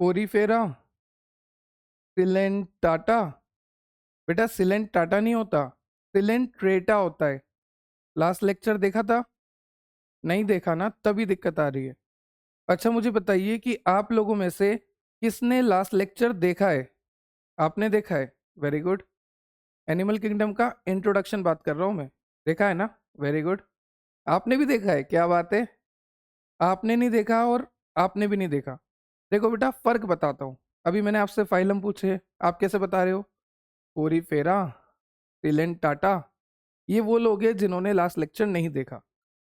Porifera, सिलेंटाटा। बेटा सिलेंटाटा नहीं होता, सिलेंट्रेटा होता है। लास्ट लेक्चर देखा था? नहीं देखा ना, तभी दिक्कत आ रही है। अच्छा मुझे बताइए कि आप लोगों में से किसने लास्ट लेक्चर देखा है? आपने देखा है, वेरी गुड। एनिमल किंगडम का इंट्रोडक्शन बात कर रहा हूँ मैं, देखा है ना, वेरी गुड। आपने भी देखा है, क्या बात है। आपने नहीं देखा और आपने भी नहीं देखा। देखो बेटा फर्क बताता हूँ। अभी मैंने आपसे फाइलम पूछे, आप कैसे बता रहे हो? पोरीफेरा, सिलेंटाटा, ये वो लोग हैं जिन्होंने लास्ट लेक्चर नहीं देखा।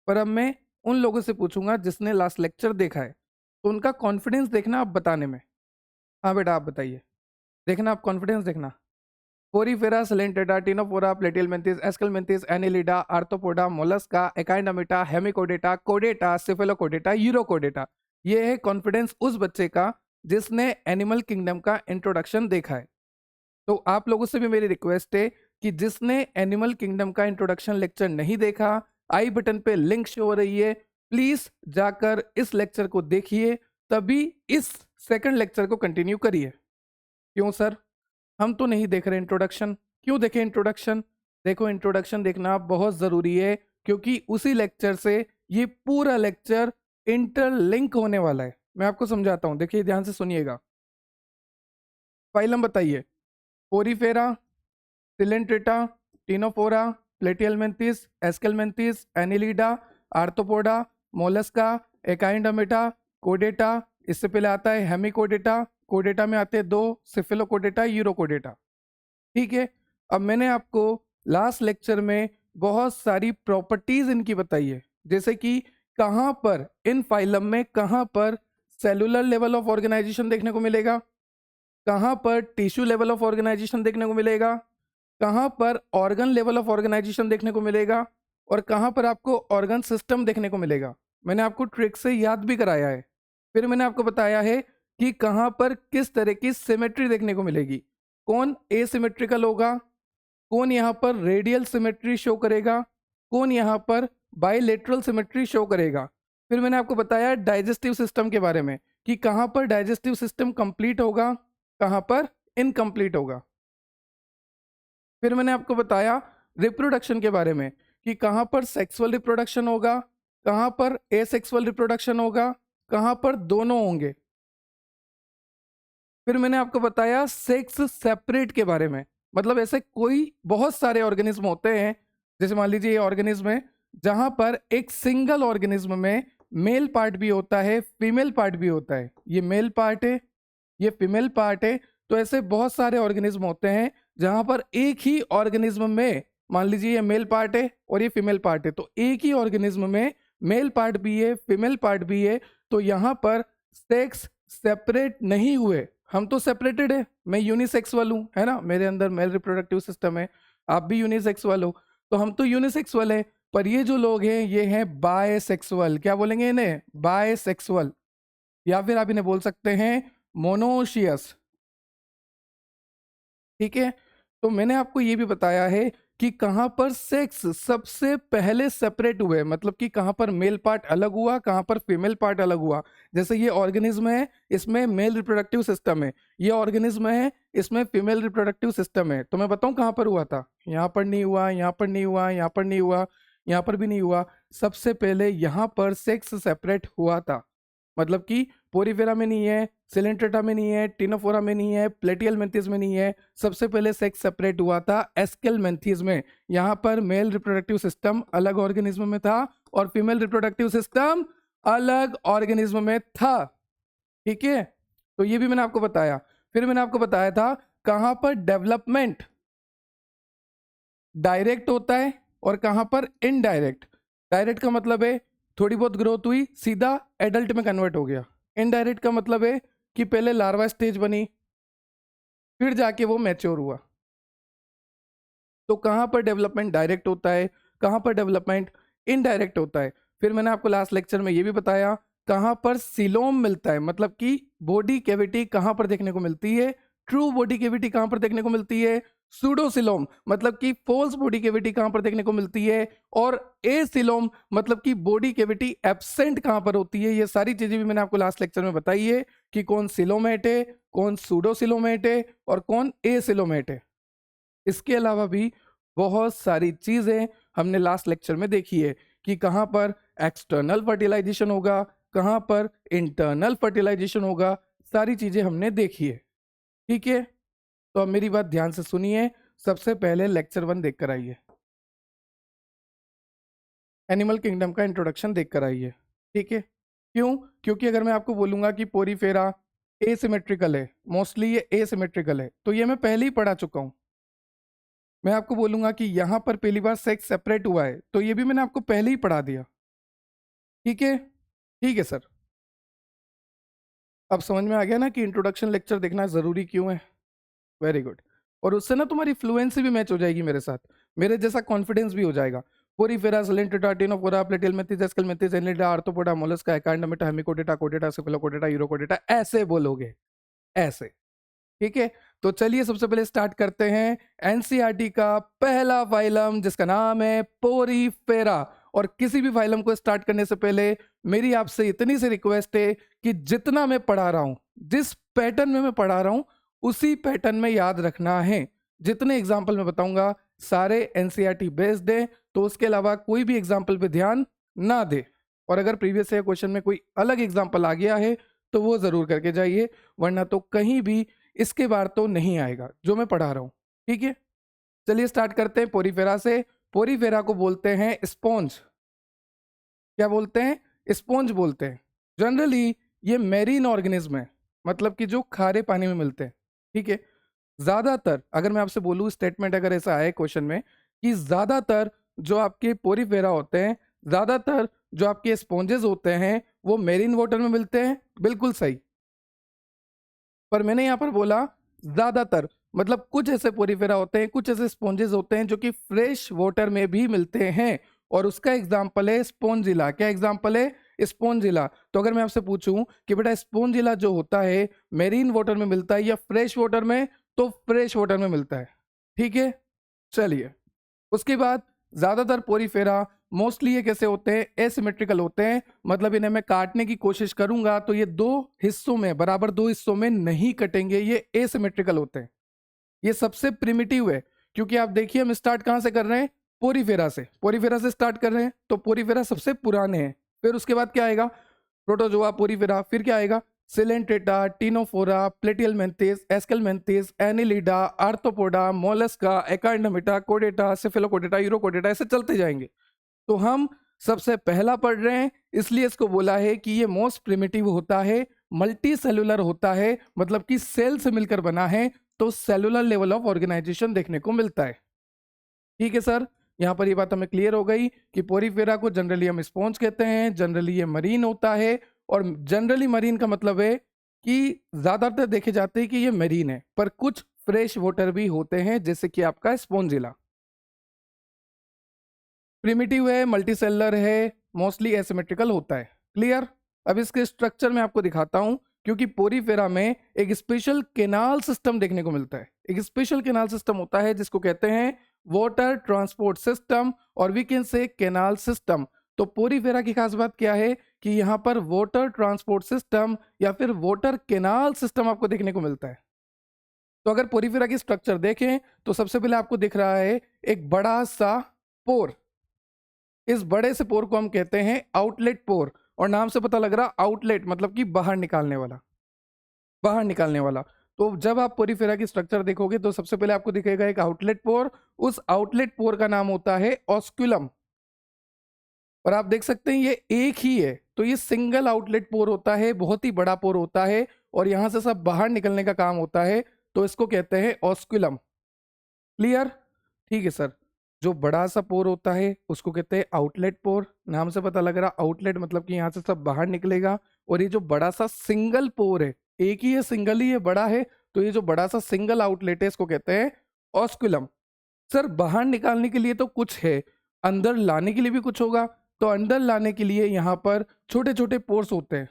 पर अब मैं उन लोगों से पूछूंगा जिसने लास्ट लेक्चर देखा है, तो उनका कॉन्फिडेंस देखना आप बताने में। हाँ बेटा आप बताइए, देखना आप कॉन्फिडेंस देखना। Porifera, Coelenterata, Ctenophora, Platyhelminthes, Aschelminthes, Annelida, Arthropoda, Mollusca, Echinodermata, Hemichordata, कोडेटा, सिफेलोकोडेटा, यूरोकोडेटा। ये है कॉन्फिडेंस उस बच्चे का जिसने एनिमल किंगडम का इंट्रोडक्शन देखा है। तो आप लोगों से भी मेरी रिक्वेस्ट है कि जिसने एनिमल किंगडम का इंट्रोडक्शन लेक्चर नहीं देखा, आई बटन पे लिंक शो हो रही है, प्लीज जाकर इस लेक्चर को देखिए, तभी इस सेकंड लेक्चर को कंटिन्यू करिए। क्यों सर, हम तो नहीं देख रहे इंट्रोडक्शन? क्यों देखें इंट्रोडक्शन? देखो इंट्रोडक्शन देखना बहुत ज़रूरी है, क्योंकि उसी लेक्चर से ये पूरा लेक्चर इंटरलिंक होने वाला है। मैं आपको समझाता हूँ, देखिए ध्यान से सुनिएगा। फाइलम बताइए। Porifera, Coelenterata, Ctenophora, Platyhelminthes, Aschelminthes, Annelida, Arthropoda, Mollusca, Echinodermata, कोडेटा। इससे पहले आता है हेमिकोडेटा। कोडेटा में आते हैं दो, सिफिलोकोडेटा, यूरोकोडेटा। ठीक है। अब मैंने आपको लास्ट लेक्चर में बहुत सारी प्रॉपर्टीज इनकी बताई है, जैसे कि कहाँ पर इन फाइलम में कहाँ पर सेलुलर लेवल ऑफ ऑर्गेनाइजेशन देखने को मिलेगा, कहाँ पर टिश्यू लेवल ऑफ ऑर्गेनाइजेशन देखने को मिलेगा, कहाँ पर ऑर्गन लेवल ऑफ ऑर्गेनाइजेशन देखने को मिलेगा, और कहाँ पर आपको ऑर्गन सिस्टम देखने को मिलेगा। मैंने आपको ट्रिक से याद भी कराया है। फिर मैंने आपको बताया है कि कहाँ पर किस तरह की सिमेट्री देखने को मिलेगी, कौन एसिमेट्रिकल होगा, कौन यहाँ पर रेडियल सिमेट्री शो करेगा, कौन यहाँ पर बाइलेटरल सिमेट्री शो करेगा। फिर मैंने आपको बताया डाइजेस्टिव सिस्टम के बारे में कि कहाँ पर डाइजेस्टिव सिस्टम कंप्लीट होगा, कहाँ पर इनकम्प्लीट होगा। फिर मैंने आपको बताया रिप्रोडक्शन के बारे में कि कहाँ पर सेक्सुअल रिप्रोडक्शन होगा, कहाँ पर एसेक्सुअल रिप्रोडक्शन होगा, कहाँ पर दोनों होंगे। फिर मैंने आपको बताया सेक्स सेपरेट के बारे में, मतलब ऐसे कोई बहुत सारे ऑर्गेनिज्म होते हैं, जैसे मान लीजिए ये ऑर्गेनिज्म है जहां पर एक सिंगल ऑर्गेनिज्म में मेल पार्ट भी होता है, फीमेल पार्ट भी होता है। ये मेल पार्ट है, ये फीमेल पार्ट है। तो ऐसे बहुत सारे ऑर्गेनिज्म होते हैं जहां पर एक ही ऑर्गेनिज्म में, मान लीजिए ये मेल पार्ट है और ये फीमेल पार्ट है, तो एक ही ऑर्गेनिज्म में मेल पार्ट भी है, फीमेल पार्ट भी है। तो यहाँ पर सेक्स सेपरेट नहीं हुए, हम तो सेपरेटेड है। मैं यूनिसेक्सुअल हूँ, है ना, मेरे अंदर मेल रिप्रोडक्टिव सिस्टम है, आप भी यूनिसेक्सुअल हो, तो हम तो यूनिसेक्सुअल है। पर ये जो लोग हैं ये हैं बायसेक्सुअल। क्या बोलेंगे इन्हें? बायसेक्सुअल, या फिर आप इन्हें बोल सकते हैं मोनोशियस। ठीक है। तो मैंने आपको ये भी बताया है कि कहाँ पर सेक्स सबसे पहले सेपरेट हुए, मतलब कि कहाँ पर मेल पार्ट अलग हुआ, कहाँ पर फीमेल पार्ट अलग हुआ। जैसे ये ऑर्गेनिज्म है, इसमें मेल रिप्रोडक्टिव सिस्टम है, ये ऑर्गेनिज्म है, इसमें फीमेल रिप्रोडक्टिव सिस्टम है। तो मैं बताऊँ कहाँ पर हुआ था? यहाँ पर नहीं हुआ, यहाँ पर नहीं हुआ, यहाँ पर नहीं हुआ, यहाँ पर भी नहीं हुआ। सबसे पहले यहाँ पर सेक्स सेपरेट हुआ था, मतलब कि पोरीफेरा में नहीं है, सिलेंट्रेटा में नहीं है, टिनोफोरा में नहीं है, प्लेटियलमेंथिस में नहीं है। सबसे पहले सेक्स सेपरेट हुआ था एस्केलमेंथिस में। यहाँ पर मेल रिप्रोडक्टिव सिस्टम अलग ऑर्गेनिज्म में था और फीमेल रिप्रोडक्टिव सिस्टम अलग ऑर्गेनिज्म में था। ठीक है, तो ये भी मैंने आपको बताया। फिर मैंने आपको बताया था कहाँ पर डेवलपमेंट डायरेक्ट होता है और कहाँ पर इनडायरेक्ट। डायरेक्ट का मतलब है थोड़ी बहुत ग्रोथ हुई, सीधा एडल्ट में कन्वर्ट हो गया। इनडायरेक्ट का मतलब है कि पहले लार्वा स्टेज बनी, फिर जाके वो मैच्योर हुआ। तो कहाँ पर डेवलपमेंट डायरेक्ट होता है, कहाँ पर डेवलपमेंट इनडायरेक्ट होता है। फिर मैंने आपको लास्ट लेक्चर में ये भी बताया कहाँ पर सिलोम मिलता है, मतलब कि बॉडी कैविटी कहाँ पर देखने को मिलती है, ट्रू बॉडी कैविटी कहाँ पर देखने को मिलती है, सूडोसिलोम मतलब कि फॉल्स बॉडी कैविटी कहाँ पर देखने को मिलती है, और एसिलोम मतलब कि बॉडी कैविटी एब्सेंट कहाँ पर होती है। ये सारी चीजें भी मैंने आपको लास्ट लेक्चर में बताई है कि कौन सिलोमेट है, कौन सूडोसिलोमेट है और कौन एसिलोमेट है। इसके अलावा भी बहुत सारी चीजें हमने लास्ट लेक्चर में देखी है कि कहाँ पर एक्सटर्नल फर्टिलाइजेशन होगा, कहाँ पर इंटरनल फर्टिलाइजेशन होगा, सारी चीजें हमने देखी है। ठीक है, तो अब मेरी बात ध्यान से सुनिए। सबसे पहले लेक्चर 1 देख कर आइए, एनिमल किंगडम का इंट्रोडक्शन देख कर आइए। ठीक है, क्यों? क्योंकि अगर मैं आपको बोलूंगा कि पोरीफेरा एसिमेट्रिकल है, मोस्टली ये एसिमेट्रिकल है, तो ये मैं पहले ही पढ़ा चुका हूं। मैं आपको बोलूंगा कि यहां पर पहली बार सेक्स सेपरेट हुआ है, तो ये भी मैंने आपको पहले ही पढ़ा दिया। ठीक है, ठीक है सर। अब समझ में आ गया ना कि इंट्रोडक्शन लेक्चर देखना जरूरी क्यों है। Very good. और उससे ना तुम्हारी फ्लुएंसी भी मैच हो जाएगी मेरे साथ, मेरे जैसा कॉन्फिडेंस भी हो जाएगा। Porifera, Coelenterata, Ctenophora, Platyhelminthes, Aschelminthes, Annelida, Arthropoda, Mollusca, Echinodermata, Hemichordata, कोडेटा, सेफलोकोडेटा, यूरोकोडेटा, ऐसे बोलोगे, ऐसे। ठीक है, तो चलिए सबसे पहले स्टार्ट करते हैं एनसीईआरटी का पहला फाइलम जिसका नाम है पोरीफेरा। और किसी भी फाइलम को स्टार्ट करने से पहले मेरी आपसे इतनी सी रिक्वेस्ट है कि जितना मैं पढ़ा रहा हूं, जिस पैटर्न में मैं पढ़ा रहा हूं, उसी पैटर्न में याद रखना है। जितने एग्जाम्पल मैं बताऊंगा सारे एनसीईआरटी बेस्ड है, तो उसके अलावा कोई भी एग्जाम्पल पे ध्यान ना दे। और अगर प्रीवियस ईयर क्वेश्चन में कोई अलग एग्जाम्पल आ गया है तो वो जरूर करके जाइए, वरना तो कहीं भी इसके बार तो नहीं आएगा जो मैं पढ़ा रहा हूं। ठीक है, चलिए स्टार्ट करते हैं पोरीफेरा से। पोरीफेरा को बोलते हैं स्पॉन्ज। क्या बोलते हैं? स्पॉन्ज बोलते हैं। जनरली ये मेरीन ऑर्गेनिज्म है, मतलब कि जो खारे पानी में मिलते हैं। ठीक है, ज्यादातर अगर मैं आपसे बोलूं स्टेटमेंट अगर ऐसा आए क्वेश्चन में कि ज्यादातर जो आपके पोरीफेरा होते हैं, ज्यादातर जो आपके स्पॉन्जेस होते हैं वो मेरीन वाटर में मिलते हैं, बिल्कुल सही। पर मैंने यहाँ पर बोला ज्यादातर, मतलब कुछ ऐसे पोरीफेरा होते हैं, कुछ ऐसे स्पॉन्जेस होते हैं जो कि फ्रेश वाटर में भी मिलते हैं, और उसका एग्जाम्पल है स्पॉन्जिला। क्या एग्जाम्पल है? स्पॉन्जिला। तो अगर मैं आपसे पूछूं कि बेटा स्पॉन्जिला जो होता है मेरीन वाटर में मिलता है या फ्रेश वाटर में, तो फ्रेश वाटर में मिलता है। ठीक है, चलिए उसके बाद ज्यादातर पोरीफेरा मोस्टली ये कैसे होते हैं? एसिमेट्रिकल होते हैं, मतलब इन्हें मैं काटने की कोशिश करूंगा तो ये दो हिस्सों में, बराबर दो हिस्सों में नहीं कटेंगे, ये एसिमेट्रिकल होते हैं। ये सबसे प्रिमिटिव है, क्योंकि आप देखिए हम स्टार्ट कहां से कर रहे हैं? पोरीफेरा से। पोरीफेरा से स्टार्ट कर रहे हैं, तो पोरीफेरा सबसे पुराने हैं। फिर उसके बाद क्या आएगा? Protozoa, Porifera. फिर क्या आएगा? Coelenterata, Ctenophora, Platyhelminthes, Aschelminthes, Annelida, Arthropoda, Mollusca, Echinodermata, कोडेटा, सेफेलोकोडेटा, यूरोकोडेटा, ऐसे चलते जाएंगे। तो हम सबसे पहला पढ़ रहे हैं, इसलिए इसको बोला है कि ये मोस्ट प्रिमिटिव होता है, मल्टी सेलुलर होता है, मतलब कि सेल से मिलकर बना है, तो सेलुलर लेवल ऑफ ऑर्गेनाइजेशन देखने को मिलता है। ठीक है सर, यहाँ पर ये बात हमें क्लियर हो गई कि पोरीफेरा को जनरली हम स्पॉन्ज कहते हैं, जनरली ये मरीन होता है। और जनरली मरीन का मतलब है कि ज्यादातर देखे जाते हैं कि ये मरीन है, पर कुछ फ्रेश वाटर भी होते हैं, जैसे कि आपका स्पॉन्जिला। प्रिमिटिव है, मल्टीसेलर है, मोस्टली एसिमेट्रिकल होता है। क्लियर? अब इसके स्ट्रक्चर में आपको दिखाता हूं, क्योंकि पोरीफेरा में एक स्पेशल केनाल सिस्टम देखने को मिलता है। एक स्पेशल केनाल सिस्टम होता है जिसको कहते हैं वाटर ट्रांसपोर्ट सिस्टम, और we can say canal system. तो पोरीफेरा की खास बात क्या है कि यहाँ पर वाटर ट्रांसपोर्ट सिस्टम या फिर वाटर केनाल सिस्टम आपको देखने को मिलता है। तो अगर पोरीफेरा की स्ट्रक्चर देखें तो सबसे पहले आपको दिख रहा है एक बड़ा सा पोर। इस बड़े से पोर को हम कहते हैं आउटलेट पोर, और नाम से पता लग रहा आउटलेट मतलब कि बाहर निकालने वाला, बाहर निकालने वाला। तो जब आप पोरीफेरा की स्ट्रक्चर देखोगे तो सबसे पहले आपको दिखेगा एक आउटलेट पोर। उस आउटलेट पोर का नाम होता है ऑस्क्यूलम, और आप देख सकते हैं ये एक ही है, तो ये सिंगल आउटलेट पोर होता है, बहुत ही बड़ा पोर होता है, और यहां से सब बाहर निकलने का काम होता है, तो इसको कहते हैं ऑस्क्यूलम। क्लियर? ठीक है सर। जो बड़ा सा पोर होता है उसको कहते हैं आउटलेट पोर, नाम से पता लग रहा आउटलेट मतलब कि यहाँ से सब बाहर निकलेगा। और ये जो बड़ा सा सिंगल पोर है, एक ही है, सिंगल ही है, बड़ा है, तो ये जो बड़ा सा सिंगल आउटलेट है इसको कहते हैं ऑस्कुलम। सर बाहर निकालने के लिए तो कुछ है, अंदर लाने के लिए भी कुछ होगा, तो अंदर लाने के लिए यहाँ पर छोटे छोटे पोर्स होते हैं।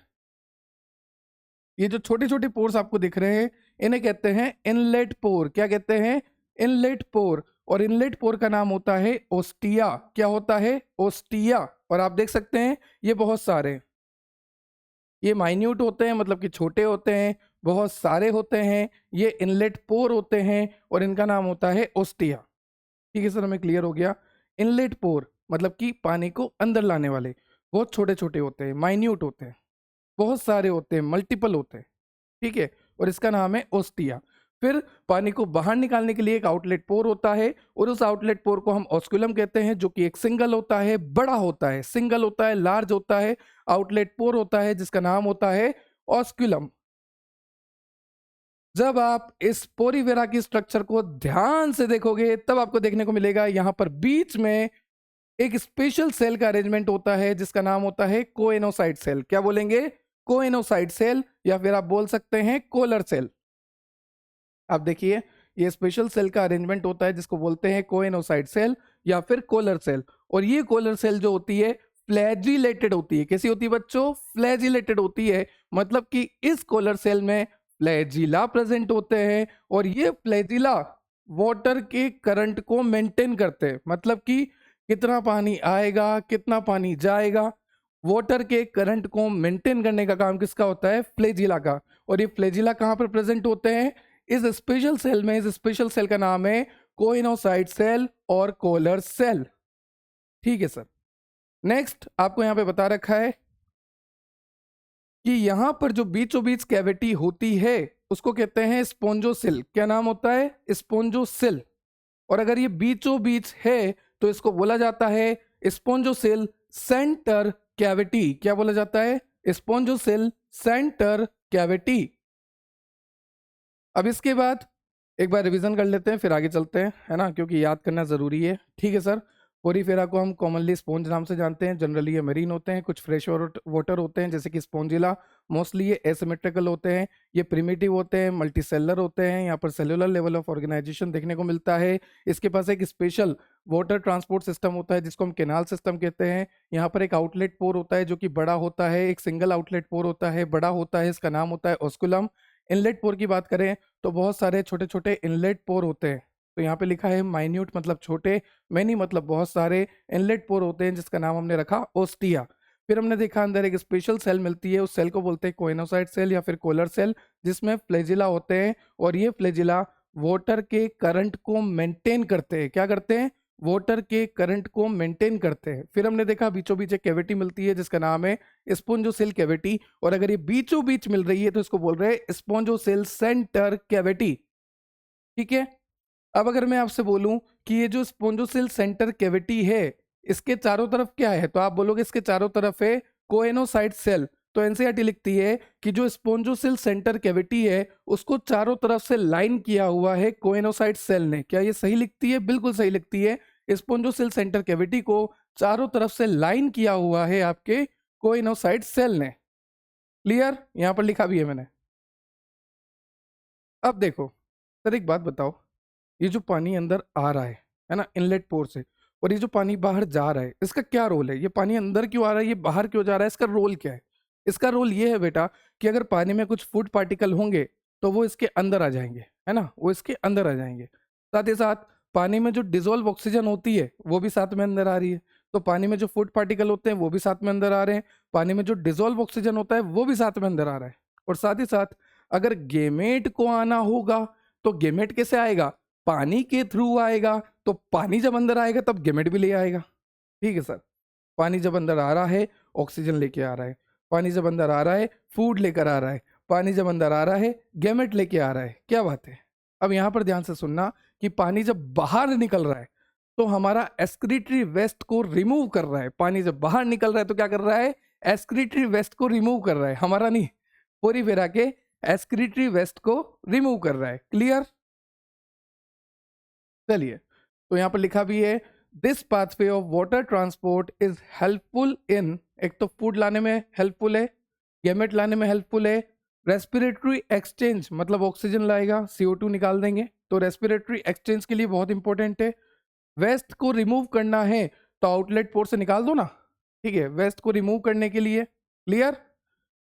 ये जो छोटे छोटे पोर्स आपको दिख रहे हैं इन्हें कहते हैं इनलेट पोर। क्या कहते हैं? इनलेट पोर। और इनलेट पोर का नाम होता है ओस्टिया। क्या होता है? ओस्टिया। और आप देख सकते हैं ये बहुत सारे हैं। ये माइन्यूट होते हैं, मतलब कि छोटे होते हैं, बहुत सारे होते हैं, ये इनलेट पोर होते हैं और इनका नाम होता है ओस्टिया। ठीक है सर, हमें क्लियर हो गया। इनलेट पोर मतलब कि पानी को अंदर लाने वाले, बहुत छोटे छोटे होते हैं, माइन्यूट होते हैं, बहुत सारे होते हैं, मल्टीपल होते हैं। ठीक है, और इसका नाम है ओस्टिया। फिर पानी को बाहर निकालने के लिए एक आउटलेट पोर होता है और उस आउटलेट पोर को हम ऑस्कुलम कहते हैं, जो कि एक सिंगल होता है, बड़ा होता है, सिंगल होता है, लार्ज होता है, आउटलेट पोर होता है जिसका नाम होता है ऑस्कुलम। जब आप इस पोरीवेरा की स्ट्रक्चर को ध्यान से देखोगे तब आपको देखने को मिलेगा यहां पर बीच में एक स्पेशल सेल का अरेंजमेंट होता है जिसका नाम होता है कोएनोसाइट सेल। क्या बोलेंगे? कोएनोसाइट सेल, या फिर आप बोल सकते हैं कोलर सेल। आप देखिए, ये स्पेशल सेल का अरेंजमेंट होता है जिसको बोलते हैं कोएनोसाइट सेल या फिर कोलर सेल। और ये कोलर सेल जो होती है फ्लैजिलेटेड होती है। कैसी होती है बच्चों? फ्लैजिलेटेड होती है, मतलब कि इस कोलर सेल में फ्लैजिला प्रेजेंट होते हैं और ये फ्लैजिला वाटर के करंट को मेंटेन करते हैं, मतलब कि कितना पानी आएगा कितना पानी जाएगा, वाटर के करंट को मेंटेन करने का काम किसका होता है? फ्लैजिला का। और ये फ्लैजिला कहाँ पर प्रेजेंट होते हैं? इस स्पेशल सेल में। इस स्पेशल सेल का नाम है कोइनोसाइट सेल और कोलर सेल। ठीक है सर। नेक्स्ट आपको यहाँ पे बता रखा है कि यहाँ पर जो बीचों बीच कैविटी होती है उसको कहते हैं स्पोंजोसिल। क्या नाम होता है? स्पोंजोसिल। और अगर ये बीचों बीच है तो इसको बोला जाता है स्पोंजोसिल सेंटर कैविटी। क्या बोला जाता है? स्पोंजोसिल सेंटर कैविटी। अब इसके बाद एक बार रिवीजन कर लेते हैं फिर आगे चलते हैं, है ना, क्योंकि याद करना ज़रूरी है। ठीक है सर। पोरीफेरा को हम कॉमनली स्पॉन्ज नाम से जानते हैं। जनरली ये मरीन होते हैं, कुछ फ्रेश वाटर होते हैं जैसे कि स्पॉन्जिला। मोस्टली ये एसिमेट्रिकल होते हैं, ये प्रिमिटिव होते हैं, मल्टीसेलर होते हैं। यहाँ पर सेलुलर लेवल ऑफ ऑर्गेनाइजेशन देखने को मिलता है। इसके पास एक स्पेशल वाटर ट्रांसपोर्ट सिस्टम होता है जिसको हम केनाल सिस्टम कहते हैं। यहाँ पर एक आउटलेट पोर होता है जो कि बड़ा होता है, एक सिंगल आउटलेट पोर होता है, बड़ा होता है, इसका नाम होता है ऑस्कुलम। इनलेट पोर की बात करें तो बहुत सारे छोटे छोटे इनलेट पोर होते हैं। तो यहाँ पे लिखा है माइन्यूट मतलब छोटे, मैनी मतलब बहुत सारे, इनलेट पोर होते हैं जिसका नाम हमने रखा ओस्टिया। फिर हमने देखा अंदर एक स्पेशल सेल मिलती है, उस सेल को बोलते हैं कोइनोसाइट सेल या फिर कोलर सेल, जिसमें फ्लैजिला होते हैं और ये फ्लैजिला वाटर के करंट को मेंटेन करते हैं। क्या करते हैं? वाटर के करंट को मेंटेन करते हैं। फिर हमने देखा बीचों बीच एक कैविटी मिलती है जिसका नाम है स्पोंजोसेल कैविटी। और अगर ये बीचों बीच मिल रही है तो इसको बोल रहे हैं स्पोंजोसेल सेंटर कैविटी। ठीक है। अब अगर मैं आपसे बोलूं कि ये जो स्पोंजोसेल सेंटर कैविटी है इसके चारों तरफ क्या है, तो आप बोलोगे इसके चारों तरफ है कोएनोसाइट सेल। तो एनसीईआरटी लिखती है कि जो स्पोंजोसेल सेंटर कैविटी है उसको चारों तरफ से लाइन किया हुआ है कोएनोसाइट सेल ने। क्या ये सही लिखती है? बिल्कुल सही लिखती है। स्पोंजोसेल सेंटर कैविटी को चारों तरफ से लाइन किया हुआ है आपके कोएनोसाइट सेल ने। क्लियर? यहां पर लिखा भी है मैंने। अब देखो सर, एक बात बताओ, ये जो पानी अंदर आ रहा है ना, इनलेट पोर से, और ये जो पानी बाहर जा रहा है, इसका क्या रोल है? ये पानी अंदर क्यों आ रहा है, ये बाहर क्यों जा रहा है, इसका रोल क्या है? इसका रोल ये है बेटा कि अगर पानी में कुछ फूड पार्टिकल होंगे तो वो इसके अंदर आ जाएंगे, है ना, वो इसके अंदर आ जाएंगे। साथ ही साथ पानी में जो डिजोल्व ऑक्सीजन होती है वो भी साथ में अंदर आ रही है। तो पानी में जो फूड पार्टिकल होते हैं वो भी साथ में अंदर आ रहे हैं, पानी में जो डिजोल्व ऑक्सीजन होता है वो भी साथ में अंदर आ रहा है। और साथ ही साथ अगर गेमेट को आना होगा तो गेमेट कैसे आएगा? पानी के थ्रू आएगा। तो पानी जब अंदर आएगा तब गेमेट भी ले आएगा। ठीक है सर। पानी जब अंदर आ रहा है ऑक्सीजन लेके आ रहा है, पानी जब अंदर आ रहा है फूड लेकर आ रहा है, पानी जब अंदर आ रहा है गेमेट लेके आ रहा है। क्या बात है? अब यहां पर ध्यान से सुनना कि पानी जब बाहर निकल रहा है तो हमारा एक्सक्रीटरी वेस्ट को रिमूव कर रहा है। पानी जब बाहर निकल रहा है तो क्या कर रहा है? एक्सक्रीटरी वेस्ट को रिमूव कर रहा है, हमारा नहीं, पोरीफेरा के एक्सक्रीटरी वेस्ट को रिमूव कर रहा है। क्लियर? चलिए, तो यहाँ पर लिखा भी है this pathway of water transport is helpful in, एक तो फूड लाने में हेल्पफुल है, गेमेट लाने में हेल्पफुल है, रेस्पिरेटरी एक्सचेंज मतलब ऑक्सीजन लाएगा, CO2 निकाल देंगे, तो रेस्पिरेटरी एक्सचेंज के लिए बहुत इंपॉर्टेंट है। वेस्ट को रिमूव करना है तो आउटलेट पोर्ट से निकाल दो ना। ठीक है, वेस्ट को रिमूव करने के लिए। क्लियर?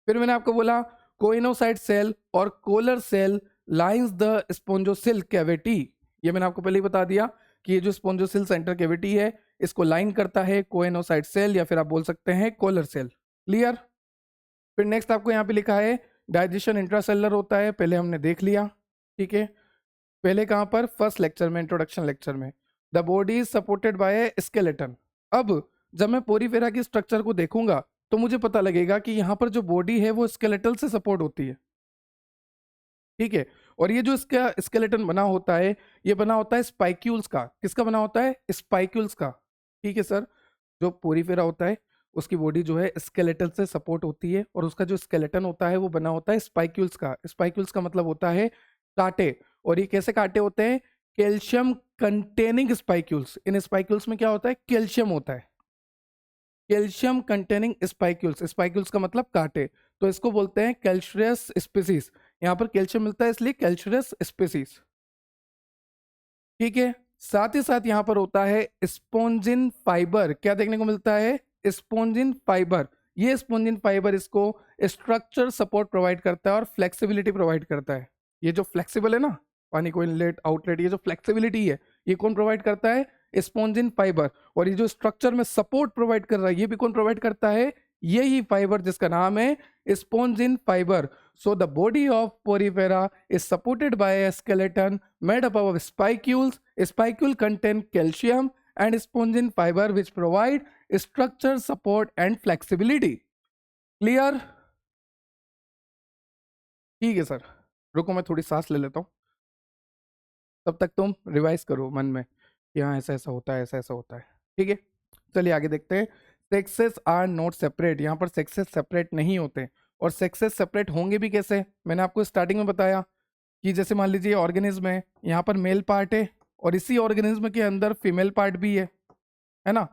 फिर मैंने आपको बोला कोइनोसाइट सेल और collar cell lines the spongocoel cavity. ये मैंने आपको पहले ही बता दिया कि ये जो स्पोंजोसिल सेंटर कैविटी है इसको लाइन करता है कोइनोसाइट सेल या फिर आप बोल सकते हैं कोलर सेल। क्लियर? फिर नेक्स्ट आपको यहाँ पे लिखा है डाइजेशन इंट्रासेलुलर होता है, पहले हमने देख लिया, ठीक है। पहले कहाँ पर, फर्स्ट लेक्चर में, इंट्रोडक्शन लेक्चर में। The body is supported by A skeleton. अब जब मैं पोरीफेरा की स्ट्रक्चर को देखूंगा तो मुझे पता लगेगा कि यहाँ पर जो बॉडी है वो स्केलेटल से सपोर्ट होती है, ठीक है। और ये जो इसका स्केलेटन बना होता है, ये बना होता है स्पाइक्यूल्स का। किसका बना होता है, स्पाइक्यूल्स का, ठीक है सर। जो पोरीफेरा होता है उसकी बॉडी जो है स्केलेटल से सपोर्ट होती है, और उसका जो स्केलेटन होता है वो बना होता है स्पाइक्यूल्स का। स्पाइक्यूल्स का मतलब होता है कांटे। और ये कैसे कांटे होते हैं, कैल्शियम कंटेनिंग स्पाइक्यूल्स। इन स्पाइक्यूल्स में क्या होता है, कैल्शियम होता है। कैल्शियम कंटेनिंग स्पाइक्यूल्स, स्पाइक्यूल्स का मतलब कांटे, तो इसको बोलते हैं कैल्शियस स्पीसीज। यहाँ पर कैल्शियम मिलता है इसलिए कैल्शियस स्पीसीज, ठीक है। साथ ही साथ यहाँ पर होता है स्पोंजिन फाइबर। क्या देखने को मिलता है, स्पोंजिन फाइबर। ये स्पोंजिन फाइबर इसको स्ट्रक्चर सपोर्ट प्रोवाइड करता है और फ्लेक्सिबिलिटी प्रोवाइड करता है। ये जो फ्लेक्सिबल है ना, पानी को इनलेट आउटलेट, ये जो फ्लेक्सिबिलिटी है ये कौन प्रोवाइड करता है, स्पोंजिन फाइबर। और ये जो स्ट्रक्चर में सपोर्ट प्रोवाइड कर रहा है ये भी कौन प्रोवाइड करता है, यही फाइबर जिसका नाम है spongin fibre. So the body of Porifera is supported by a skeleton made up of spicules. Spicule contain calcium and spongin fiber which provide structure, support and flexibility. Clear? ठीक है sir, रुको मैं थोड़ी सांस ले लेता हूँ, तब तक तुम रिवाइज करो मन में कि हाँ ऐसा ऐसा होता है, ऐसा ऐसा होता है, ठीक है। चलिए आगे देखते हैं। Sexes are not separate. यहाँ पर सेक्सेस सेपरेट नहीं होते, और सेक्सेस सेपरेट होंगे भी कैसे, मैंने आपको स्टार्टिंग में बताया कि जैसे मान लीजिए ऑर्गेनिज्म है, यहाँ पर मेल पार्ट है और इसी ऑर्गेनिज्म के अंदर फीमेल पार्ट भी है ना।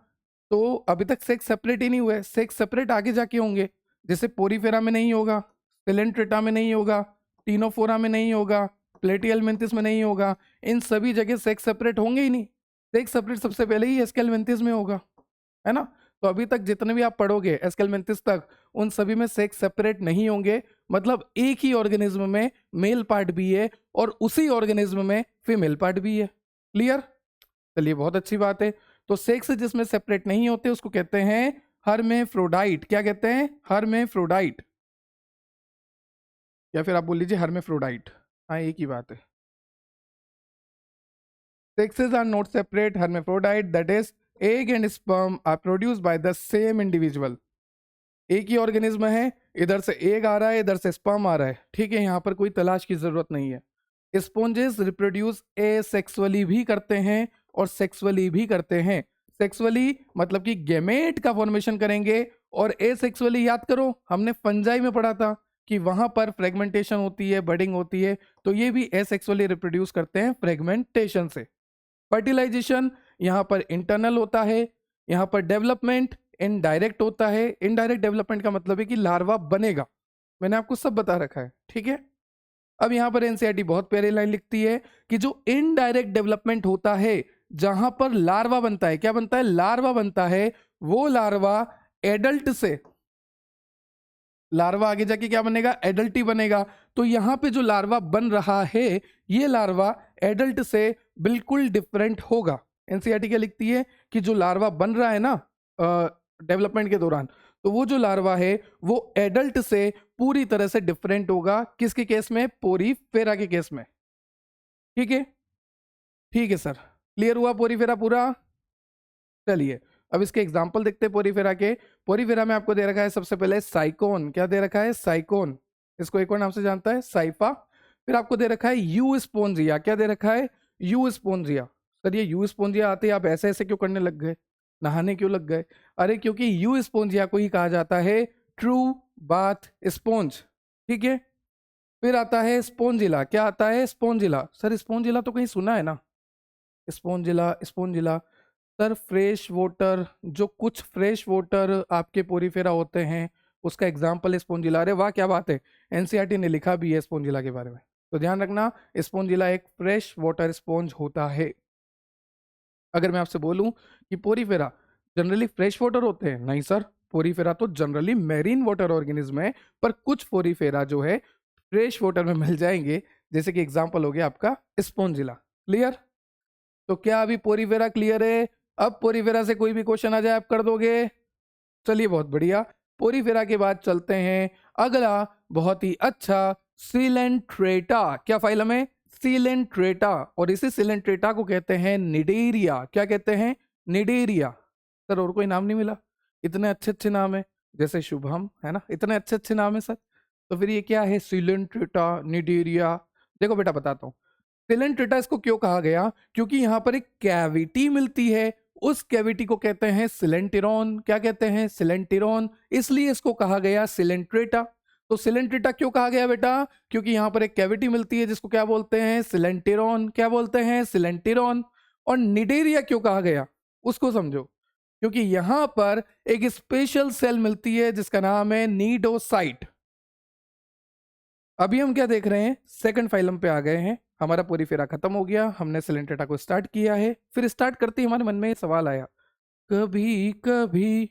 तो अभी तक सेक्स सेपरेट ही नहीं हुए, सेक्स सेपरेट आगे जाके होंगे। जैसे पोरीफेरा में नहीं होगा, सिलेंट्रेटा में नहीं होगा, टीनोफोरा में नहीं होगा, प्लेटियलमेंथिस में नहीं होगा, इन सभी जगह सेक्स सेपरेट होंगे ही नहीं। सेक्स सेपरेट सबसे पहले ही एस्केलमेंथिस में होगा, है ना। तो अभी तक जितने भी आप पढ़ोगे एस्केलमेंथिस तक, उन सभी में सेक्स सेपरेट नहीं होंगे। मतलब एक ही ऑर्गेनिज्म में मेल पार्ट भी है और उसी ऑर्गेनिज्म में फीमेल पार्ट भी है। क्लियर? चलिए बहुत अच्छी बात है। तो सेक्स जिसमें सेपरेट नहीं होते उसको कहते हैं हर्मेफ्रोडाइट। क्या कहते हैं, हर्मेफ्रोडाइट, या फिर आप बोल लीजिए हर्मेफ्रोडाइट, हाँ एक ही बात है। Sexes are not separate, hermaphrodite, that is egg and sperm are produced by the same individual. एक ही ऑर्गेनिज्म है, इधर से एग आ रहा है, इधर से स्पर्म आ रहा है, ठीक है। यहाँ पर कोई तलाश की जरूरत नहीं है। स्पॉन्जेस रिप्रोड्यूस एसेक्सुअली भी करते हैं और सेक्सुअली भी करते हैं। सेक्सुअली मतलब कि गैमेट का फॉर्मेशन करेंगे, और एसेक्सुअली याद करो हमने फंजाई में पढ़ा था कि वहां पर फ्रेगमेंटेशन होती है, बडिंग होती है, तो ये भी एसेक्सुअली रिप्रोड्यूस करते हैं फ्रेगमेंटेशन से। फर्टिलाइजेशन यहाँ पर इंटरनल होता है, यहाँ पर डेवलपमेंट इनडायरेक्ट होता है। इनडायरेक्ट डेवलपमेंट का मतलब है कि लार्वा बनेगा, मैंने आपको सब बता रखा है, ठीक है। अब यहाँ पर एनसीईआरटी बहुत प्यारी लाइन लिखती है कि जो इनडायरेक्ट डेवलपमेंट होता है, जहां पर लार्वा बनता है, क्या बनता है, लार्वा बनता है, वो लार्वा एडल्ट से, लार्वा आगे जाके क्या बनेगा, एडल्ट ही बनेगा। तो यहाँ पे जो लार्वा बन रहा है, ये लार्वा एडल्ट से बिल्कुल डिफरेंट होगा। एनसीईआरटी क्या लिखती है कि जो लार्वा बन रहा है ना डेवलपमेंट के दौरान, तो वो जो लार्वा है वो एडल्ट से पूरी तरह से डिफरेंट होगा। किसके केस में, पोरीफेरा के केस में, ठीक है। ठीक है सर, क्लियर हुआ पोरीफेरा पूरा। चलिए अब इसके एग्जाम्पल देखते हैं पोरीफेरा के। पोरीफेरा में आपको दे रखा है सबसे पहले साइकोन। क्या दे रखा है, साइकोन, इसको एक और नाम से जानता है साइफा। फिर आपको दे रखा है यू स्पोंजिया। क्या दे रखा है, यू स्पोंजिया। सर ये यू स्पोंजिया आते ही आप ऐसे ऐसे क्यों करने लग गए, नहाने क्यों लग गए? अरे क्योंकि यू स्पोंजिया को ही कहा जाता है ट्रू बाथ स्पोंज, ठीक है। फिर आता है स्पोंजिला। क्या आता है, स्पोंजिला। सर स्पोंजिला तो कहीं सुना है ना, स्पोंजिला, स्पोंजिला। सर फ्रेश वाटर, जो कुछ फ्रेश वाटर आपके पोरीफेरा होते हैं उसका एग्जाम्पल स्पोंजिला। अरे वाह क्या बात है, एनसीईआरटी ने लिखा भी है स्पोंजिला के बारे में, तो ध्यान रखना स्पोंजिला एक फ्रेश वाटर स्पॉन्ज होता है। अगर मैं आपसे बोलूं कि पोरीफेरा जनरली फ्रेश वाटर होते हैं, नहीं सर, पोरीफेरा तो जनरली मैरीन वाटर ऑर्गेनिज्म है, पर कुछ पोरीफेरा जो है फ्रेश वाटर में मिल जाएंगे, जैसे कि एग्जाम्पल हो गया आपका स्पोंजिला। क्लियर? तो क्या अभी पोरीफेरा क्लियर है? अब पोरीफेरा से कोई भी क्वेश्चन आ जाए आप कर दोगे? चलिए बहुत बढ़िया। पोरीफेरा के बाद चलते हैं अगला बहुत ही अच्छा सिलेंट्रेटा। क्या फाइलम है? सिलेंट्रेटा। और इसी सिलेंट्रेटा को कहते हैं निडेरिया। क्या कहते हैं? निडेरिया। सर और कोई नाम नहीं मिला? इतने अच्छे अच्छे नाम है, जैसे शुभम है ना, इतने अच्छे अच्छे नाम है सर। तो फिर ये क्या है? Coelenterata, Cnidaria. देखो बेटा बताता हूँ, सिलेंट्रेटा इसको क्यों कहा गया, क्योंकि यहाँ पर एक कैविटी मिलती है, उस कैविटी को कहते हैं सिलेंटिरॉन। क्या कहते हैं? सिलेंटिरॉन। इसलिए इसको कहा गया सिलेंट्रेटा। तो सिलेंट्रेटा क्यों कहा गया बेटा? क्योंकि यहाँ पर एक कैविटी मिलती है जिसको क्या बोलते हैं? सिलेंटिरॉन। क्या बोलते हैं? सिलेंटिरॉन। और निडेरिया क्यों कहा गया उसको समझो, क्योंकि यहाँ पर एक स्पेशल सेल मिलती है जिसका नाम है नीडोसाइट। अभी हम क्या देख रहे हैं? सेकंड फाइलम पे आ गए हैं। हमारा पोरीफेरा खत्म हो गया, हमने सिलेंट्रेटा को स्टार्ट किया है। फिर स्टार्ट करते ही हमारे मन में ये सवाल आया, कभी कभी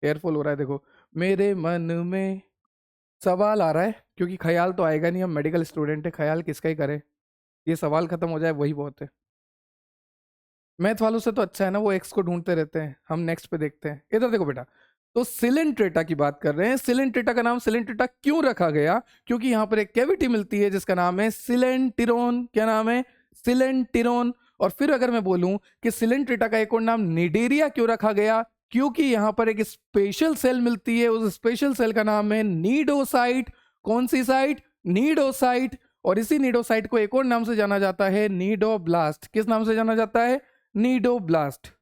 एयरफॉल हो रहा है देखो, मेरे मन में सवाल आ रहा है, क्योंकि ख्याल तो आएगा नहीं, हम मेडिकल स्टूडेंट है, ख्याल किसका ही करें, ये सवाल खत्म हो जाए वही बहुत है। मैथ वालों से तो अच्छा है ना, वो एक्स को ढूंढते रहते हैं, हम नेक्स्ट पे देखते हैं। इधर देखो बेटा, तो सिलेंट्रेटा की बात कर रहे हैं। सिलेंट्रेटा का नाम सिलेंट्रेटा क्यों रखा गया? क्योंकि यहाँ पर एक कैविटी मिलती है जिसका नाम है सिलेंटिरोन। क्या नाम है? सिलेंटिरोन। और फिर अगर मैं बोलूं कि सिलेंट्रेटा का एक और नाम निडेरिया क्यों रखा गया, क्योंकि यहाँ पर एक स्पेशल सेल मिलती है, उस स्पेशल सेल का नाम है नीडोसाइट। कौन सी साइट? नीडोसाइट। और इसी नीडोसाइट को एक और नाम से जाना जाता है, नीडोब्लास्ट। किस नाम से जाना जाता है? नीडोब्लास्ट।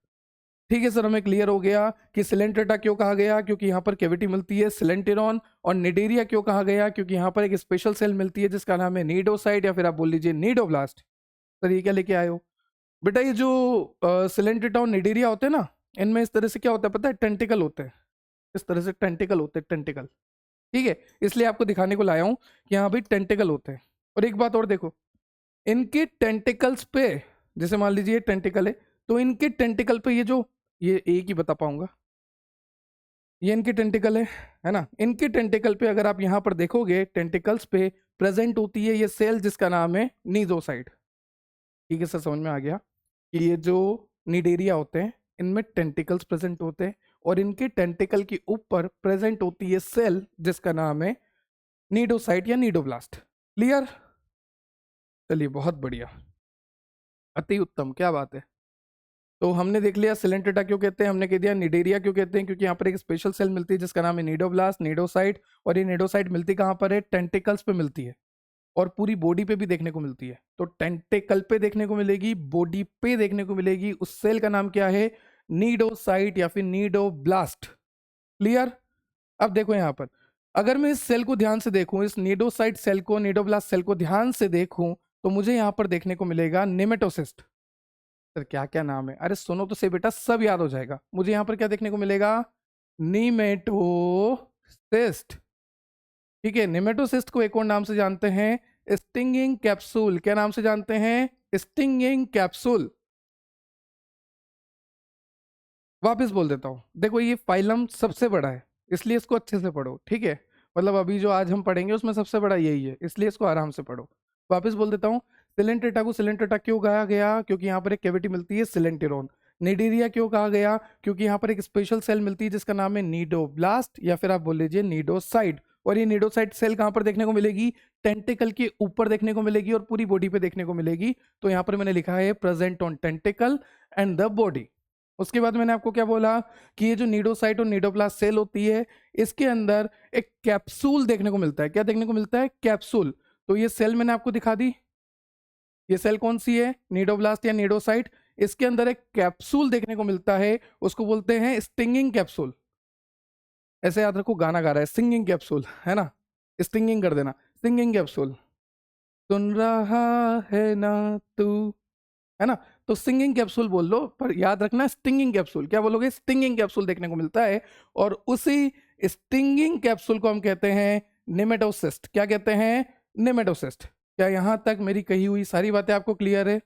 ठीक है सर, हमें क्लियर हो गया कि सिलेंट्रेटा क्यों कहा गया, क्योंकि यहाँ पर कैविटी मिलती है सिलेंटिरॉन। और निडेरिया क्यों कहा गया, क्योंकि यहाँ पर एक स्पेशल सेल मिलती है जिसका नाम है नीडोसाइट, या फिर आप बोल लीजिए नीडोब्लास्ट। सर ये क्या लेके आए हो बेटा? ये जो सिलेंट्रेटा और निडेरिया होते हैं ना, इनमें इस तरह से क्या होता है पता है? टेंटिकल होते हैं, इस तरह से टेंटिकल होते हैं, टेंटिकल। ठीक है, इसलिए आपको दिखाने को लाया हूँ कि यहाँ भी टेंटिकल होते हैं। और एक बात और देखो, इनके टेंटिकल्स पे, जैसे मान लीजिए टेंटिकल है, तो इनके टेंटिकल पे ये एक ही बता पाऊंगा, ये इनके टेंटिकल है ना। इनके टेंटिकल पे अगर आप यहाँ पर देखोगे, टेंटिकल्स पे प्रेजेंट होती है ये सेल जिसका नाम है नीडोसाइट। ठीक है सर, समझ में आ गया कि ये जो निडेरिया होते हैं इनमें टेंटिकल्स प्रेजेंट होते हैं, और इनके टेंटिकल के ऊपर प्रेजेंट होती है सेल जिसका नाम है नीडोसाइट या नीडोब्लास्ट। क्लियर? चलिए बहुत बढ़िया, अति उत्तम, क्या बात है। तो हमने देख लिया सिलेंट्रेटा क्यों कहते हैं, हमने कह दिया निडेरिया क्यों कहते हैं, क्योंकि यहाँ पर एक स्पेशल सेल मिलती है जिसका नाम है नीडोब्लास्ट, नीडोसाइट। और ये नीडोसाइट मिलती कहाँ पर है? टेंटिकल्स पे मिलती है, और पूरी बॉडी पे भी देखने को मिलती है। तो टेंटिकल पे देखने को मिलेगी, बॉडी पे देखने को मिलेगी, उस सेल का नाम क्या है? नीडोसाइट या फिर नीडोब्लास्ट। क्लियर? अब देखो यहाँ पर, अगर मैं इस सेल को ध्यान से देखूं, इस नीडोसाइट सेल को, नीडोब्लास्ट सेल को ध्यान से देखूं, तो मुझे यहाँ पर देखने को मिलेगा नेमेटोसिस्ट। सर क्या क्या नाम है? अरे सुनो तो सही बेटा, सब याद हो जाएगा। मुझे यहाँ पर क्या देखने को मिलेगा? निमेटोसिस्ट। ठीक है, निमेटोसिस्ट को एक और नाम से जानते हैं स्टिंगिंग कैप्सूल। क्या नाम से जानते हैं? Stinging capsule. वापस बोल देता हूँ, देखो ये फाइलम सबसे बड़ा है, इसलिए इसको अच्छे से पढ़ो। ठीक है, मतलब अभी जो आज हम पढ़ेंगे उसमें सबसे बड़ा यही है, इसलिए इसको आराम से पढ़ो। वापस बोल देता हूँ, सिलेंट्रेटा को सिलेंट्रेटा क्यों कहा गया? क्योंकि यहाँ पर एक कैविटी मिलती है सिलेंटिरोन। निडेरिया क्यों कहा गया? क्योंकि यहाँ पर एक स्पेशल सेल मिलती है जिसका नाम है नीडोब्लास्ट, या फिर आप बोल लीजिए नीडोसाइट। और ये नीडोसाइट सेल कहाँ पर देखने को मिलेगी? टेंटिकल के ऊपर देखने को मिलेगी, और पूरी बॉडी पे देखने को मिलेगी। तो यहाँ पर मैंने लिखा है present on tentacle and the body. उसके बाद मैंने आपको क्या बोला कि ये जो नीडोसाइट और नीडोब्लास्ट सेल होती है, इसके अंदर एक कैप्सूल देखने को मिलता है। क्या देखने को मिलता है? कैप्सूल। तो ये सेल मैंने आपको दिखा दी, ये सेल कौन सी है? नीडोब्लास्ट या नीडोसाइट। इसके अंदर एक कैप्सूल देखने को मिलता है, उसको बोलते हैं स्टिंगिंग कैप्सूल। ऐसे याद रखो, गाना गा रहा है, सिंगिंग कैप्सूल है ना, स्टिंगिंग कर देना, सिंगिंग कैप्सूल। सुन रहा है ना तू, है ना। तो सिंगिंग कैप्सूल बोल लो, पर याद रखना स्टिंगिंग कैप्सूल। क्या बोलोगे? स्टिंगिंग कैप्सूल देखने को मिलता है, और उसी स्टिंगिंग कैप्सूल को हम कहते हैं नेमेटोसिस्ट। क्या कहते हैं? नेमेटोसिस्ट। क्या यहां तक मेरी कही हुई सारी बातें आपको क्लियर है?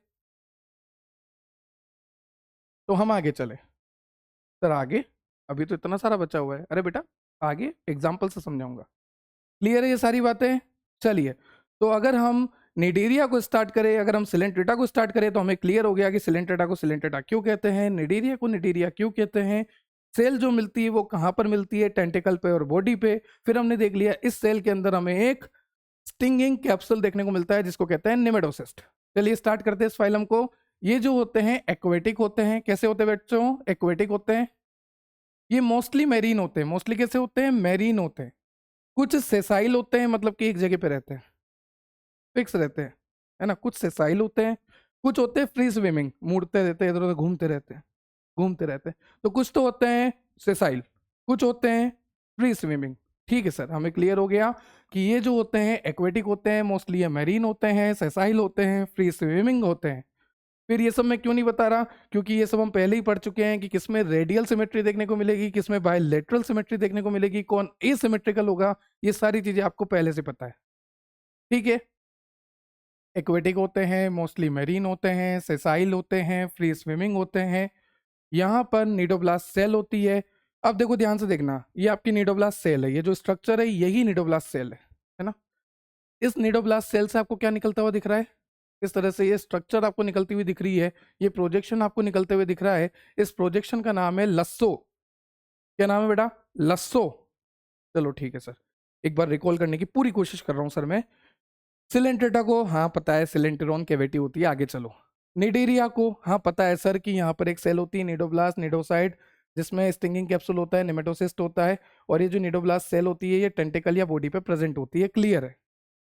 तो हम आगे चले सर, आगे अभी तो इतना सारा बचा हुआ है। अरे बेटा आगे एग्जाम्पल से समझाऊंगा। क्लियर है ये सारी बातें? चलिए, तो अगर हम निडेरिया को स्टार्ट करें, अगर हम सिलेंट्रेटा को स्टार्ट करें, तो हमें क्लियर हो गया कि सिलेंट्रेटा को सिलेंट्रेटा क्यों कहते हैं, निडेरिया को निडेरिया क्यों कहते हैं। सेल जो मिलती है वो कहाँ पर मिलती है, टेंटिकल पे और बॉडी पे। फिर हमने देख लिया इस सेल के अंदर हमें एक स्टिंगिंग कैप्सूल देखने को मिलता है जिसको कहते हैं निमेटोसिस्ट। चलिए स्टार्ट करते हैं इस फाइलम को। ये जो होते हैं एक्वेटिक होते हैं। कैसे होते हैं बच्चों? एक्वेटिक होते हैं। ये मोस्टली मैरीन होते हैं। मोस्टली कैसे होते हैं? मैरीन होते हैं। कुछ सेसाइल होते हैं, मतलब कि एक जगह पे रहते हैं, फिक्स रहते हैं, है ना। कुछ सेसाइल होते हैं, कुछ होते हैं फ्री स्विमिंग, मुड़ते रहते हैं, इधर उधर घूमते रहते हैं, घूमते रहते हैं। तो कुछ तो होते हैं सेसाइल, कुछ होते हैं फ्री स्विमिंग। ठीक है सर, हमें क्लियर हो गया कि ये जो होते हैं एक्वेटिक होते हैं, मोस्टली ये मैरीन होते हैं, सेसाइल होते हैं, फ्री स्विमिंग होते हैं। फिर ये सब मैं क्यों नहीं बता रहा? क्योंकि ये सब हम पहले ही पढ़ चुके हैं कि किसमें रेडियल सिमेट्री देखने को मिलेगी, किसमें बायलैटरल सिमेट्री देखने को मिलेगी, कौन एसिमेट्रिकल होगा। ये सारी चीजें आपको पहले से पता है। ठीक है, एक्वेटिक होते हैं, मोस्टली मैरीन होते हैं, सेसाइल होते हैं, फ्री स्विमिंग होते हैं। यहाँ पर निडोब्लास्ट सेल होती है। अब देखो ध्यान से देखना, ये आपकी निडोब्लास्ट सेल है, ये जो स्ट्रक्चर है यही निडोब्लास्ट सेल है ना। इस निडोब्लास्ट सेल से आपको क्या निकलता हुआ दिख रहा है? इस तरह से ये स्ट्रक्चर आपको निकलती हुई दिख रही है, ये प्रोजेक्शन आपको निकलते हुए दिख रहा है। इस प्रोजेक्शन का नाम है लस्सो। क्या नाम है बेटा? लस्सो। चलो ठीक है सर, एक बार रिकॉल करने की पूरी कोशिश कर रहा हूँ सर मैं। सिलेंट्रेटा को हाँ पता है, सिलेंटेरॉन कैविटी होती है। आगे चलो। निडेरिया को हाँ पता है सर कि यहाँ पर एक सेल होती है निडोब्लास्ट निडोसाइड, जिसमें स्टिंगिंग कैप्सूल होता है, नेमेटोसिस्ट होता है। और ये जो निडोब्लास्ट सेल होती है ये टेंटिकल या बॉडी पे प्रेजेंट होती है। क्लियर है?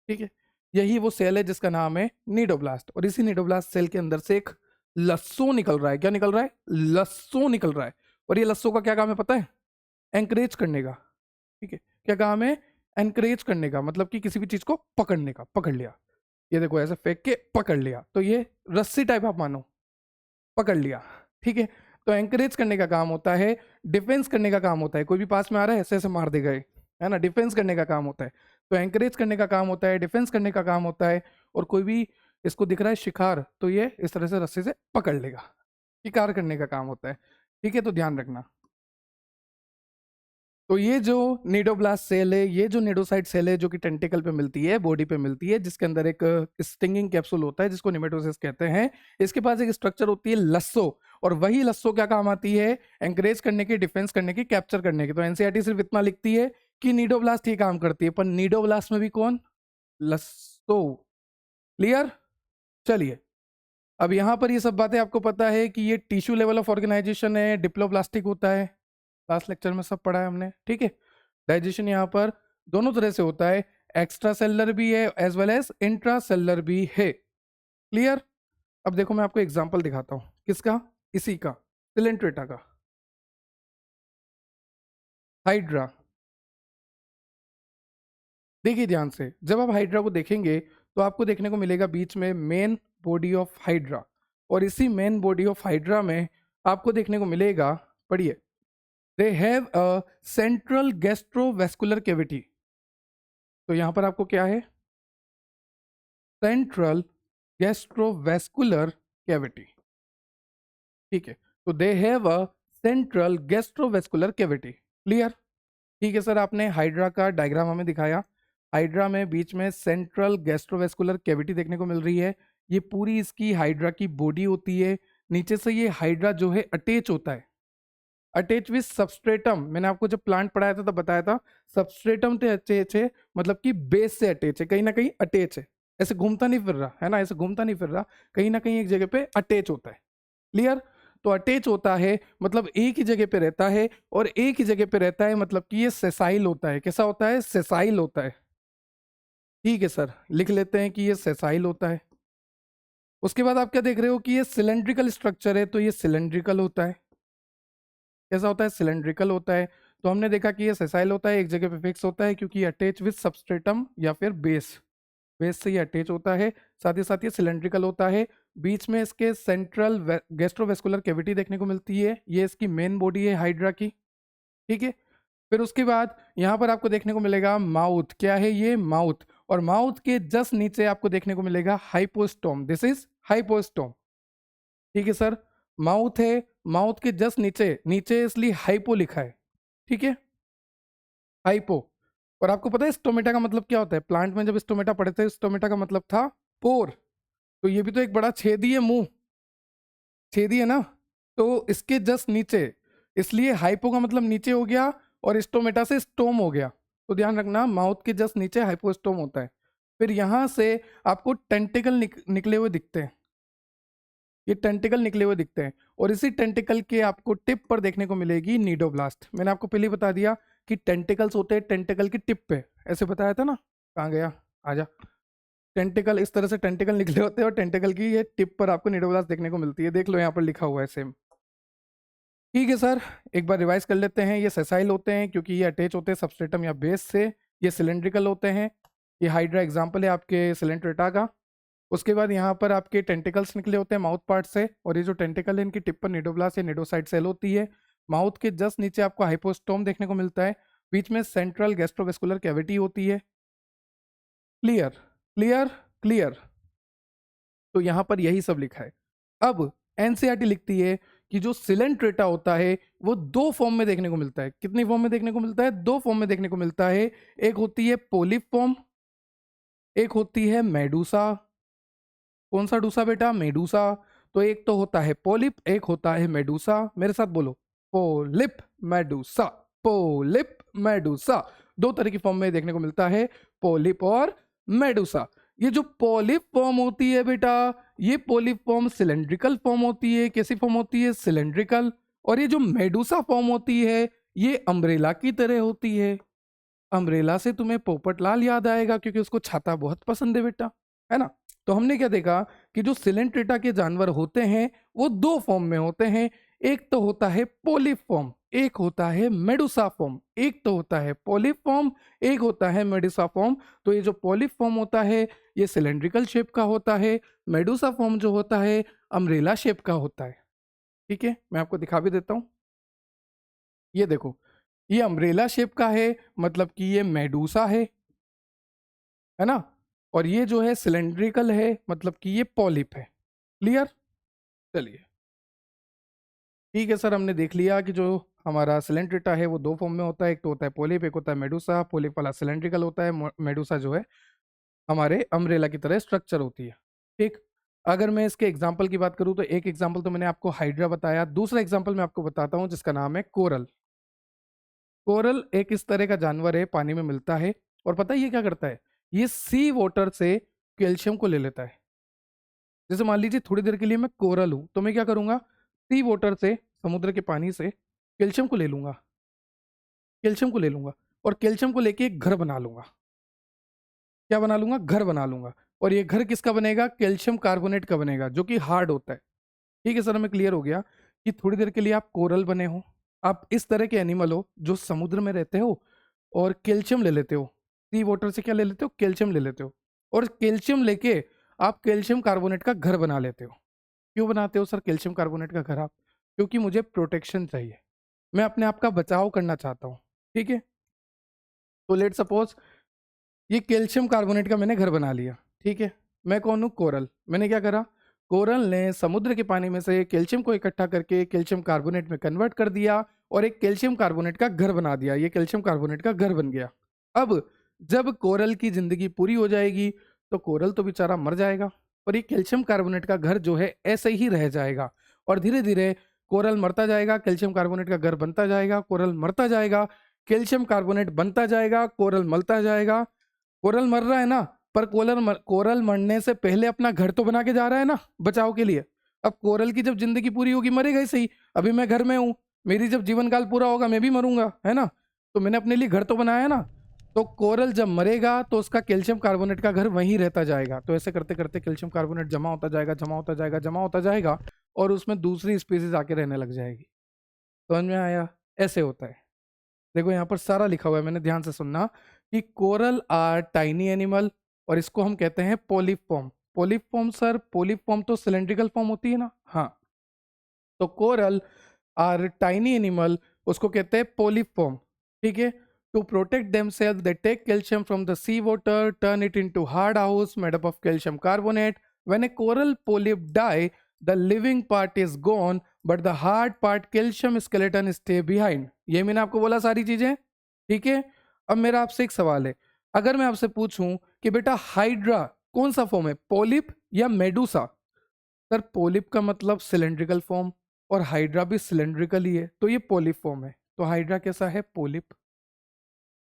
ठीक है, यही वो सेल है जिसका नाम है निडोब्लास्ट। और इसी निडोब्लास्ट सेल के अंदर से एक लस्सो निकल रहा है। क्या निकल रहा है? लस्सो निकल रहा है। और ये लस्सो का क्या काम है पता है? एंकरेज करने का। ठीक है, क्या काम है? एनकरेज करने का, मतलब कि किसी भी चीज को पकड़ने का। पकड़ लिया, ये देखो ऐसे फेंक के पकड़ लिया, तो ये रस्सी टाइप आप मानो, पकड़ लिया। ठीक है, तो एंकरेज करने का काम होता है, डिफेंस करने का काम होता है। कोई भी पास में आ रहा है ऐसे ऐसे मार देगा ये, है ना। डिफेंस करने का काम होता है, तो एंकरेज करने का काम होता है, डिफेंस करने का काम होता है। और कोई भी इसको दिख रहा है शिकार, तो ये इस तरह से रस्सी से पकड़ लेगा। शिकार करने का काम होता है। ठीक है, तो ध्यान रखना। तो ये जो निडोब्लास्ट सेल है, ये जो निडोसाइट सेल है, जो कि टेंटिकल पे मिलती है, बॉडी पे मिलती है, जिसके अंदर एक स्टिंगिंग कैप्सूल होता है जिसको निमेटोसिस कहते हैं। इसके पास एक स्ट्रक्चर होती है लस्सो, और वही लस्सो क्या काम आती है? एंकरेज करने की, डिफेंस करने की, कैप्चर करने की। तो एनसीईआरटी सिर्फ इतना लिखती है कि निडोब्लास्ट ही काम करती है, पर निडोब्लास्ट में भी कौन? लस्सो। क्लियर? चलिए, अब यहाँ पर ये सब बातें आपको पता है कि ये टिश्यू लेवल ऑफ ऑर्गेनाइजेशन है, डिप्लोप्लास्टिक होता है। लास्ट लेक्चर में सब पढ़ा है हमने। ठीक है, डाइजेशन यहाँ पर दोनों तरह से होता है, एक्स्ट्रा सेलर भी है as well as intracellular भी है। क्लियर? अब देखो मैं आपको एग्जांपल दिखाता हूँ। किसका? इसी का, सिलेंट्रेटा का। हाइड्रा। देखिए ध्यान से, जब आप हाइड्रा को देखेंगे तो आपको देखने को मिलेगा बीच में मेन बॉडी ऑफ हाइड्रा, और इसी मेन बॉडी ऑफ हाइड्रा में आपको देखने को मिलेगा, पढ़िए, they have a central gastrovascular cavity. तो यहां पर आपको क्या है? Central gastrovascular cavity. ठीक है, तो they have a central gastrovascular cavity. Clear? ठीक है सर, आपने हाइड्रा का डायग्राम हमें दिखाया। हाइड्रा में बीच में सेंट्रल गैस्ट्रोवेस्कुलर कैविटी देखने को मिल रही है। ये पूरी इसकी हाइड्रा की बॉडी होती है। नीचे से ये हाइड्रा जो है अटैच होता है, अटैच विद सबस्ट्रेटम। मैंने आपको जब प्लांट पढ़ाया था तब बताया था, सबस्ट्रेटम से अटैच है, मतलब कि बेस से अटैच है, कहीं ना कहीं अटैच है। ऐसे घूमता नहीं फिर रहा है ना, ऐसे घूमता नहीं फिर रहा, कहीं ना कहीं एक जगह पे अटैच होता है। क्लियर? तो अटैच होता है मतलब एक ही जगह पे रहता है, और एक ही जगह पे रहता है मतलब कि ये सेसाइल होता है। कैसा होता है? सेसाइल होता है। ठीक है सर, लिख लेते हैं कि ये सेसाइल होता है। उसके बाद आप क्या देख रहे हो कि ये सिलेंड्रिकल स्ट्रक्चर है, तो ये सिलेंड्रिकल होता है। कैसा होता है? सिलेंड्रिकल होता है। तो हमने देखा कि ये सेसाइल होता है, एक जगह पे फिक्स होता है, क्योंकि अटैच विद सबस्ट्रेटम या फिर बेस, बेस से ये अटैच होता है। साथ ही साथ ये सिलेंड्रिकल होता है। बीच में इसके सेंट्रल गैस्ट्रोवेस्कुलर कैविटी देखने को मिलती है, ये इसकी मेन बॉडी है हाइड्रा की। ठीक है, फिर उसके बाद यहाँ पर आपको देखने को मिलेगा माउथ। क्या है ये? माउथ। और माउथ के जस्ट नीचे आपको देखने को मिलेगा हाइपोस्टोम। This is hypostome. ठीक है सर, माउथ है, माउथ के जस्ट नीचे, नीचे इसलिए हाइपो लिखा है। ठीक है, हाइपो। और आपको पता है स्टोमेटा का मतलब क्या होता है? प्लांट में जब स्टोमेटा पढ़े थे, स्टोमेटा का मतलब था पोर। तो ये भी तो एक बड़ा छेदी है, मुंह छेदी है ना। तो इसके जस्ट नीचे इसलिए हाइपो का मतलब नीचे हो गया और स्टोमेटा से स्टोम हो गया। तो ध्यान रखना, माउथ के जस्ट नीचे हाइपोस्टोम होता है। फिर यहाँ से आपको टेंटिकल निकले हुए दिखते हैं, ये टेंटिकल निकले हुए दिखते हैं, और इसी टेंटिकल के आपको टिप पर देखने को मिलेगी नीडोब्लास्ट। मैंने आपको पहले ही बता दिया कि टेंटिकल्स होते हैं टेंटिकल की टिप पे, ऐसे बताया था ना। कहाँ गया, आजा। टेंटिकल, इस तरह से टेंटिकल निकले होते हैं और टेंटिकल की ये टिप पर आपको नीडोब्लास्ट देखने को मिलती है। देख लो यहाँ पर लिखा हुआ है सेम। ठीक है सर, एक बार रिवाइज कर लेते हैं। ये सेसाइल होते हैं क्योंकि ये अटैच होते हैं सबस्ट्रेटम या बेस से। ये सिलेंड्रिकल होते हैं, ये हाइड्रा एग्जाम्पल है आपके सिलेंट्रेटा का। उसके बाद यहाँ पर आपके टेंटिकल्स निकले होते हैं माउथ पार्ट से, और ये जो टेंटिकल है इनकी टिप पर निडोब्लास्ट या निडोसाइड सेल होती है। माउथ के जस्ट नीचे आपको हाइपोस्टोम देखने को मिलता है, बीच में सेंट्रल गैस्ट्रोवेस्कुलर कैविटी होती है। Clear clear clear. तो यहाँ पर यही सब लिखा है। अब एनसीईआरटी लिखती है कि जो सिलेंट्रेटा होता है वो दो फॉर्म में देखने को मिलता है। कितनी फॉर्म में देखने को मिलता है? दो फॉर्म में देखने को मिलता है। एक होती है पोलिप फॉर्म, एक होती है मेडूसा। कौन सा डूसा बेटा? मेडूसा। तो एक तो होता है पोलिप, एक होता है मेडूसा। मेरे साथ बोलो, पोलिप मेडूसा, पोलिप मेडूसा। दो तरह की फॉर्म में देखने को मिलता है, पोलिप और मेडूसा। ये जो पोलिप फॉर्म होती है बेटा, ये पोलिप फॉर्म सिलेंड्रिकल फॉर्म होती है। कैसी फॉर्म होती है? सिलेंड्रिकल। और ये जो मेडूसा फॉर्म होती है ये अम्ब्रेला की तरह होती है। अम्ब्रेला से तुम्हें पोपटलाल याद आएगा क्योंकि उसको छाता बहुत पसंद है बेटा, है ना। तो हमने क्या देखा कि जो सिलेंट्रेटा के जानवर होते हैं वो दो फॉर्म में होते हैं। एक तो होता है पोलिप फॉर्म, एक होता है मेडुसा फॉर्म। एक तो होता है पोलिप फॉर्म, एक होता है मेडुसा फॉर्म। तो ये जो पोलिप फॉर्म होता है ये सिलेंड्रिकल शेप का होता है, मेडुसा फॉर्म जो होता है अम्ब्रेला शेप का होता है। ठीक है, मैं आपको दिखा भी देता हूँ। ये देखो, ये अम्ब्रेला शेप का है, मतलब कि ये मेडूसा है ना। और ये जो है सिलेंड्रिकल है, मतलब कि ये पॉलिप है। क्लियर? चलिए ठीक है सर, हमने देख लिया कि जो हमारा सिलेंड्रेटा है वो दो फॉर्म में होता है। एक तो होता है पोलिप, एक होता है मेडूसा। पोलिप वाला सिलेंड्रिकल होता है, मेडूसा जो है हमारे अम्ब्रेला की तरह स्ट्रक्चर होती है। ठीक, अगर मैं इसके एग्जाम्पल की बात करूं तो एक एग्जाम्पल तो मैंने आपको हाइड्रा बताया, दूसरा एग्जाम्पल मैं आपको बताता हूं जिसका नाम है कोरल। कोरल एक इस तरह का जानवर है, पानी में मिलता है, और पता है ये क्या करता है? ये सी वाटर से कैल्शियम को ले लेता है। जैसे मान लीजिए थोड़ी देर के लिए मैं कोरल हूं, तो मैं क्या करूंगा? सी वाटर से, समुद्र के पानी से कैल्शियम को ले लूंगा, कैल्शियम को ले लूंगा, और कैल्शियम को लेके एक घर बना लूंगा। क्या बना लूंगा? घर बना लूंगा। और ये घर किसका बनेगा? कैल्शियम कार्बोनेट का बनेगा, जो कि हार्ड होता है। ठीक है सर, हमें क्लियर हो गया कि थोड़ी देर के लिए आप कोरल बने हो, आप इस तरह के एनिमल हो जो समुद्र में रहते हो और कैल्शियम ले लेते हो। सी वाटर से क्या ले लेते हो? कैल्शियम ले लेते हो, और कैल्शियम लेके आप कैल्शियम कार्बोनेट का घर बना लेते हो। क्यों बनाते हो सर कैल्शियम कार्बोनेट का घर आप? क्योंकि मुझे प्रोटेक्शन चाहिए, मैं अपने आप का बचाव करना चाहता हूँ। ठीक है, तो लेट सपोज ये कैल्शियम कार्बोनेट का मैंने घर बना लिया। ठीक है, मैं कौन हूँ? कोरल। मैंने क्या करा? कोरल ने समुद्र के पानी में से कैल्शियम को इकट्ठा करके कैल्शियम कार्बोनेट में कन्वर्ट कर दिया और एक कैल्शियम कार्बोनेट का घर बना दिया। ये कैल्शियम कार्बोनेट का घर बन गया। अब जब कोरल की जिंदगी पूरी हो जाएगी तो कोरल तो बेचारा मर जाएगा, और ये कैल्शियम कार्बोनेट का घर जो है ऐसे ही रह जाएगा। और धीरे धीरे कोरल मरता जाएगा, कैल्शियम कार्बोनेट का घर बनता जाएगा, कोरल मरता जाएगा, कैल्शियम कार्बोनेट बनता जाएगा, कोरल मरता जाएगा। कोरल मर रहा है ना, पर कोरल मरने से पहले अपना घर तो बना के जा रहा है ना बचाव के लिए। अब कोरल की जब जिंदगी पूरी होगी मरेगा ही सही। अभी मैं घर में हूँ, मेरी जब जीवन काल पूरा होगा मैं भी मरूंगा, है ना। तो मैंने अपने लिए घर तो बनाया है ना। तो कोरल जब मरेगा तो उसका कैल्शियम कार्बोनेट का घर वहीं रहता जाएगा। तो ऐसे करते करते कैल्शियम कार्बोनेट जमा होता जाएगा, जमा होता जाएगा, जमा होता जाएगा, और उसमें दूसरी स्पीसीज आके रहने लग जाएगी। समझ में आया? ऐसे होता है। देखो यहाँ पर सारा लिखा हुआ है, मैंने ध्यान से सुनना, कि कोरल आर टाइनी एनिमल, और इसको हम कहते हैं polyp form. Polyp form sir, polyp form तो सिलेंड्रिकल फॉर्म होती है ना। हाँ, तो कोरल आर टाइनी एनिमल, उसको कहते हैं पोलिप फॉर्म। ठीक है, to protect themselves they take calcium from the sea water, turn it into hard house made up of calcium carbonate. When a coral polyp dies, the living part is gone but the hard part calcium skeleton stay behind. ये मैंने आपको बोला सारी चीजें। ठीक है, अब मेरा आपसे एक सवाल है, अगर मैं आपसे पूछूं कि बेटा हाइड्रा कौन सा फॉर्म है, पोलिप या मेडूसा? सर पोलिप का मतलब सिलेंड्रिकल फॉर्म, और हाइड्रा भी सिलेंड्रिकल ही है, तो ये पोलिप फॉर्म है। तो हाइड्रा कैसा है? पोलिप।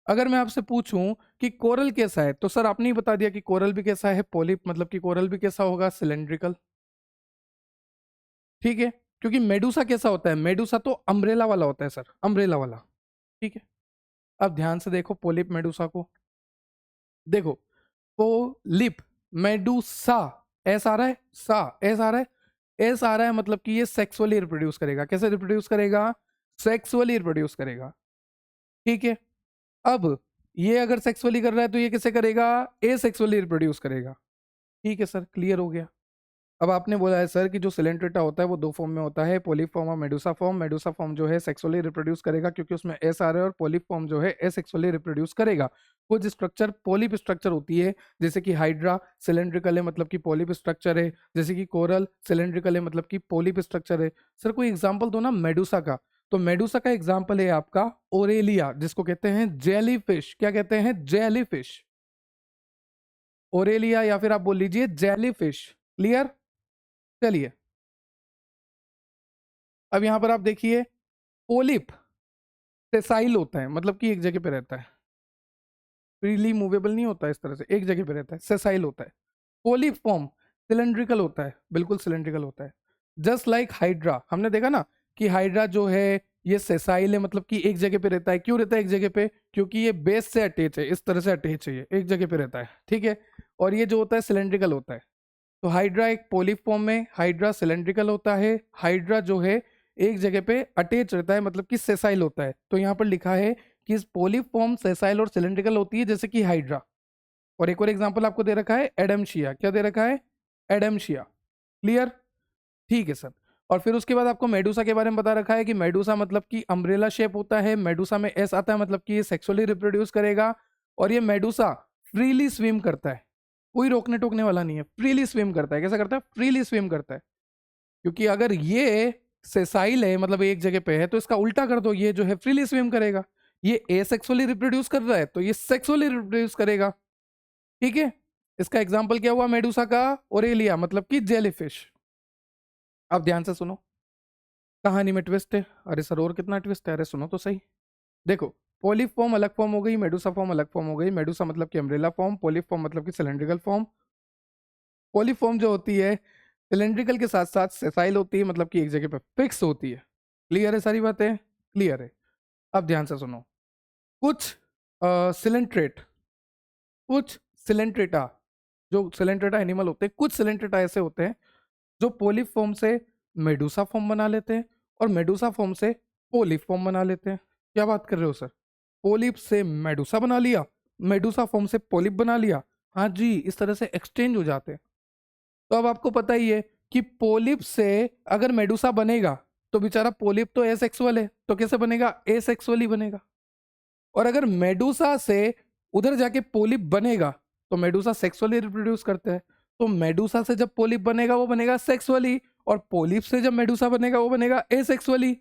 अगर मैं आपसे पूछूं कि कोरल कैसा है, तो सर आपने ही बता दिया कि कोरल भी कैसा है? पोलिप। मतलब कि कोरल भी कैसा होगा? सिलेंड्रिकल। ठीक है, क्योंकि मेडूसा कैसा होता है? मेडूसा तो अम्ब्रेला वाला होता है सर, अम्ब्रेला वाला। ठीक है, अब ध्यान से देखो पोलिप मेडूसा को। देखो, पोलिप मेडूसा, एस आ रहा है, सा एस आ रहा है, एस आ रहा है, मतलब कि ये सेक्सुअली रिप्रोड्यूस करेगा। कैसे रिप्रोड्यूस करेगा? सेक्सुअली रिप्रोड्यूस करेगा। ठीक है, अब ये अगर सेक्सुअली कर रहा है तो ये कैसे करेगा? ए सेक्सुअली रिप्रोड्यूस करेगा। ठीक है सर, क्लियर हो गया। अब आपने बोला है सर कि जो सिलेंट्रेटा होता है वो दो फॉर्म में होता है, पोलिप फॉर्म और मेडुसा फॉर्म। मेडुसा फॉर्म जो है सेक्सुअली रिप्रोड्यूस करेगा क्योंकि उसमें एस आ रहा है, और पोलिप फॉर्म जो है एसेक्सुअली रिप्रोड्यूस करेगा। कुछ स्ट्रक्चर पोलिप स्ट्रक्चर होती है, जैसे कि हाइड्रा सिलेंड्रिकल है, मतलब कि पोलिप स्ट्रक्चर है। जैसे कि कोरल सिलेंड्रिकल है, मतलब कि पोलिप स्ट्रक्चर है। सर कोई एग्जाम्पल दो ना मेडुसा का। तो मेडुसा का एग्जाम्पल है आपका ओरेलिया, जिसको कहते हैं जेली फिश। क्या कहते हैं? Jelly fish. ओरेलिया या फिर आप बोल लीजिए जेली फिश। क्लियर? चलिए, अब यहां पर आप देखिए, पोलिप सेसाइल होता है, मतलब कि एक जगह पे रहता है, फ्रीली मूवेबल नहीं होता है, इस तरह से एक जगह पे रहता है, सेसाइल होता है। पोलिप फॉर्म सिलेंड्रिकल होता है, बिल्कुल सिलेंड्रिकल होता है। जस्ट लाइक हाइड्रा, हमने देखा ना कि हाइड्रा जो है ये सेसाइल है, मतलब कि एक जगह पे रहता है। क्यों रहता है एक जगह पे? क्योंकि ये बेस से अटैच है, इस तरह से अटैच है, ये एक जगह पे रहता है। ठीक है, और ये जो होता है सिलेंड्रिकल होता है। तो हाइड्रा एक पोलिप फॉर्म में, हाइड्रा सिलेंड्रिकल होता है। हाइड्रा जो है एक जगह पे अटैच रहता है, मतलब कि सेसाइल होता है। तो यहाँ पर लिखा है कि इस पोलिप फॉर्म सेसाइल और सिलेंड्रिकल होती है, जैसे कि हाइड्रा। और एक और एग्जांपल आपको दे रखा है एडमशिया। क्या दे रखा है? एडमशिया। क्लियर? ठीक है सर। और फिर उसके बाद आपको मेडूसा के बारे में बता रखा है कि मेडूसा मतलब कि अम्ब्रेला शेप होता है। मेडूसा में एस आता है, मतलब कि ये सेक्सुअली रिप्रोड्यूस करेगा। और ये मेडूसा फ्रीली स्विम करता है, कोई रोकने टोकने वाला नहीं है, फ्रीली स्विम करता है। कैसा करता है? फ्रीली स्विम करता है। क्योंकि अगर ये सेसाइल है, मतलब एक जगह पे है, तो इसका उल्टा कर दो, ये जो है फ्रीली स्विम करेगा। ये एसेक्सुअली रिप्रोड्यूस कर रहा है तो ये सेक्सुअली रिप्रोड्यूस करेगा। ठीक है, इसका एग्जाम्पल क्या हुआ मेडूसा का? ओरेलिया, मतलब कि जेलीफिश। अब ध्यान से सुनो, कहानी में ट्विस्ट है। अरे सर और कितना ट्विस्ट है? अरे सुनो तो सही। देखो, पोलिप फॉर्म अलग फॉर्म हो गई, मेडूसा फॉर्म अलग फॉर्म हो गई। मेडूसा मतलब कि अम्ब्रेला फॉर्म, पोलिप फॉर्म मतलब कि सिलेंड्रिकल फॉर्म। पोलिप फॉर्म जो होती है सिलेंड्रिकल के साथ साथ सेसाइल होती है, मतलब कि एक जगह पे फिक्स होती है। क्लियर है? सारी बातें क्लियर है? अब ध्यान से सुनो, कुछ सिलेंट्रेट, कुछ सिलेंट्रेटा, जो सिलेंट्रेटा एनिमल होते हैं, कुछ सिलेंट्रेटा ऐसे होते हैं जो पोलिप फॉर्म से मेडूसा फॉर्म बना लेते हैं और मेडूसा फॉर्म से पोलिप फॉर्म बना लेते हैं। क्या बात कर रहे हो सर? पोलिप से मेडूसा बना लिया, मेडूसा फॉर्म से पोलिप बना लिया। हाँ जी, इस तरह से एक्सचेंज हो जाते हैं। तो अब आपको पता ही है कि पोलिप से अगर मेडूसा बनेगा तो बेचारा पोलिप तो एसेक्सुअल है, तो कैसे बनेगा? एसेक्सुअल ही बनेगा। और अगर मेडूसा से उधर जाके पोलिप बनेगा तो मेडूसा सेक्सुअली रिप्रोड्यूस करते हैं। तो मेडूसा से जब पोलिप बनेगा वो बनेगा सेक्सुअली, और पोलिप से जब मेडूसा बनेगा वो बनेगा एसेक्सुअली।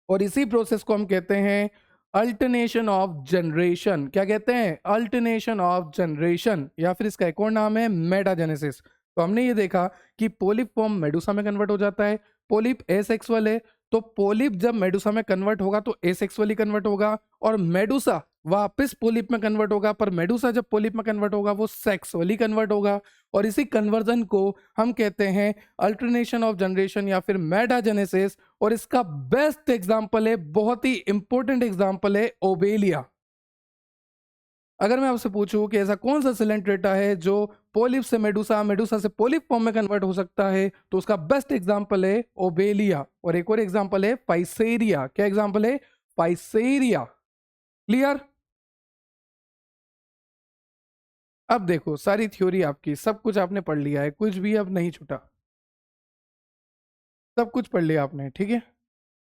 और इसी प्रोसेस को हम कहते हैं अल्टरनेशन ऑफ जनरेशन। क्या कहते हैं? अल्टरनेशन ऑफ जनरेशन, या फिर इसका एक और नाम है मेटाजेनेसिस। तो हमने ये देखा कि पोलिप फॉर्म मेडूसा में कन्वर्ट हो जाता है। पोलिप एसेक्सुअल है, तो पोलिप जब मेडूसा में कन्वर्ट होगा तो एसेक्सुअली कन्वर्ट होगा, और मेडूसा वापस पोलिप में कन्वर्ट होगा, पर मेडूसा जब पोलिप में कन्वर्ट होगा वो सेक्सुअली कन्वर्ट होगा। और इसी कन्वर्जन को हम कहते हैं अल्टरनेशन ऑफ जनरेशन या फिर मेटाजेनेसिस। और इसका बेस्ट एग्जांपल है, बहुत ही इंपॉर्टेंट एग्जांपल है, ओबेलिया। अगर मैं आपसे पूछूं कि ऐसा कौन सा सिलेंट्रेटा है जो पोलिप से मेडूसा, मेडूसा से पोलिप फॉर्म में कन्वर्ट हो सकता है, तो उसका बेस्ट एग्जांपल है ओबेलिया। और एक और एग्जांपल है पाइसेरिया। क्या एग्जांपल है? पाइसेरिया। क्लियर? अब देखो, सारी थ्योरी आपकी, सब कुछ आपने पढ़ लिया है, कुछ भी अब नहीं छूटा, सब कुछ पढ़ लिया आपने। ठीक है,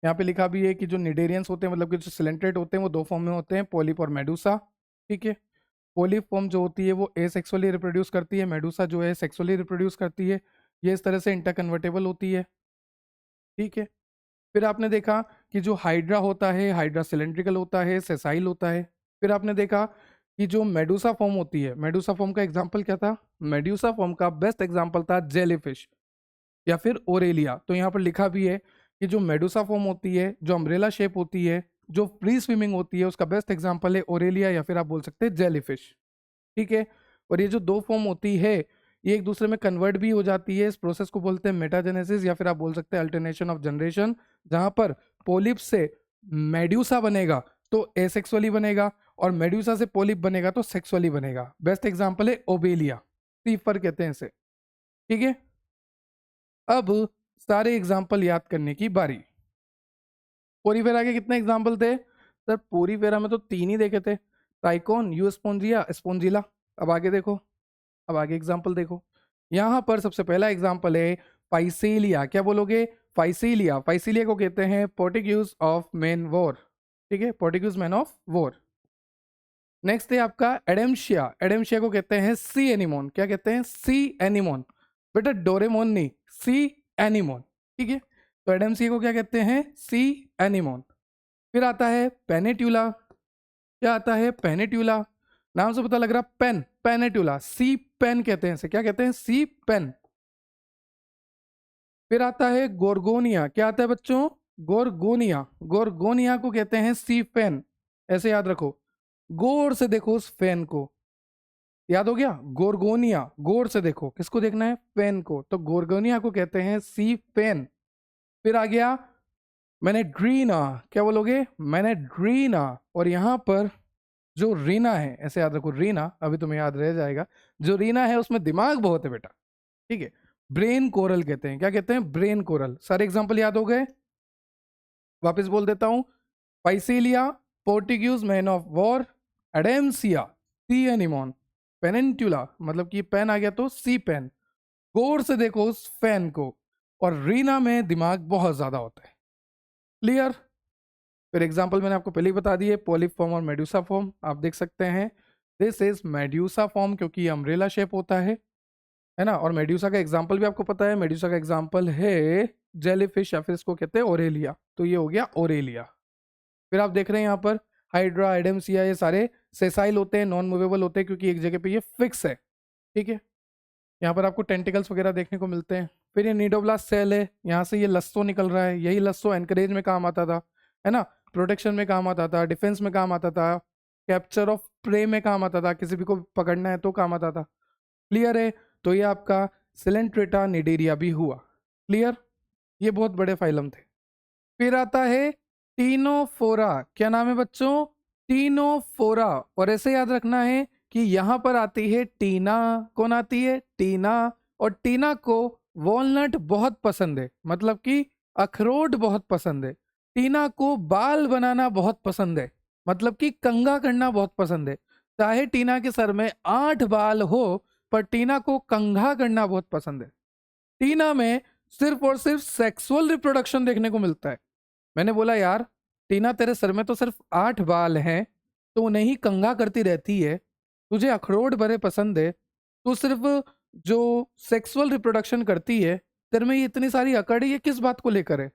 यहाँ पे लिखा भी है कि जो निडेरियंस होते हैं, मतलब कि जो सिलेंट्रेट होते हैं, वो दो फॉर्म में होते हैं, पोलिप और मेडूसा। ठीक है, पोलिप फॉर्म जो होती है वो एसेक्सुअली रिप्रोड्यूस करती है, मेडूसा जो है सेक्सुअली रिप्रोड्यूस करती है। ये इस तरह से इंटरकन्वर्टेबल होती है। ठीक है, फिर आपने देखा कि जो हाइड्रा होता है, हाइड्रा सिलेंड्रिकल होता है, सेसाइल होता है। फिर आपने देखा कि जो मेडूसा फॉर्म होती है, मेडूसा फॉर्म का एग्जाम्पल क्या था? मेडूसा फॉर्म का बेस्ट एग्जाम्पल था जेलीफिश। या फिर ओरेलिया। तो यहाँ पर लिखा भी है कि जो मेडुसा फॉर्म होती है, जो अम्ब्रेला शेप होती है, जो फ्री स्विमिंग होती है, उसका बेस्ट एग्जाम्पल है ओरेलिया या फिर आप बोल सकते हैं जेलीफिश। ठीक है। और ये जो दो फॉर्म होती है ये एक दूसरे में कन्वर्ट भी हो जाती है। इस प्रोसेस को बोलते हैं मेटाजेनेसिस या फिर आप बोल सकते हैं अल्टरनेशन ऑफ जनरेशन, जहां पर पोलिप से मेड्यूसा बनेगा तो एसेक्सुअली बनेगा और मेड्यूसा से पोलिप बनेगा तो सेक्सुअली बनेगा। बेस्ट एग्जांपल है ओबेलिया, सीफर कहते हैं इसे। ठीक है। अब सारे एग्जाम्पल याद करने की बारी। पोरीफेरा के कितने एग्जाम्पल थे सर? पोरीफेरा में तो 3 ही देखे थे, ट्राइकोन, यू स्पोंजिया, स्पोंजिला। अब आगे देखो, अब आगे एग्जाम्पल देखो। यहाँ पर सबसे पहला एग्जाम्पल है फाइसेलिया। क्या बोलोगे? फाइसेलिया। फाइसेलिया को कहते हैं पोर्टिग्यूज ऑफ मैन वॉर। ठीक है, Portuguese man of war. Next है आपका एडेम्शिया। एडेम्शिया को कहते हैं सी एनिमोन। क्या कहते हैं? सी एनिमोन। बेटा डोरेमोन नहीं, सी एनिमोन। ठीक है, तो एडेम्शिया को क्या कहते हैं? सी एनिमोन। फिर आता है पेनेट्यूला। क्या आता है? पेनेट्यूला। नाम से पता लग रहा, पेन, पेनेट्यूला, सी पेन कहते हैं इसे। क्या कहते हैं? सी पेन। फिर आता है गोरगोनिया। क्या आता है बच्चों? गोरगोनिया। गोरगोनिया को कहते हैं सी पेन। ऐसे याद रखो, गौर से देखो उस फैन को। याद हो गया? गोरगोनिया, गौर से देखो। किसको देखना है? पेन को। तो गोरगोनिया को कहते हैं सी पेन। फिर आ गया मैनेड्रीना। क्या बोलोगे? मैनेड्रीना। और यहां पर जो रीना है, ऐसे याद रखो, रीना, अभी तुम्हें याद रह जाएगा। जो रीना है उसमें दिमाग बहुत है बेटा। ठीक है, ब्रेन कोरल कहते हैं। क्या कहते हैं? Brain coral. सारे एग्जांपल याद हो गए? वापस बोल देता हूं। Physalia, Portuguese man of war, Adamsia, sea anemone, Pennatula, मतलब कि पेन आ गया तो सी पेन। गौर से देखो उस फैन को। और रीना में दिमाग बहुत ज्यादा होता है। क्लियर? फिर एग्जांपल मैंने आपको पहले ही बता दिए, पोलिप फॉर्म और मेड्यूसा फॉर्म। आप देख सकते हैं दिस इज मेड्यूसा फॉर्म, क्योंकि ये अम्ब्रेला शेप होता है ना। और मेड्यूसा का एग्जांपल भी आपको पता है। मेड्यूसा का एग्जांपल है जेलीफिश या फिर इसको कहते हैं ओरेलिया। तो ये हो गया ओरेलिया। फिर आप देख रहे हैं यहाँ पर हाइड्रा, एडेम्सिया, ये सारे सेसाइल होते हैं, नॉन मूवेबल होते हैं, क्योंकि एक जगह पे ये फिक्स है। ठीक है, यहाँ पर आपको टेंटिकल्स वगैरह देखने को मिलते हैं। फिर ये नीडोब्लास्ट सेल है, यहाँ से ये लस्सो निकल रहा है। यही लस्सो एनकरेज में काम आता था, है ना, प्रोटेक्शन में काम आता था, डिफेंस में काम आता था, कैप्चर ऑफ प्रे में काम आता था, किसी भी को पकड़ना है तो काम आता था। क्लियर है? तो ये आपका सिलेंट्रेटा निडेरिया भी हुआ। क्लियर? ये बहुत बड़े फाइलम थे। फिर आता है टीनोफोरा। क्या नाम है बच्चों? टीनोफोरा। और ऐसे याद रखना है कि यहां पर आती है टीना। कौन आती है? टीना। और टीना को वॉलनट बहुत पसंद है, मतलब कि अखरोट बहुत पसंद है। टीना को बाल बनाना बहुत पसंद है, मतलब कि कंघा करना बहुत पसंद है। चाहे टीना के सर में 8 बाल हो, पर टीना को कंघा करना बहुत पसंद है। टीना में सिर्फ और सिर्फ सेक्सुअल रिप्रोडक्शन देखने को मिलता है। मैंने बोला यार टीना तेरे सर में तो सिर्फ 8 बाल हैं, तो उन्हें ही कंघा करती रहती है, तुझे अखरोट भरे पसंद है, तू सिर्फ जो सेक्सुअल रिप्रोडक्शन करती है, तेरे में ये इतनी सारी अकड़, ये किस बात को लेकर है?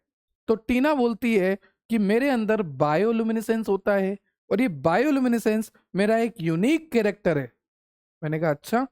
तो टीना बोलती है कि मेरे अंदर बायोलुमिनेसेंस होता है और ये बायोलुमिनेसेंस मेरा एक यूनिक कैरेक्टर है। मैंने कहा अच्छा,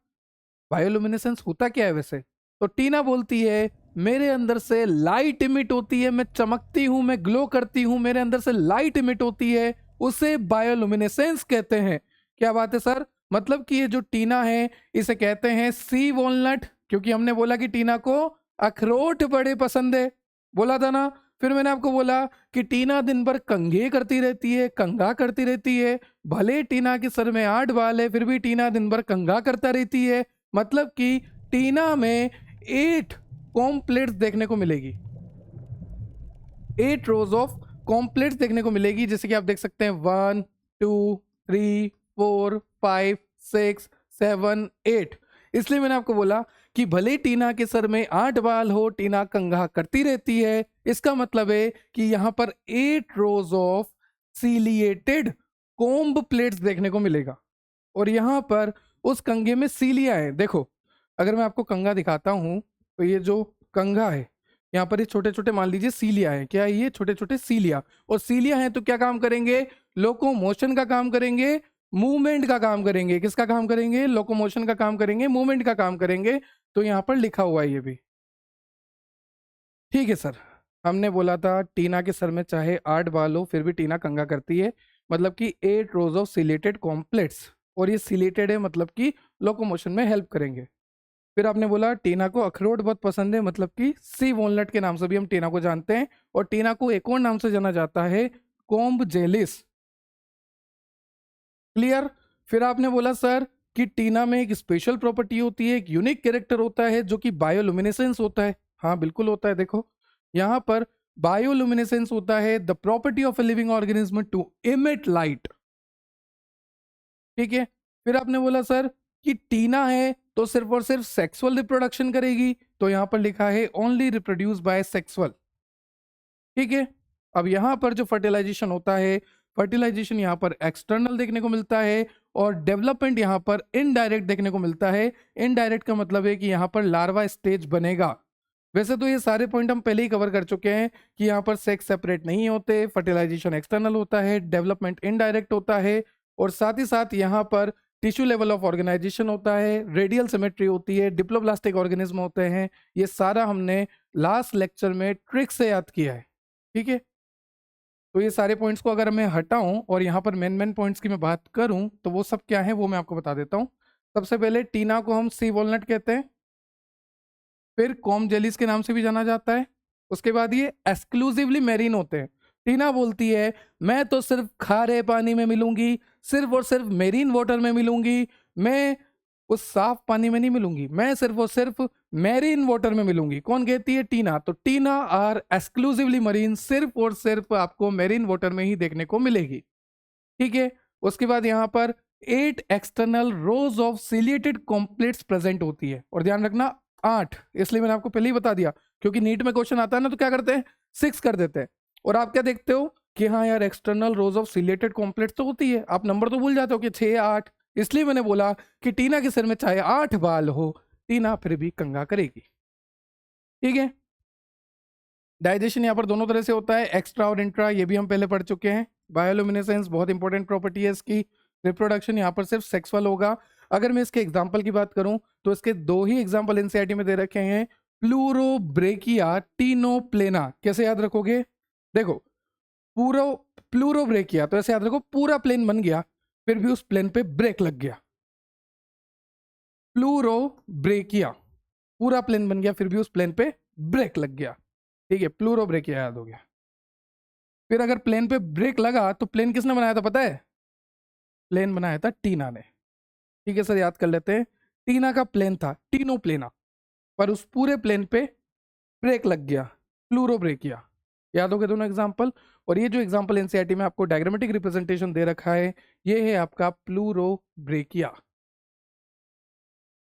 बायोलुमिनेसेंस होता क्या है वैसे? तो टीना बोलती है मेरे अंदर से लाइट इमिट होती है, मैं चमकती हूं, मैं ग्लो करती हूं, मेरे अंदर से लाइट इमिट होती है, उसे बायोलुमिनेसेंस कहते हैं। क्या बात है सर? मतलब कि ये जो टीना है इसे कहते हैं सी वॉलनट, क्योंकि हमने बोला कि टीना को अखरोट बड़े पसंद है, बोला था ना। फिर मैंने आपको बोला कि टीना दिन भर कंघे करती रहती है, कंघा करती रहती है। भले टीना के सर में 8 बाल है, फिर भी टीना दिन भर कंघा करता रहती है। मतलब कि टीना में 8 कॉम्प्लेट्स देखने को मिलेगी, 8 रोज ऑफ कॉम्प्लेट्स देखने को मिलेगी। जैसे कि आप देख सकते हैं 1 2 3 4 5 6 7 8। इसलिए मैंने आपको बोला कि भले टीना के सर में 8 बाल हो, टीना कंघा करती रहती है। इसका मतलब है कि यहाँ पर 8 रोज ऑफ सीलिएटेड कॉम्ब प्लेट्स देखने को मिलेगा। और यहाँ पर उस कंघे में सीलिया है। देखो, अगर मैं आपको कंघा दिखाता हूं तो ये जो कंघा है, यहाँ पर ये छोटे छोटे मान लीजिए सीलिया है। क्या है ये? छोटे छोटे सीलिया। और सीलिया है तो क्या काम करेंगे? लोकोमोशन का काम करेंगे, मूवमेंट का काम करेंगे। किसका काम करेंगे? लोकोमोशन का काम करेंगे, मूवमेंट का काम करेंगे। तो यहाँ पर लिखा हुआ है ये भी। ठीक है सर, हमने बोला था टीना के सर में चाहे 8 बाल हो फिर भी टीना कंघा करती है, मतलब कि 8 रोज ऑफ सिलेटेड कॉम्प्लेट्स, और ये सिलेटेड है मतलब कि लोकोमोशन में हेल्प करेंगे। फिर आपने बोला टीना को अखरोट बहुत पसंद है, मतलब कि सी वॉलनट के नाम से भी हम टीना को जानते हैं, और टीना को एक और नाम से जाना जाता है, कॉम्ब जेलिस। क्लियर। फिर आपने बोला सर कि टीना में एक स्पेशल प्रॉपर्टी होती है, एक यूनिक कैरेक्टर होता है जो कि बायोलुमिनेसेंस होता है। हाँ बिल्कुल होता है, देखो यहाँ पर बायोलुमिनेसेंस होता है, the property of a living organism to emit light. ठीक है। फिर आपने बोला सर कि टीना है तो सिर्फ और सिर्फ सेक्सुअल रिप्रोडक्शन करेगी, तो यहां पर लिखा है ओनली रिप्रोड्यूस बाय सेक्सुअल। ठीक है। अब यहां पर जो फर्टिलाइजेशन होता है, फर्टिलाइजेशन यहां पर एक्सटर्नल देखने को मिलता है, और डेवलपमेंट यहां पर इनडायरेक्ट देखने को मिलता है। इनडायरेक्ट का मतलब है कि यहां पर लार्वा स्टेज बनेगा। वैसे तो ये सारे पॉइंट हम पहले ही कवर कर चुके हैं कि यहाँ पर सेक्स सेपरेट नहीं होते, फर्टिलाइजेशन एक्सटर्नल होता है, डेवलपमेंट इनडायरेक्ट होता है, और साथ ही साथ यहाँ पर टिश्यू लेवल ऑफ ऑर्गेनाइजेशन होता है, रेडियल सिमेट्री होती है, डिप्लोब्लास्टिक ऑर्गेनिज्म होते हैं। ये सारा हमने लास्ट लेक्चर में ट्रिक से याद किया है। ठीक है। तो ये सारे पॉइंट्स को अगर मैं हटाऊं और यहाँ पर मेन पॉइंट्स की मैं बात करूं तो वो सब क्या है वो मैं आपको बता देता हूँ। सबसे पहले टीना को हम सी वॉलनट कहते हैं, फिर कॉम जेलीज के नाम से भी जाना जाता है। उसके बाद ये एक्सक्लूसिवली मेरीन होते हैं। टीना बोलती है मैं तो सिर्फ खारे पानी में मिलूंगी, सिर्फ और सिर्फ मेरीन वाटर में मिलूंगी, मैं उस साफ पानी में नहीं मिलूंगी, मैं सिर्फ और सिर्फ मेरीन वाटर में मिलूंगी। कौन कहती है? टीना। तो टीना आर एक्सक्लूसिवली मरीन, सिर्फ और सिर्फ आपको मेरीन वाटर में ही देखने को मिलेगी। ठीक है। उसके बाद यहाँ पर 8 external rose of ciliated कॉम्प्लेट्स present होती है, और ध्यान रखना 8, इसलिए मैंने आपको पहले ही बता दिया, क्योंकि नीट में क्वेश्चन आता है ना तो क्या करते हैं, 6 कर देते हैं। और आप क्या देखते हो कि हाँ यार एक्सटर्नल रोज ऑफ सिलिएटेड कॉम्प्लेट्स तो होती है, आप नंबर तो भूल जाते हो कि 6 8, इसलिए मैंने बोला कि टीना के सिर में चाहे 8 बाल हो, टीना फिर भी कंघा करेगी। ठीक है। डाइजेशन यहाँ पर दोनों तरह से होता है, एक्स्ट्रा और इंट्रा, ये भी हम पहले पढ़ चुके हैं। बायोलुमिनेसेंस बहुत इंपॉर्टेंट प्रॉपर्टी है इसकी। रिप्रोडक्शन यहाँ पर सिर्फ सेक्सुअल होगा। अगर मैं इसके एग्जाम्पल की बात करूं तो इसके 2 ही एग्जाम्पल एनसीईआरटी में दे रखे हैं, प्लूरोब्रेकिया, टीनोप्लेना। कैसे याद रखोगे? देखो पूरा प्लूरोब्रेकिया तो ऐसे याद रखो पूरा प्लेन बन गया फिर भी उस प्लेन पे ब्रेक लग गया। प्लूरोब्रेकिया पूरा प्लेन बन गया फिर भी उस प्लेन पे ब्रेक लग गया। ठीक है, प्लूरोब्रेकिया याद हो गया। फिर अगर प्लेन पे ब्रेक लगा तो प्लेन किसने बनाया था पता है? प्लेन बनाया था टीना ने। ठीक है सर, याद कर लेते हैं। टीना का प्लेन था टीनो प्लेना, पर उस पूरे प्लेन पे ब्रेक लग गया, प्लूरो ब्रेकिया। याद हो गए दोनों एग्जाम्पल। और ये जो एग्जाम्पल एनसीईआरटी में आपको डायग्रामेटिक रिप्रेजेंटेशन दे रखा है, ये है आपका प्लूरो ब्रेकिया।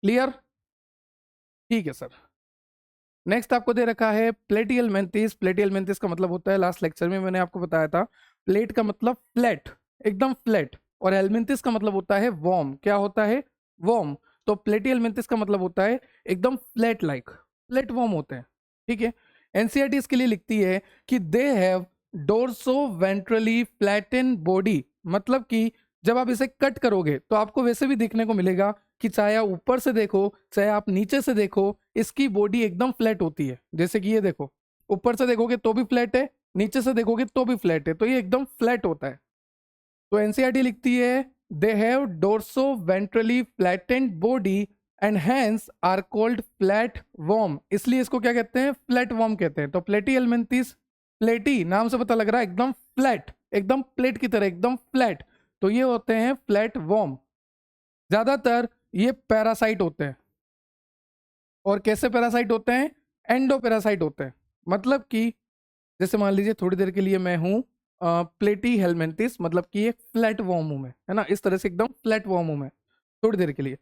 क्लियर? ठीक है सर। नेक्स्ट आपको दे रखा है प्लेटियल मेंथिस। प्लेटियल मेंथिस का मतलब होता है, लास्ट लेक्चर में मैंने आपको बताया था, प्लेट का मतलब फ्लैट, एकदम फ्लैट, और एलमेंथिस का मतलब होता है वॉर्म। क्या होता है? वॉर्म। तो प्लेटियल मेंथिस का मतलब होता है एकदम फ्लैट, लाइक फ्लैट वॉर्म होते हैं। ठीक है। एनसीईआरटी इसके लिए लिखती है कि they have dorsoventrally flatten body, मतलब कि जब आप इसे कट करोगे तो आपको वैसे भी देखने को मिलेगा कि चाहे आप ऊपर से देखो चाहे आप नीचे से देखो, इसकी बॉडी एकदम फ्लैट होती है। जैसे कि ये देखो, ऊपर से देखोगे तो भी फ्लैट है, नीचे से देखोगे तो भी फ्लैट है, तो ये एकदम फ्लैट होता है। तो एनसीईआरटी लिखती है they have dorsoventrally flattened body and hence are called flat worm, इसलिए इसको क्या कहते हैं? फ्लैट वॉर्म कहते हैं। तो प्लेटी एलमेंथिस, प्लेटी नाम से पता लग रहा है एकदम फ्लैट, एकदम प्लेट की तरह एकदम फ्लैट, तो ये होते हैं फ्लैट वॉर्म। ज्यादातर ये पैरासाइट होते हैं। और कैसे पैरासाइट होते हैं? एंडो पैरासाइट होते हैं। मतलब कि जैसे मान लीजिए थोड़ी देर के लिए मैं हूँ प्लेटी हेलमेंथिस, मतलब कि एक फ्लैट वॉर्म हूँ मैं, है ना, इस तरह से एकदम फ्लैट वॉर्म हूँ मैं थोड़ी देर के लिए।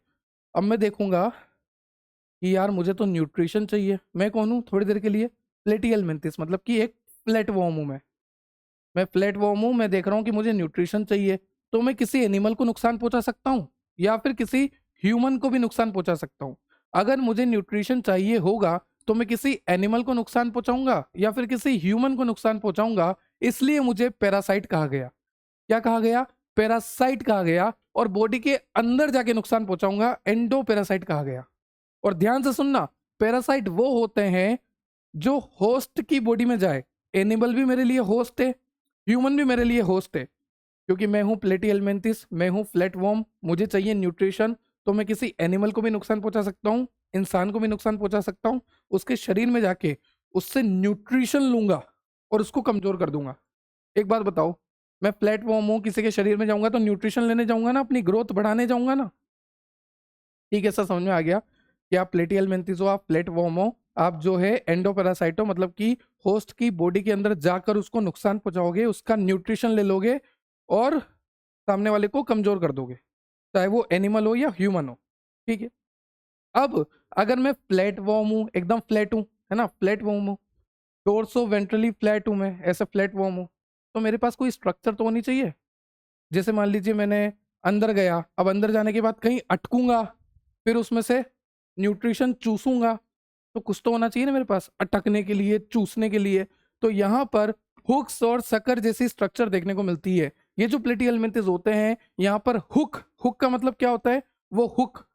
अब मैं देखूंगा कि यार मुझे तो न्यूट्रिशन चाहिए, मैं कौन हूँ थोड़ी देर के लिए? प्लेटी हेलमेंथिस, मतलब कि एक फ्लैट वॉर्म हूँ मैं फ्लैट वॉर्म हूँ, मैं देख रहा हूँ कि मुझे न्यूट्रिशन चाहिए, तो मैं किसी एनिमल को नुकसान पहुंचा सकता हूँ या फिर किसी ह्यूमन को भी नुकसान पहुंचा सकता हूँ। अगर मुझे न्यूट्रिशन चाहिए होगा तो मैं किसी एनिमल को नुकसान पहुंचाऊंगा या फिर किसी ह्यूमन को नुकसान पहुंचाऊंगा, इसलिए मुझे पैरासाइट कहा गया। क्या कहा गया? पैरासाइट कहा गया। और बॉडी के अंदर जाके नुकसान पहुंचाऊंगा, एंडो पैरासाइट कहा गया। और ध्यान से सुनना, पैरासाइट वो होते हैं जो होस्ट की बॉडी में जाए। एनिमल भी मेरे लिए होस्ट है, ह्यूमन भी मेरे लिए होस्ट है, क्योंकि मैं हूँ प्लेटिहेल्मिन्थिस, मैं हूँ फ्लैटवर्म, मुझे चाहिए न्यूट्रिशन। तो मैं किसी एनिमल को भी नुकसान पहुंचा सकता हूँ, इंसान को भी नुकसान पहुंचा सकता हूँ, उसके शरीर में जाके उससे न्यूट्रिशन लूंगा और उसको कमजोर कर दूंगा। एक बात बताओ, मैं प्लेटफॉर्म हूँ, किसी के शरीर में जाऊंगा तो न्यूट्रिशन लेने जाऊंगा ना, अपनी ग्रोथ बढ़ाने जाऊंगा ना। ठीक है सर, समझ में आ गया कि आप प्लेटिहेल्मिन्थिस हो, आप प्लेटफॉर्म हो, आप जो है एंडोपैरासाइट हो, मतलब कि होस्ट की बॉडी के अंदर जाकर उसको नुकसान पहुंचाओगे, उसका न्यूट्रिशन ले लोगे और सामने वाले को कमजोर कर दोगे, चाहे वो एनिमल हो या ह्यूमन हो। ठीक है। अब अगर मैं फ्लैट वॉर्म हूं, एकदम फ्लैट हूं, है ना, फ्लैट वॉर्म हूं, टोर्सो वेंट्रली फ्लैट हूं, मैं ऐसे फ्लैट वॉर्म हूं, तो मेरे पास कोई स्ट्रक्चर तो होनी चाहिए। जैसे मान लीजिए मैंने अंदर गया, अब अंदर जाने के बाद कहीं अटकूंगा, फिर उसमें से न्यूट्रिशन चूसूंगा, तो कुछ तो होना चाहिए ना मेरे पास अटकने के लिए, चूसने के लिए। तो यहाँ पर हुक्स और सकर जैसी स्ट्रक्चर देखने को मिलती है। ये जो प्लेटिहेल्मिन्थिस होते हैं, यहाँ पर हुक, हुक का मतलब क्या होता है, वो हुक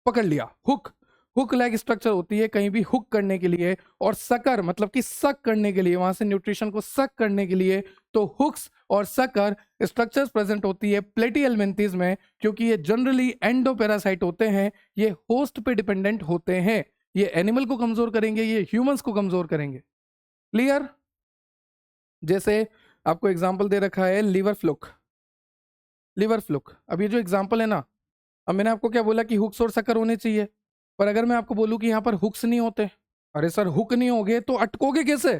पकड़ लिया, हुक, हुक लाइक स्ट्रक्चर होती है कहीं भी हुक करने के लिए, और सकर मतलब कि सक करने के लिए, वहां से न्यूट्रिशन को सक करने के लिए। तो हुक्स और सकर स्ट्रक्चर्स प्रेजेंट होती है प्लेटिहेल्मिन्थिस में, क्योंकि ये जनरली एंडोपैरासाइट होते हैं, ये होस्ट पे डिपेंडेंट होते हैं। ये एनिमल को कमजोर करेंगे, ये ह्यूमंस को कमजोर करेंगे। क्लियर? जैसे आपको एग्जांपल दे रखा है लीवर फ्लूक, लीवर फ्लूक। अब ये जो एग्जांपल है ना, अब मैंने आपको क्या बोला कि हुक्स और सकर होने चाहिए, पर अगर मैं आपको बोलूं कि यहाँ पर हुक्स नहीं होते, अरे सर हुक नहीं होगे तो अटकोगे कैसे?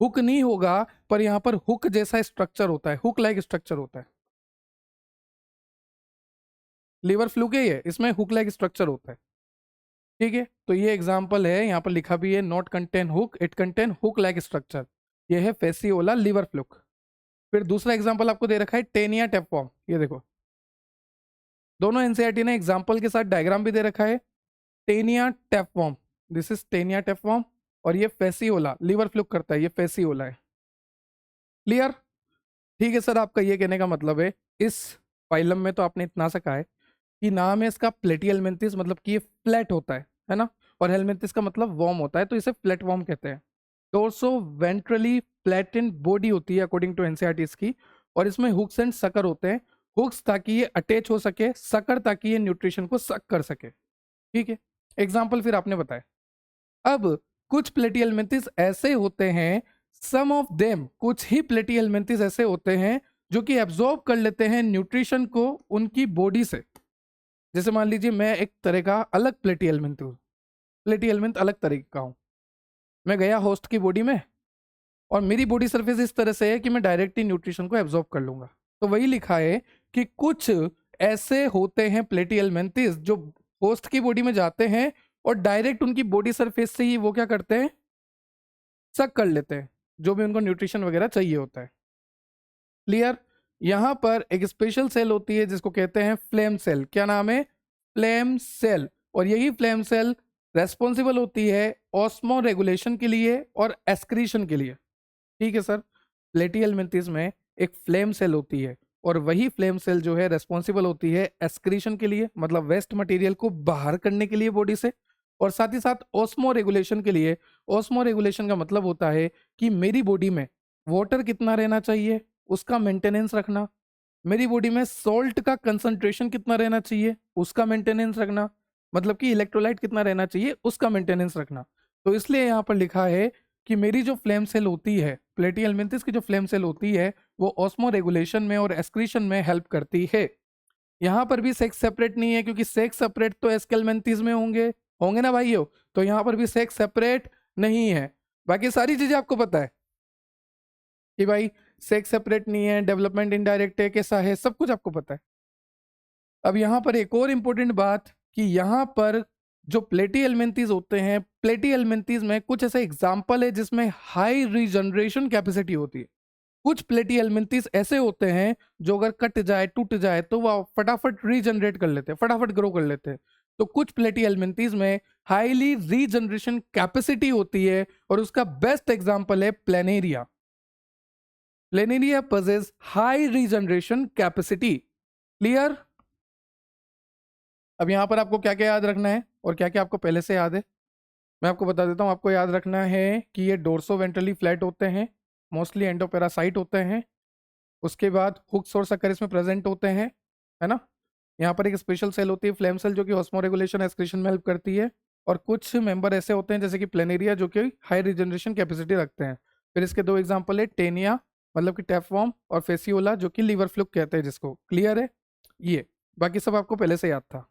हुक नहीं होगा, पर यहाँ पर हुक जैसा स्ट्रक्चर होता है, हुक लाइक स्ट्रक्चर होता है। लीवर फ्लूक है ये, इसमें हुक लाइक स्ट्रक्चर होता है। ठीक है, तो ये एग्जाम्पल है, यहाँ पर लिखा भी है not contain hook, it contain hook like structure. ये है फेसियोला लीवर फ्लूक। फिर दूसरा एग्जाम्पल आपको दे रखा है टेनिया टेपफॉर्म, ये देखो, दोनों एनसीईआरटी ने एग्जाम्पल के साथ डायग्राम भी दे रखा है। टेनिया टेपफॉर्म, दिस इज टेनिया टेपफॉर्म, और ये फेसियोला लीवर फ्लूक करता है, ये फेसियोला है। क्लियर? ठीक है सर, आपका ये कहने का मतलब है इस फाइलम में तो आपने इतना सा कहा है कि नाम है इसका प्लेटिहेल्मिन्थिस, मतलब कि ये फ्लैट होता है ना, और हेलमिन्थिस का मतलब वॉर्म होता है, तो इसे फ्लैट वॉर्म कहते हैं। टोर्सो वेंट्रली फ्लैटेंड बॉडी होती है अकॉर्डिंग टू एनसीईआरटी की, और इसमें हुक्स एंड सकर होते हैं। हुक्स ताकि ये अटैच हो सके, सकर ताकि ये न्यूट्रिशन को सक कर सके। ठीक है, एग्जाम्पल फिर आपने बताया। अब कुछ प्लेटिहेल्मिन्थिस ऐसे होते हैं, सम ऑफ देम, कुछ ही प्लेटिहेल्मिन्थिस ऐसे होते हैं जो कि एब्जॉर्ब कर लेते हैं न्यूट्रिशन को उनकी बॉडी से। जैसे मान लीजिए मैं एक तरह का अलग प्लेटिहेल्मिन्थ हूँ, प्लेटिहेल्मिन्थ अलग तरह का हूँ, मैं गया होस्ट की बॉडी में, और मेरी बॉडी सरफेस इस तरह से है कि मैं डायरेक्टली न्यूट्रिशन को एब्जॉर्ब कर लूंगा। तो वही लिखा है कि कुछ ऐसे होते हैं प्लेटिहेल्मिन्थिस जो होस्ट की बॉडी में जाते हैं और डायरेक्ट उनकी बॉडी सरफेस से ही वो क्या करते हैं, सक कर लेते हैं जो भी उनको न्यूट्रिशन वगैरह चाहिए होता है। क्लियर? यहां पर एक स्पेशल सेल होती है जिसको कहते हैं फ्लेम सेल। क्या नाम है? Flame cell. और यही फ्लेम सेल रेस्पॉन्सिबल होती है ऑस्मो रेगुलेशन के लिए और एक्सक्रीशन के लिए। ठीक है सर, प्लेटिहेल्मिन्थिस में एक फ्लेम सेल होती है, और वही फ्लेम सेल जो है रेस्पॉन्सिबल होती है एक्सक्रीशन के लिए, मतलब वेस्ट मटेरियल को बाहर करने के लिए बॉडी से, और साथ ही साथ ऑस्मो रेगुलेशन के लिए। ऑस्मो रेगुलेशन का मतलब होता है कि मेरी बॉडी में वाटर कितना रहना चाहिए उसका मेंटेनेंस रखना, मेरी बॉडी में सॉल्ट का कंसंट्रेशन कितना रहना चाहिए उसका मेंटेनेंस रखना, मतलब कि इलेक्ट्रोलाइट कितना रहना चाहिए उसका मेंटेनेंस रखना। तो इसलिए यहाँ पर लिखा है कि मेरी जो फ्लेम सेल होती है, प्लेटिहेल्मिन्थिस की जो फ्लेम सेल होती है, वो ऑस्मो रेगुलेशन में और एक्सक्रीशन में हेल्प करती है। यहाँ पर भी सेक्स सेपरेट नहीं है, क्योंकि सेक्स सेपरेट तो एस्केल्मेंथिस में होंगे, होंगे ना भाइयों, तो यहाँ पर भी सेक्स सेपरेट नहीं है। बाकी सारी चीजें आपको पता है कि भाई सेक्स सेपरेट नहीं है, डेवलपमेंट इनडायरेक्ट है, कैसा है, सब कुछ आपको पता है। अब यहाँ पर एक और इंपॉर्टेंट बात कि यहाँ पर जो प्लेटिहेल्मिन्थिस होते हैं, प्लेटिहेल्मिन्थिस में कुछ ऐसे एग्जाम्पल है जिसमें हाई रीजनरेशन कैपेसिटी होती है। कुछ प्लेटिहेल्मिन्थिस ऐसे होते हैं जो अगर कट जाए, टूट जाए, तो वह फटाफट रीजनरेट कर लेते हैं, फटाफट ग्रो कर लेते हैं। तो कुछ प्लेटिहेल्मिन्थिस में हाईली रीजनरेशन कैपेसिटी होती है, और उसका बेस्ट एग्जाम्पल है planaria. Planaria possess high regeneration capacity. Clear? अब यहां पर आपको क्या क्या याद रखना है और क्या क्या आपको पहले से याद है? मैं आपको बता देता हूँ, आपको याद रखना है कि ये डोर्सो वेंट्रली फ्लैट होते हैं, मोस्टली एंडोपेरासाइट होते हैं। उसके बाद हुक्स और सकर इसमें प्रेजेंट होते हैं, है ना। यहाँ पर एक स्पेशल सेल होती है फ्लेम सेल, जो कि ऑस्मो रेगुलेशन एक्सक्रीशन में हेल्प करती है। और कुछ मेंबर ऐसे होते हैं जैसे कि प्लेनेरिया, जो कि हाई रिजनरेशन कैपेसिटी रखते हैं। फिर इसके दो एग्जांपल है, टेनिया मतलब कि टैपवॉर्म, और फेसियोला जो कि लीवर फ्लूक कहते हैं जिसको। क्लियर है ये? बाकी सब आपको पहले से याद था।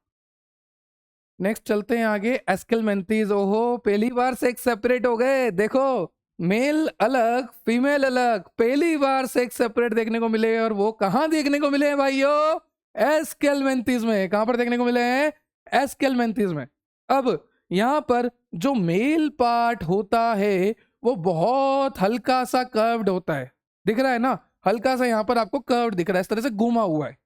नेक्स्ट चलते हैं आगे, एस्केलमेंथीज। ओहो, पहली बार सेक्स सेपरेट हो गए, देखो मेल अलग फीमेल अलग, पहली बार सेक्स सेपरेट देखने को मिले। और वो कहां देखने को मिले हैं भाइयों? एस्केलमेंथीज में। कहां पर देखने को मिले हैं? एस्केलमेंथीज में। अब यहां पर जो मेल पार्ट होता है वो बहुत हल्का सा कर्व्ड होता है, दिख रहा है ना, हल्का सा यहां पर आपको कर्व्ड दिख रहा है, इस तरह से घुमा हुआ है।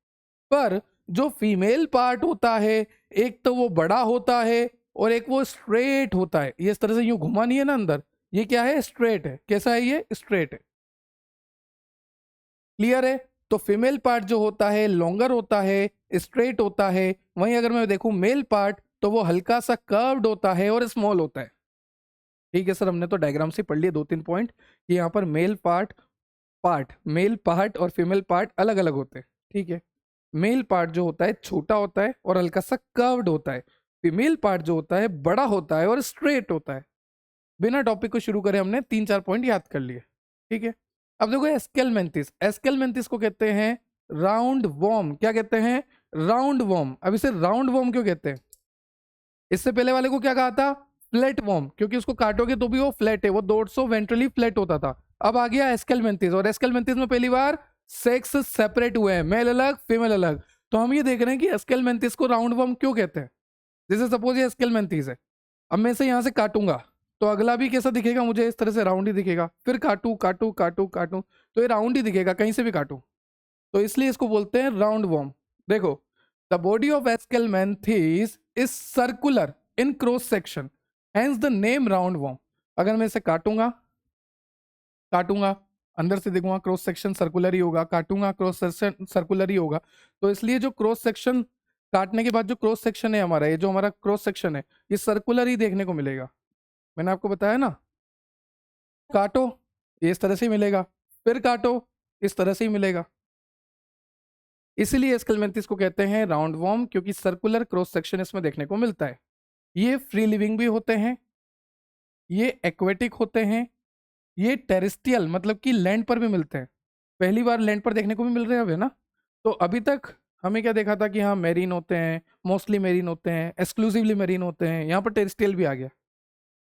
पर जो फीमेल पार्ट होता है, एक तो वो बड़ा होता है और एक वो स्ट्रेट होता है। ये इस तरह से यूं घुमा नहीं है ना अंदर, ये क्या है? स्ट्रेट है। कैसा है ये? स्ट्रेट है। क्लियर है? तो फीमेल पार्ट जो होता है लॉन्गर होता है, स्ट्रेट होता है। वहीं अगर मैं देखूं मेल पार्ट, तो वो हल्का सा कर्व्ड होता है और स्मॉल होता है। ठीक है सर, हमने तो डायग्राम से पढ़ लिए 2-3 पॉइंट कि यहाँ पर मेल पार्ट और फीमेल पार्ट अलग अलग होते हैं। ठीक है, मेल पार्ट जो होता है छोटा होता है और हल्का सा कर्व्ड होता है। फीमेल पार्ट जो होता है बड़ा होता है और स्ट्रेट होता है। बिना टॉपिक को शुरू करे हमने 3-4 पॉइंट याद कर लिए। ठीक है, अब देखो एस्केलमेंथिस। एस्केलमेंथिस को कहते हैं राउंड वॉर्म। क्या कहते हैं? Round warm. अब इसे राउंड वॉर्म क्यों कहते हैं? इससे पहले वाले को क्या कहा था? फ्लैट वॉर्म, क्योंकि उसको काटोगे तो भी वो फ्लैट है, वो डोर्सो वेंट्रली फ्लैट होता था। अब आ गया एस्केलमेंथिस, और एस्केलमेंथिस में पहली बार सेक्स सेपरेट हुए हैं, मेल अलग फीमेल अलग। तो हम ये देख रहे हैं कि एस्केलमेंथिस को राउंड वॉर्म क्यों कहते हैं। जैसे सपोज ये एस्केलमेंथिस है, अब मैं इसे यहां से काटूंगा तो अगला भी कैसा दिखेगा? मुझे इस तरह से राउंड ही दिखेगा। फिर काटू काटू काटू काटू तो ये राउंड ही दिखेगा, कहीं से भी काटू। तो इसलिए इसको बोलते हैं राउंड वॉर्म। देखो, the body of Aschelminthes is circular in cross section, hence the name round warm. अगर मैं इसे काटूंगा काटूंगा अंदर से देखूंगा क्रॉस सेक्शन सर्कुलर ही होगा, काटूंगा क्रॉस सेक्शन सर्कुलर ही होगा। तो इसलिए जो क्रॉस सेक्शन काटने के बाद जो क्रॉस सेक्शन है हमारा, ये जो हमारा क्रॉस सेक्शन है, ये सर्कुलर ही देखने को मिलेगा। मैंने आपको बताया ना, काटो ये इस तरह से ही मिलेगा, फिर काटो इस तरह से ही मिलेगा। इसीलिए एस्केलमेंथिस को कहते हैं राउंड वॉर्म, क्योंकि सर्कुलर क्रॉस सेक्शन इसमें देखने को मिलता है। ये फ्री लिविंग भी होते हैं, ये एक्वेटिक होते हैं, ये टेरेस्ट्रियल मतलब कि लैंड पर भी मिलते हैं। पहली बार लैंड पर देखने को भी मिल रहे हैं अब, है ना। तो अभी तक हमें क्या देखा था कि हाँ मेरीन होते हैं, मोस्टली मेरीन होते हैं, एक्सक्लूसिवली मेरीन होते हैं। यहाँ पर टेरेस्ट्रियल भी आ गया।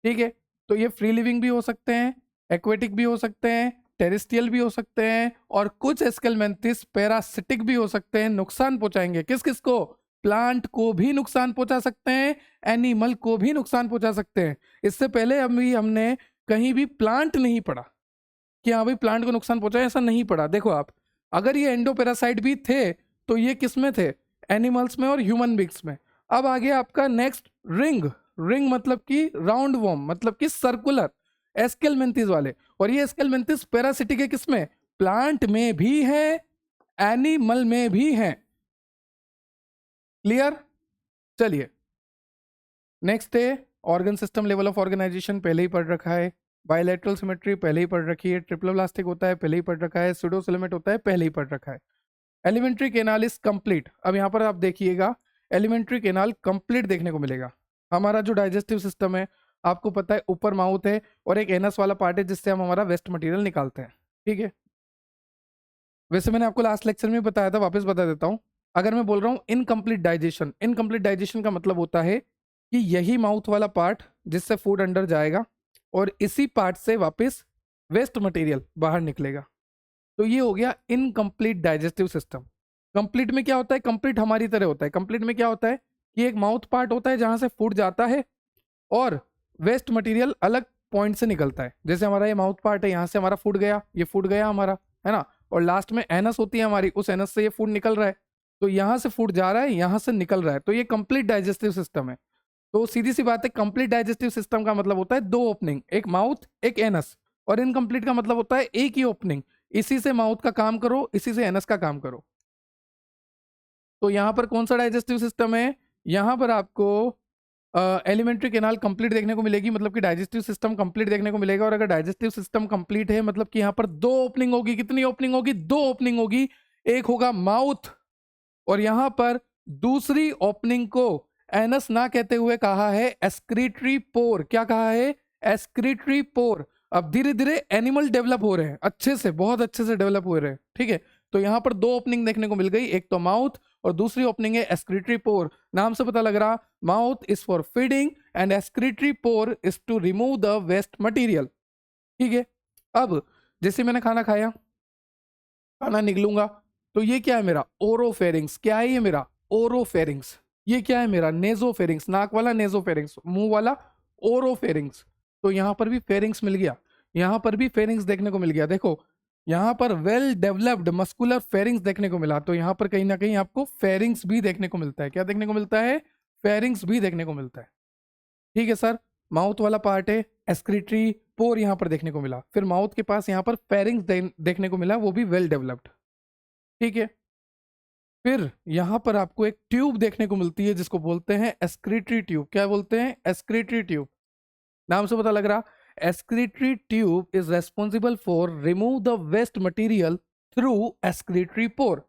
ठीक है, तो ये फ्री लिविंग भी हो सकते हैं, एक्वेटिक भी हो सकते हैं, टेरेस्ट्रियल भी हो सकते हैं, और कुछ एस्केलमेंथिस पैरासिटिक भी हो सकते हैं। नुकसान पहुंचाएंगे किस किस को? प्लांट को भी नुकसान पहुंचा सकते हैं, एनिमल को भी नुकसान पहुंचा सकते हैं। इससे पहले अभी हमने कहीं भी प्लांट नहीं पढ़ा कि हाँ भाई प्लांट को नुकसान पहुंचा, ऐसा नहीं पढ़ा। देखो आप, अगर ये एंडोपेरासाइट भी थे तो ये किस में थे? एनिमल्स में और ह्यूमन बींग्स में। अब आ गया आपका नेक्स्ट, रिंग। रिंग मतलब कि राउंड वॉर्म, मतलब कि सर्कुलर, एस्केलमेंथिस वाले। और ये एस्केलमेंथिस पैरासिटिक है, किसमें? प्लांट में भी है, एनिमल में भी है। क्लियर? चलिए नेक्स्ट है organ system level of organization, पहले ही पढ़ रखा है। बायलैटरल सिमेट्री पहले ही पढ़ रखी है। ट्रिप्लोब्लास्टिक होता है पहले ही पढ़ रखा है। सूडोसिलेमेट होता है पहले ही पढ़ रखा है। Alimentary canal is complete. अब यहाँ पर आप देखिएगा, एलिमेंट्री केनाल कंप्लीट देखने को मिलेगा। हमारा जो डाइजेस्टिव सिस्टम है, आपको पता है ऊपर माउथ है और एक एनस वाला पार्ट है जिससे हम हमारा वेस्ट मटेरियल निकालते हैं। ठीक है, वैसे मैंने आपको लास्ट लेक्चर में बताया था, वापस बता देता हूँ। अगर मैं बोल रहा हूँ इनकम्प्लीट डाइजेशन, इनकम्प्लीट डाइजेशन का मतलब होता है कि यही माउथ वाला पार्ट जिससे फूड अंदर जाएगा और इसी पार्ट से वापस वेस्ट मटेरियल बाहर निकलेगा। तो ये हो गया इनकम्प्लीट डाइजेस्टिव सिस्टम। कंप्लीट में क्या होता है? कंप्लीट हमारी तरह होता है। कंप्लीट में क्या होता है कि एक माउथ पार्ट होता है जहां से फूड जाता है और वेस्ट मटेरियल अलग पॉइंट से निकलता है। जैसे हमारा ये माउथ पार्ट है, यहाँ से हमारा फूड गया, ये फूड गया हमारा, है ना। और लास्ट में एनस होती है हमारी, उस एनस से ये फूड निकल रहा है। तो यहाँ से फूड जा रहा है, यहाँ से निकल रहा है। तो ये कंप्लीट डाइजेस्टिव सिस्टम है। तो सीधी सी बात है, कंप्लीट डाइजेस्टिव सिस्टम का मतलब होता है 2 ओपनिंग, एक माउथ एक एनस। और इनकम्प्लीट का मतलब होता है एक ही ओपनिंग, इसी से माउथ का काम करो, इसी से एनस का काम करो। तो यहां पर कौन सा डाइजेस्टिव सिस्टम है? यहां पर आपको एलिमेंट्री कैनाल कंप्लीट देखने को मिलेगी, मतलब कि डाइजेस्टिव सिस्टम कंप्लीट देखने को मिलेगा। और अगर डाइजेस्टिव सिस्टम कंप्लीट है मतलब कि यहाँ पर दो ओपनिंग होगी। कितनी ओपनिंग होगी? दो ओपनिंग होगी। एक होगा माउथ, और यहाँ पर दूसरी ओपनिंग को एनस ना कहते हुए कहा है एक्सक्रीटरी पोर। क्या कहा है? एक्सक्रीटरी पोर। अब धीरे धीरे एनिमल डेवलप हो रहे हैं, अच्छे से, बहुत अच्छे से डेवलप हो रहे हैं, ठीक है। तो यहाँ पर दो ओपनिंग देखने को मिल गई, एक तो माउथ और दूसरी ओपनिंग है एक्सक्रीटरी पोर। नाम से पता लग रहा, mouth is for feeding and excretory pore is to remove the waste material, ठीक है। अब जैसे मैंने खाना खाया, खाना निकलूंगा, तो ये क्या है मेरा? ओरोफेरिंग्स। क्या है ये मेरा? ओरोफेरिंग्स। ये क्या है मेरा? नेजोफेरिंग्स। नाक वाला नेजोफेरिंग्स, मुंह वाला ओरोफेरिंग्स। तो यहां पर भी फेरिंग्स मिल गया, यहां पर भी फेरिंग्स देखने को मिल गया। देखो यहां पर वेल डेवलप्ड मस्कुलर फेरिंग्स देखने को मिला, तो यहां पर कहीं ना कहीं आपको फेरिंग्स भी देखने को मिलता है। क्या देखने को मिलता है? फेरिंग्स भी देखने को मिलता है, ठीक है सर। माउथ वाला पार्ट है, एक्सक्रीटरी पोर यहां पर देखने को मिला, फिर माउथ के पास यहां पर फेरिंग्स देखने को मिला, वो भी वेल डेवलप्ड, ठीक है। फिर यहां पर आपको एक ट्यूब देखने को मिलती है जिसको बोलते हैं एक्सक्रीटरी ट्यूब। क्या बोलते हैं? Excretory tube. नाम से पता लग रहा, excretory tube is responsible for remove the waste material through excretory pore.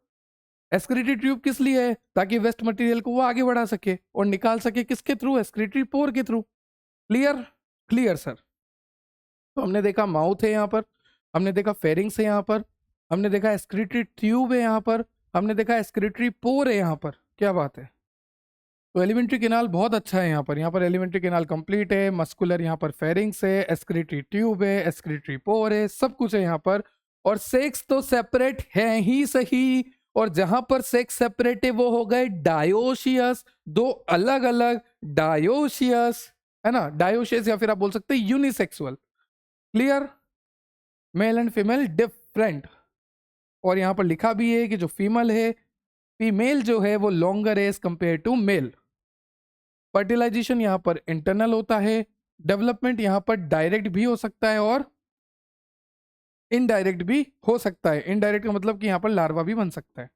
Excretory tube किस लिए है? ताकि वेस्ट मटेरियल को वो आगे बढ़ा सके और निकाल सके, किसके थ्रू? एक्सक्रीटरी पोर के थ्रू। क्लियर? Clear sir. तो हमने देखा माउथ है यहाँ पर, हमने देखा फेरिंग्स है यहाँ पर, हमने देखा एक्सक्रीटरी ट्यूब है यहाँ पर, हमने देखा एक्सक्रीटरी पोर है यहाँ पर। क्या बात है। तो एलिमेंट्री कैनाल बहुत अच्छा है यहाँ पर एलिमेंट्री कैनाल कंप्लीट है, मस्कुलर यहाँ पर फेरिंग्स है, एक्सक्रीटरी ट्यूब है, एक्सक्रीटरी पोर है, सब कुछ है यहाँ पर। और सेक्स तो सेपरेट है ही सही, और जहां पर सेक्स सेपरेट है वो हो गए डायोशियस, दो अलग अलग डायोशियस, है ना, डायोशियस, या फिर आप बोल सकते हैं unisexual. Clear? Male and female different. और यहां पर लिखा भी है कि जो फीमेल है, फीमेल जो है वो लॉन्गर है as compare to male. Fertilization यहां पर इंटरनल होता है, डेवलपमेंट यहां पर डायरेक्ट भी हो सकता है और इनडायरेक्ट भी हो सकता है। इनडायरेक्ट का मतलब कि यहां पर लार्वा भी बन सकता है।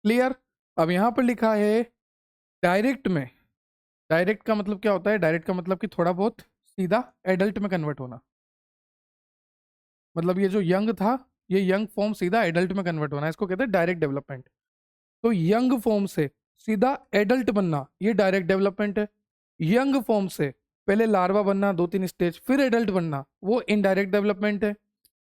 क्लियर? अब यहां पर लिखा है डायरेक्ट में, डायरेक्ट का मतलब क्या होता है? डायरेक्ट का मतलब कि थोड़ा बहुत सीधा एडल्ट में कन्वर्ट होना, मतलब ये जो यंग था, ये यंग फॉर्म सीधा एडल्ट में कन्वर्ट होना, इसको कहते हैं डायरेक्ट डेवलपमेंट। तो यंग फॉर्म से सीधा एडल्ट बनना, ये डायरेक्ट डेवलपमेंट है। यंग फॉर्म से पहले लार्वा बनना, 2-3 स्टेज, फिर एडल्ट बनना, वो इनडायरेक्ट डेवलपमेंट है।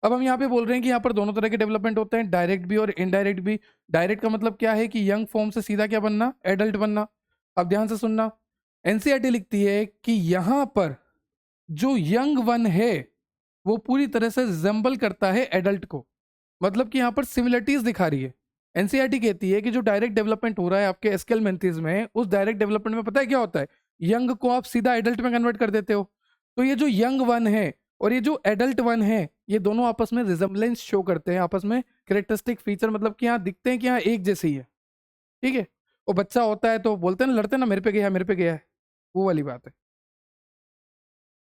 अब हम यहाँ पे बोल रहे हैं कि यहाँ पर दोनों तरह के डेवलपमेंट होते हैं, डायरेक्ट भी और इनडायरेक्ट भी। डायरेक्ट का मतलब क्या है? कि यंग फॉर्म से सीधा क्या बनना? एडल्ट बनना। अब ध्यान से सुनना, एनसीईआरटी लिखती है कि यहाँ पर जो यंग वन है वो पूरी तरह से रिजेंबल करता है एडल्ट को, मतलब कि यहाँ पर सिमिलरिटीज दिखा रही है। एनसीईआरटी कहती है कि जो डायरेक्ट डेवलपमेंट हो रहा है आपके एस्केलमेंथिस में, उस डायरेक्ट डेवलपमेंट में पता है क्या होता है? यंग को आप सीधा एडल्ट में कन्वर्ट कर देते हो। तो ये जो यंग वन है और ये जो एडल्ट वन है, ये दोनों आपस में रिजेंबलेंस शो करते हैं, आपस में कैरेक्टरिस्टिक फीचर, मतलब कि यहाँ दिखते हैं कि यहाँ एक जैसे ही है, ठीक है। वो बच्चा होता है तो बोलते हैं ना, लड़ते हैं ना, मेरे पे गया मेरे पे गया है, वो वाली बात है।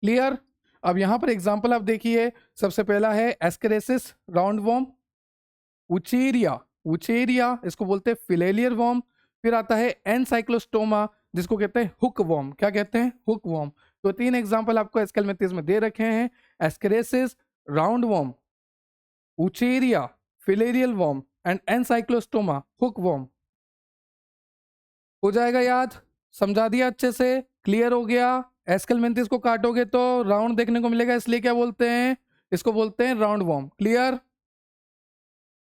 क्लियर? अब यहां पर एग्जांपल आप देखिए, सबसे पहला है एस्केरेसिस राउंड वॉर्म, उचेरिया, उचेरिया इसको बोलते हैं फिलेलियर वॉर्म। फिर आता है एनसाइक्लोस्टोमा जिसको कहते हैं हुक वॉर्म। क्या कहते हैं? Hookworm. तो 3 एग्जांपल आपको एस्केलमेंथिस में दे रखे हैं, Ascaris, roundworm, Wuchereria, filarial worm and Ancylostoma, hookworm. हो जाएगा याद? समझा दिया अच्छे से? क्लियर हो गया? एस्केलमेंथिस को काटोगे तो राउंड देखने को मिलेगा, इसलिए क्या बोलते हैं? इसको बोलते हैं राउंड वॉर्म। क्लियर?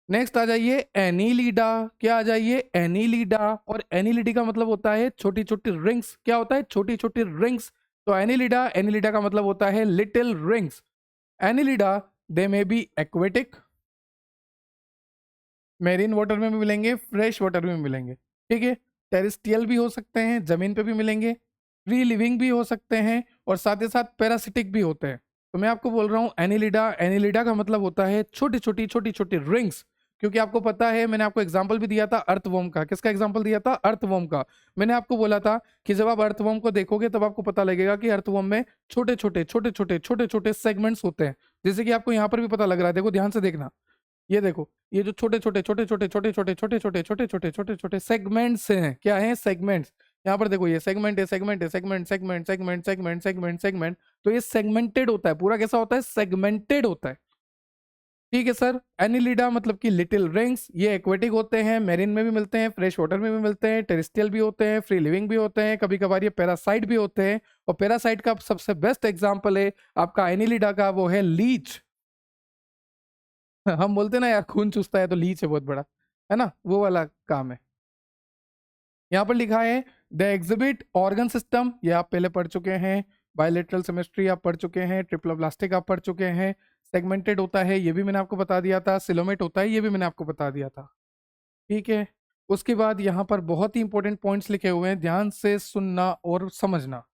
नेक्स्ट आ जाइए एनीलिडा। क्या आ जाइए? एनीलिडा। और एनीलिडी का मतलब होता है छोटी छोटी रिंग्स। क्या होता है? छोटी छोटी रिंग्स। तो एनीलिडा, एनीलिडा का मतलब होता है little rings. Annelida they may be aquatic, marine water में भी मिलेंगे, फ्रेश वाटर में भी मिलेंगे, ठीक है। टेरेस्ट्रियल भी हो सकते हैं, जमीन पे भी मिलेंगे, फ्री लिविंग भी हो सकते हैं, और साथ ही साथ पैरासिटिक भी होते हैं। तो मैं आपको बोल रहा हूँ एनीलिडा, एनीलिडा का मतलब होता है छोटी छोटी छोटी रिंग्स। क्योंकि आपको पता है, मैंने आपको एग्जांपल भी दिया था अर्थवॉर्म का। किसका एग्जांपल दिया था? अर्थवॉर्म का। मैंने आपको बोला था कि जब आप अर्थवॉर्म को देखोगे तब आपको पता लगेगा कि अर्थवॉर्म में छोटे छोटे सेगमेंट्स होते हैं, जैसे कि आपको यहाँ पर भी पता लग रहा है। देखो ध्यान से देखना, ये देखो, ये जो छोटे छोटे छोटे छोटे छोटे छोटे छोटे छोटे छोटे छोटे छोटे छोटे सेगमेंट्स हैं, क्या हैं? सेगमेंट्स। यहाँ पर देखो, ये सेगमेंट है, सेगमेंट है, segment segment segment segment segment segment. तो ये सेगमेंटेड होता है पूरा। कैसा होता है? सेगमेंटेड होता है। ठीक है सर। एनिलिडा मतलब कि लिटिल रिंग्स, ये एक्वेटिक होते हैं, मेरिन में भी मिलते हैं, फ्रेश वाटर में भी मिलते हैं, टेरेस्ट्रियल भी होते हैं, फ्री लिविंग भी होते हैं, कभी कभार ये पैरासाइट भी होते हैं। और पैरासाइट का सबसे बेस्ट एग्जांपल है आपका एनिलिडा का, वो है लीच। हम बोलते हैं ना यार, खून चूसता है, तो लीच है बहुत बड़ा, है ना, वो वाला काम है। यहाँ पर लिखा है द एग्जिबिट ऑर्गन सिस्टम, ये आप पहले पढ़ चुके हैं। बायोलेटरल सेमेस्ट्री आप पढ़ चुके हैं। ट्रिप्लोब्लास्टिक आप पढ़ चुके हैं। सेगमेंटेड होता है, ये भी मैंने आपको बता दिया था। सिलोमेट होता है, ये भी मैंने आपको बता दिया था। ठीक है। उसके बाद यहाँ पर बहुत ही इंपॉर्टेंट पॉइंट्स लिखे हुए हैं, ध्यान से सुनना और समझना।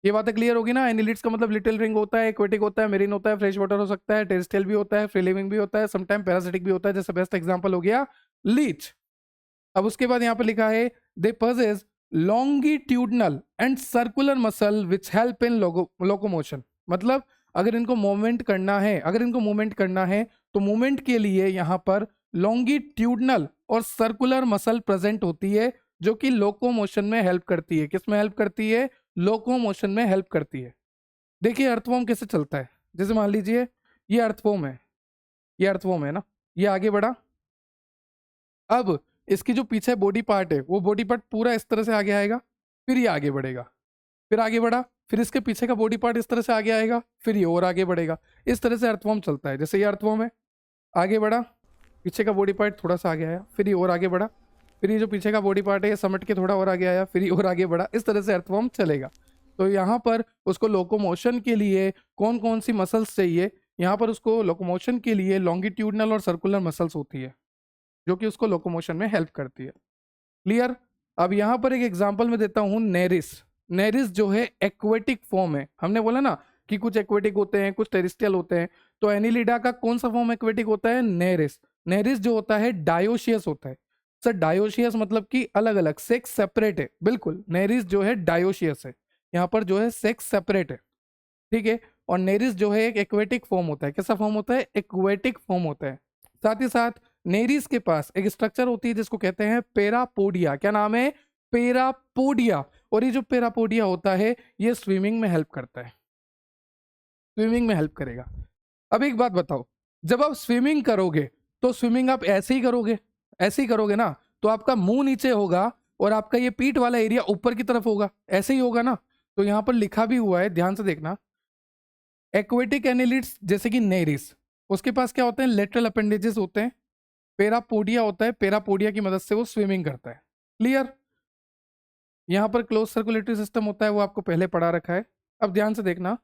ये बातें क्लियर होगी ना? एनिलिड्स का मतलब लिटिल रिंग होता है, एक्वेटिक होता है, मेरीन होता है, फ्रेश वाटर हो सकता है, टेरेस्ट्रियल भी होता है, फ्री लिविंग भी होता है, समटाइम पैरासिटिक भी होता है, जैसे बेस्ट एग्जांपल हो गया लीच। अब उसके बाद यहाँ पर लिखा है दे possess longitudinal and circular muscle which help in locomotion. मतलब अगर इनको मूवमेंट करना है, तो मूवमेंट के लिए यहाँ पर लॉन्गिट्यूडनल और सर्कुलर मसल प्रेजेंट होती है, जो कि लोकोमोशन में हेल्प करती है। किस में हेल्प करती है? लोकोमोशन में हेल्प करती है। देखिए अर्थवॉर्म कैसे चलता है। जैसे मान लीजिए ये अर्थवॉर्म है, ये अर्थवॉर्म है ना, ये आगे बढ़ा। अब इसकी जो पीछे बॉडी पार्ट है, वो बॉडी पार्ट पूरा इस तरह से आगे आएगा, फिर ये आगे बढ़ेगा, फिर आगे बढ़ा, फिर इसके पीछे का बॉडी पार्ट इस तरह से आगे आएगा, फिर ये और आगे बढ़ेगा। इस तरह से अर्थवॉर्म चलता है। जैसे ये अर्थवॉर्म है, आगे बढ़ा, पीछे का बॉडी पार्ट थोड़ा सा आगे आया, फिर ये और आगे बढ़ा, फिर ये जो पीछे का बॉडी पार्ट है ये समट के थोड़ा और आगे आया, फिर ये और आगे बढ़ा। इस तरह से अर्थवॉर्म चलेगा। तो यहाँ पर उसको लोकोमोशन के लिए कौन कौन सी मसल्स चाहिए? यहाँ पर उसको लोकोमोशन के लिए लॉन्गिट्यूडनल और सर्कुलर मसल्स होती है, जो कि उसको लोकोमोशन में हेल्प करती है। क्लियर? अब यहाँ पर एक एग्जांपल मैं देता हूँ, नेरिस। नेरिस जो है एक्वेटिक फॉर्म है। हमने बोला ना कि कुछ एक्वेटिक होते हैं, कुछ टेरिस्टियल होते हैं। तो एनिलिडा का कौन सा फॉर्म एक्वेटिक होता है? नेरिस। नेरिस जो होता है डायोशियस होता है। सर डायोशियस मतलब कि अलग अलग, सेक्स सेपरेट है। बिल्कुल, नेरिस जो है डायोशियस है, यहाँ पर जो है सेक्स सेपरेट है। ठीक है। और नेरिस जो है एक एक्वेटिक फॉर्म होता है। कैसा फॉर्म होता है? एक्वेटिक फॉर्म होता है। साथ ही साथ नेरिस के पास एक स्ट्रक्चर होती है जिसको कहते हैं पेरापोडिया। क्या नाम है? पेरापोडिया। और ये जो पेरापोडिया होता है, ये स्विमिंग में हेल्प करता है, स्विमिंग में हेल्प करेगा। अब एक बात बताओ, जब आप स्विमिंग करोगे तो स्विमिंग आप ऐसे ही करोगे, ऐसे ही करोगे ना, तो आपका मुंह नीचे होगा और आपका ये पीठ वाला एरिया ऊपर की तरफ होगा, ऐसे ही होगा ना। तो यहाँ पर लिखा भी हुआ है, ध्यान से देखना, एक्वेटिक एनिलिड्स जैसे कि नेरिस, उसके पास क्या होते हैं? लेटरल अपेंडेजेस होते हैं। पेरापोडिया होता है, पेरापोडिया की मदद से वो स्विमिंग करता है। क्लियर? यहाँ पर क्लोज सर्कुलेटरी सिस्टम होता है, वो आपको पहले पढ़ा रखा है। अब ध्यान से देखना,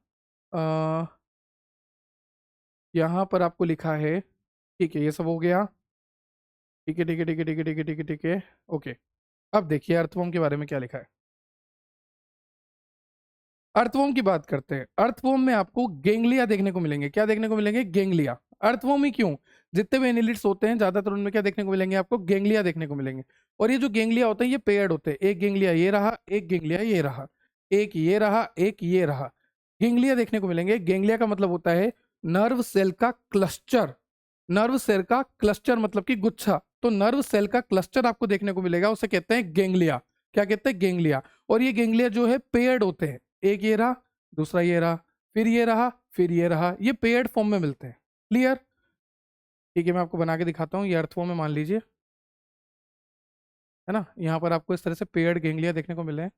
यहाँ पर आपको लिखा है, ठीक है, ये सब हो गया। ठीक है, ठीक है, ठीक है, ठीक है, ठीक है, ठीक है, ठीक है, ओके। अब देखिए अर्थवॉर्म के बारे में क्या लिखा है। अर्थवॉर्म की बात करते हैं। अर्थवॉर्म में आपको गेंगलिया देखने को मिलेंगे। क्या देखने को मिलेंगे? गेंगलिया। अर्थवॉर्म ही क्यों, जितने भी एनिलिड्स होते हैं ज्यादातर उनमें क्या देखने को मिलेंगे? आपको गेंगलिया देखने को मिलेंगे। और ये जो गेंगलिया होते हैं ये पेयर्ड होते हैं। एक गेंगलिया ये रहा, एक गेंगलिया ये रहा, एक ये रहा, एक ये रहा। गेंगलिया देखने को मिलेंगे। गेंगलिया का मतलब होता है नर्व सेल का क्लस्टर। नर्व सेल का क्लस्टर मतलब कि गुच्छा। तो नर्व सेल का क्लस्टर आपको देखने को मिलेगा, उसे कहते हैं गेंगलिया। क्या कहते हैं? गेंगलिया। और ये गेंगलिया जो है पेयर्ड होते हैं। एक ये रहा, दूसरा ये रहा, फिर ये रहा, फिर ये रहा। ये पेयर्ड फॉर्म में मिलते हैं। क्लियर? ठीक है, मैं आपको बना के दिखाता हूँ। ये अर्थ फॉर्म में मान लीजिए, है ना, यहाँ पर आपको इस तरह से पेयर्ड गेंगलिया देखने को मिले हैं।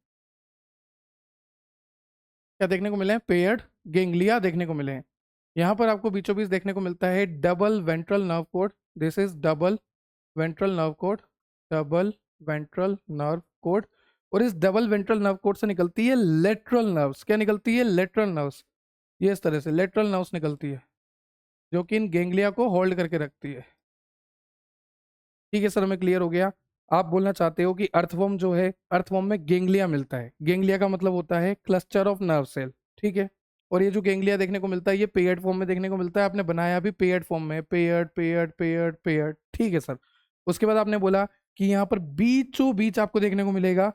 क्या देखने को मिले हैं? पेयर्ड गेंगलिया देखने को मिले हैं। यहाँ पर आपको बीचों बीच देखने को मिलता है double ventral nerve code. This is double ventral nerve code, double ventral nerve code. और इस डबल वेंट्रल नर्व कोड से निकलती है लेटरल नर्व्स। क्या निकलती है? Lateral nerves. ये इस तरह से लेटरल नर्व्स निकलती है, जो कि इन गेंगलिया को होल्ड करके रखती है। ठीक है सर, हमें क्लियर हो गया। आप बोलना चाहते हो कि अर्थवर्म जो है, अर्थवर्म में गेंगलिया मिलता है। गेंगलिया का मतलब होता है क्लस्टर ऑफ नर्व सेल। ठीक है। और ये जो गेंगलिया देखने को मिलता है ये पेयर्ड फॉर्म में देखने को मिलता है। आपने बनाया भी पेयर्ड फॉर्म में, पेयर्ड पेयर्ड पेयर्ड पेयर्ड। ठीक है सर। उसके बाद आपने बोला कि यहाँ पर बीचों बीच आपको देखने को मिलेगा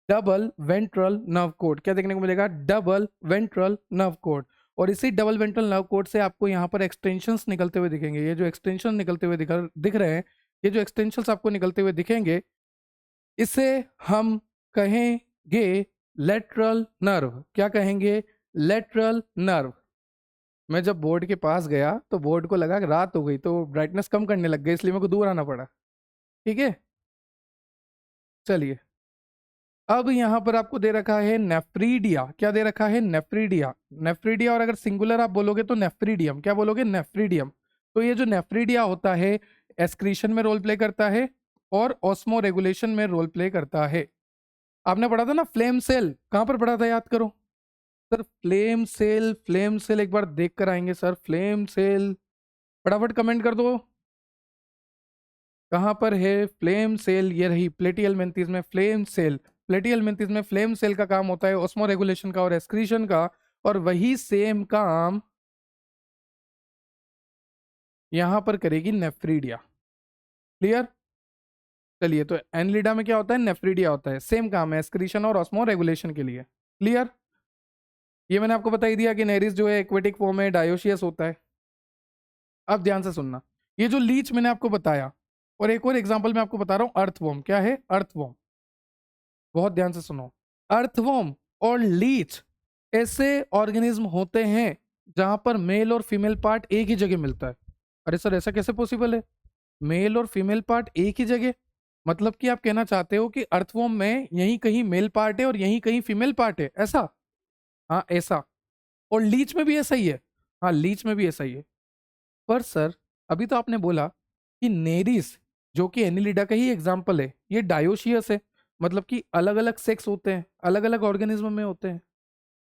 डबल वेंट्रल नर्व कोड। क्या देखने को मिलेगा? Double ventral nerve code. और इसी डबल वेंट्रल नर्व कोड से आपको यहाँ पर एक्सटेंशंस निकलते हुए दिखेंगे। ये जो एक्सटेंशन निकलते हुए दिख रहे हैं, ये जो एक्सटेंशंस आपको निकलते हुए दिखेंगे, इसे हम कहेंगे लेटरल नर्व। क्या कहेंगे? Lateral nerve. मैं जब बोर्ड के पास गया तो बोर्ड को लगा कि रात हो गई, तो ब्राइटनेस कम करने लग गई, इसलिए मेरे को दूर आना पड़ा। ठीक है, चलिए। अब यहाँ पर आपको दे रखा है नेफ्रीडिया। क्या दे रखा है? नेफ्रीडिया। नेफ्रीडिया, और अगर सिंगुलर आप बोलोगे तो नेफ्रीडियम। क्या बोलोगे? नेफ्रीडियम। तो ये जो नेफ्रीडिया होता है, एस्क्रीशन में रोल प्ले करता है और ऑस्मो रेगुलेशन में रोल प्ले करता है। आपने पढ़ा था ना फ्लेम सेल, कहाँ पर पढ़ा था याद करो sir. Flame cell, flame cell एक बार देख कर आएंगे सर। फ्लेम सेल फटाफट कमेंट कर दो, कहां पर है फ्लेम सेल? ये रही प्लेटियल मेंथिस में फ्लेम सेल। प्लेटियल मेंथिस में फ्लेम सेल का काम होता है ऑस्मो रेगुलेशन का और एक्सक्रीशन का, और वही सेम काम यहां पर करेगी नेफ्रीडिया। क्लियर? चलिए, तो एनलिडा में क्या होता है? नेफ्रीडिया होता है, सेम काम है एक्सक्रीशन और ऑस्मो रेगुलेशन के लिए। क्लियर? ये मैंने आपको बता ही दिया कि नेरिस जो है एक्वेटिक फॉर्म है, डायोशियस होता है। अब ध्यान से सुनना, ये जो लीच मैंने आपको बताया, और एक और एग्जांपल मैं आपको बता रहा हूं, अर्थवॉर्म। क्या है? अर्थवॉर्म। बहुत ध्यान से सुनो। अर्थवॉर्म और लीच ऐसे ऑर्गेनिज्म होते हैं जहां पर मेल और फीमेल पार्ट एक ही जगह मिलता है। अरे सर, ऐसा कैसे पॉसिबल है? मेल और फीमेल पार्ट एक ही जगह, मतलब कि आप कहना चाहते हो कि अर्थवॉर्म में यहीं कहीं मेल पार्ट है और यहीं कहीं फीमेल पार्ट है, ऐसा? हाँ, ऐसा। और लीच में भी ऐसा ही है। हाँ, लीच में भी ऐसा ही है। पर सर, अभी तो आपने बोला कि नेरिस, जो कि एनिलिडा का ही एग्जाम्पल है, ये डायोशियस है, मतलब कि अलग अलग सेक्स होते हैं, अलग अलग ऑर्गेनिज्म में होते हैं।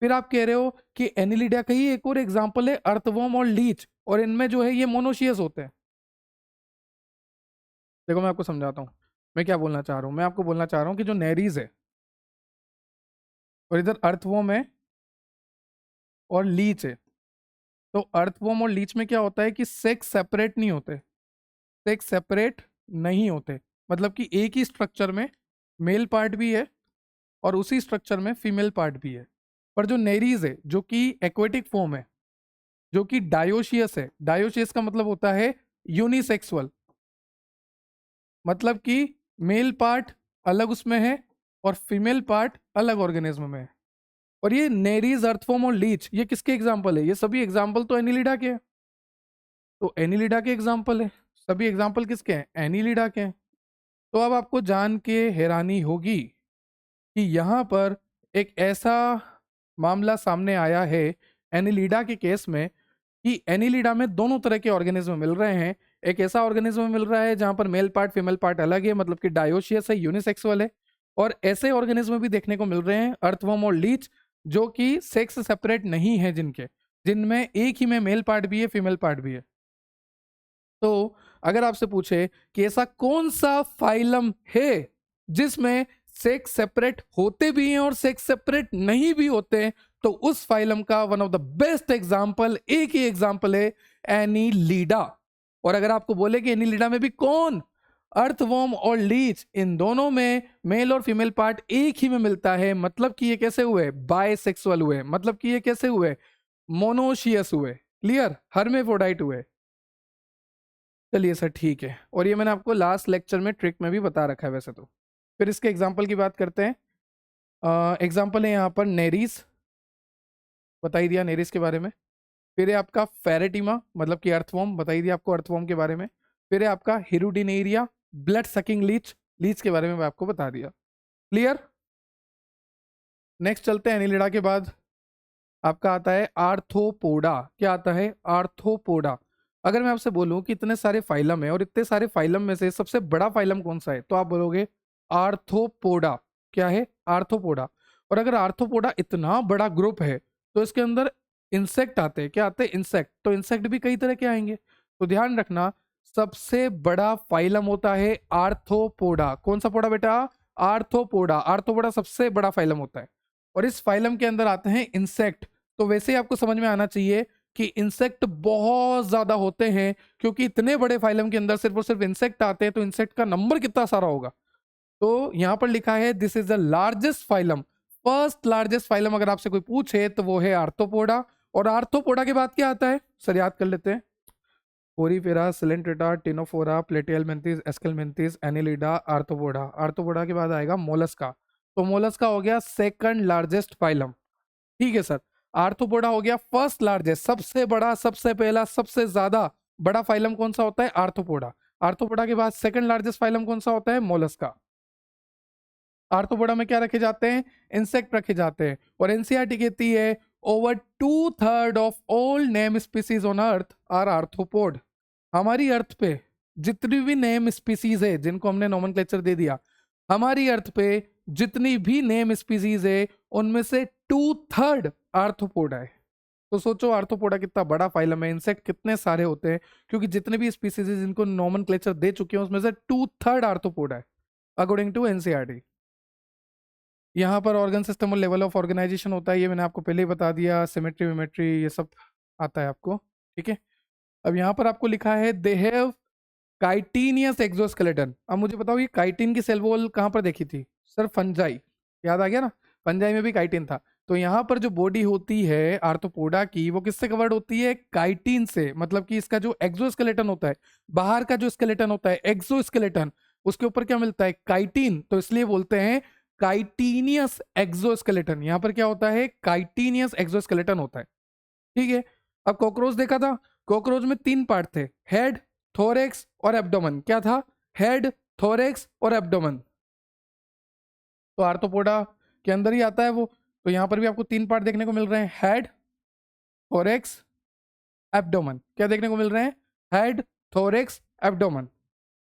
फिर आप कह रहे हो कि एनिलिडा का ही एक और एग्जाम्पल है अर्थवॉर्म और लीच, और इनमें जो है ये मोनोशियस होते हैं। देखो, मैं आपको समझाता हूँ मैं क्या बोलना चाह रहा हूँ। मैं आपको बोलना चाह रहा हूँ कि जो नेरीज है और इधर अर्थवॉर्म है और लीच है, तो अर्थवॉर्म और लीच में क्या होता है कि सेक्स सेपरेट नहीं होते। सेक्स सेपरेट नहीं होते, मतलब कि एक ही स्ट्रक्चर में मेल पार्ट भी है और उसी स्ट्रक्चर में फीमेल पार्ट भी है। पर जो नेरीज है, जो कि एक्वेटिक फॉर्म है, जो कि डायोशियस है, डायोशियस का मतलब होता है यूनिसेक्सुअल, मतलब कि मेल पार्ट अलग उसमें है और फीमेल पार्ट अलग ऑर्गेनिज्म में है। और ये नेरीज, अर्थफॉर्म और लीच, ये किसके एग्जाम्पल है? ये सभी एग्जाम्पल तो एनिलिडा के हैं। तो एनिलिडा के एग्जाम्पल है, सभी एग्जाम्पल किसके हैं? एनिलिडा के हैं। तो अब आपको जान के हैरानी होगी कि यहाँ पर एक ऐसा मामला सामने आया है एनिलिडा के केस में कि एनिलिडा में दोनों तरह के ऑर्गेनिज्म मिल रहे हैं। एक ऐसा ऑर्गेनिज्म मिल रहा है जहां पर मेल पार्ट फीमेल पार्ट अलग है, मतलब कि डायोशियस है, यूनिसेक्सुअल है। और ऐसे ऑर्गेनिज्म भी देखने को मिल रहे हैं, अर्थवर्म और लीच, जो कि सेक्स सेपरेट नहीं है, जिनमें एक ही में मेल पार्ट भी है, फीमेल पार्ट भी है। तो अगर आपसे पूछे कि ऐसा कौन सा फाइलम है जिसमें सेक्स सेपरेट होते भी हैं और सेक्स सेपरेट नहीं भी होते हैं, तो उस फाइलम का one of the best example, एक ही एग्जांपल है एनीलिडा। और अगर आपको बोले कि एनीलिडा में भी कौन, अर्थवॉर्म और लीच, इन दोनों में मेल और फीमेल पार्ट एक ही में मिलता है, मतलब कि ये कैसे हुए? बायसेक्सुअल हुए, मतलब कि ये कैसे हुए? मोनोशियस हुए। क्लियर? हर्मेफ्रोडाइट हुए। चलिए सर, ठीक है। और ये मैंने आपको लास्ट लेक्चर में ट्रिक में भी बता रखा है वैसे तो। फिर इसके एग्जाम्पल की बात करते हैं। एग्जाम्पल है यहाँ पर नेरीस, बता ही दिया नेरीस के बारे में। फिर है आपका फेरेटिमा, मतलब कि अर्थवॉर्म, बता ही दिया आपको अर्थवॉर्म के बारे में। फिर है आपका Hirudinaria, blood sucking leech, leech के बारे में मैं आपको बता दिया। क्लियर? नेक्स्ट चलते हैं। एनिलिडा के बाद आपका आता है आर्थ्रोपोडा। क्या आता है? आर्थ्रोपोडा। अगर मैं आपसे बोलूं कि इतने सारे फाइलम है और इतने सारे फाइलम में से सबसे बड़ा फाइलम कौन सा है, तो आप बोलोगे आर्थ्रोपोडा। क्या है? आर्थ्रोपोडा। और अगर आर्थ्रोपोडा इतना बड़ा ग्रुप है तो इसके अंदर इंसेक्ट आते हैं। क्या आते हैं? इंसेक्ट। तो इंसेक्ट भी कई तरह के आएंगे, तो ध्यान रखना, सबसे बड़ा फाइलम होता है आर्थ्रोपोडा। कौन सा पोडा बेटा? आर्थ्रोपोडा। आर्थ्रोपोडा सबसे बड़ा फाइलम होता है और इस फाइलम के अंदर आते हैं इंसेक्ट। तो वैसे ही आपको समझ में आना चाहिए कि इंसेक्ट बहुत ज्यादा होते हैं, क्योंकि इतने बड़े फाइलम के अंदर सिर्फ और सिर्फ इंसेक्ट आते हैं, तो इंसेक्ट का नंबर कितना सारा होगा। तो यहां पर लिखा है this is the largest phylum. First largest phylum अगर आपसे कोई पूछे तो वो है आर्थ्रोपोडा, और आर्थ्रोपोडा के बाद क्या आता है सर, याद कर लेते हैं। Porifera, Coelenterata, Ctenophora, Platyhelminthes, Aschelminthes, Annelida, Arthropoda. Arthropoda के बाद आएगा मोलस्का। तो मोलस्का हो गया सेकंड लार्जेस्ट फाइलम। ठीक है सर। आर्थ्रोपोडा हो गया फर्स्ट लार्जेस्ट, सबसे बड़ा, सबसे पहला, सबसे ज्यादा बड़ा फाइलम कौन सा होता है, आर्थ्रोपोडा। आर्थ्रोपोडा के बाद सेकंड लार्जेस्ट फाइलम कौन सा होता है, मोलस्का। आर्थ्रोपोडा में क्या रखे जाते हैं, इंसेक्ट रखे जाते हैं। और एनसीईआरटी कहती है over 2/3 of all name species on earth are arthropod. हमारी अर्थ पे जितनी भी नेम स्पीसीज है जिनको हमने नोमेनक्लेचर दे दिया, हमारी अर्थ पे जितनी भी नेम स्पीसीज है उनमें से 2/3 आर्थ्रोपोड है। तो सोचो आर्थ्रोपोडा कितना बड़ा फाइलम है, इंसेक्ट कितने सारे होते हैं, क्योंकि जितने भी स्पीसीज है जिनको नोमेनक्लेचर दे चुके हैं उसमें से 2/3 आर्थ्रोपोड है अकॉर्डिंग टू एनसीईआरटी। यहाँ पर ऑर्गन सिस्टम और लेवल ऑफ ऑर्गेनाइजेशन होता है, ये मैंने आपको पहले ही बता दिया। सिमेट्री विमेट्री ये सब आता है आपको, ठीक है। अब यहाँ पर आपको लिखा है दे हैव काइटिनियस एक्सोस्केलेटन। अब मुझे बताओ ये काइटिन की सेल वॉल कहाँ पर देखी थी सर, फंजाई। याद आ गया ना, फंजाई में भी काइटिन था। तो यहाँ पर जो बॉडी होती है आर्थ्रोपोडा की वो किससे कवर्ड होती है, काइटिन से। मतलब कि इसका जो एक्सोस्केलेटन होता है, बाहर का जो स्केलेटन होता है एक्सोस्केलेटन, उसके ऊपर क्या मिलता है, काइटिन। तो इसलिए बोलते हैं काइटिनियस एक्सोस्केलेटन। यहाँ पर क्या होता है, काइटिनियस एक्सोस्केलेटन होता है, ठीक है। अब कॉकरोच देखा था, कॉकरोच में 3 पार्ट थे, हेड, थोरेक्स और एब्डोमेन। क्या था, हेड, थोरेक्स और एब्डोमेन। तो आर्थ्रोपोडा के अंदर ही आता है वो। तो यहां पर भी आपको 3 पार्ट देखने को मिल रहे हैं, हेड, थोरेक्स, एब्डोमेन। क्या देखने को मिल रहे हैं, हेड, थोरेक्स, एब्डोमेन।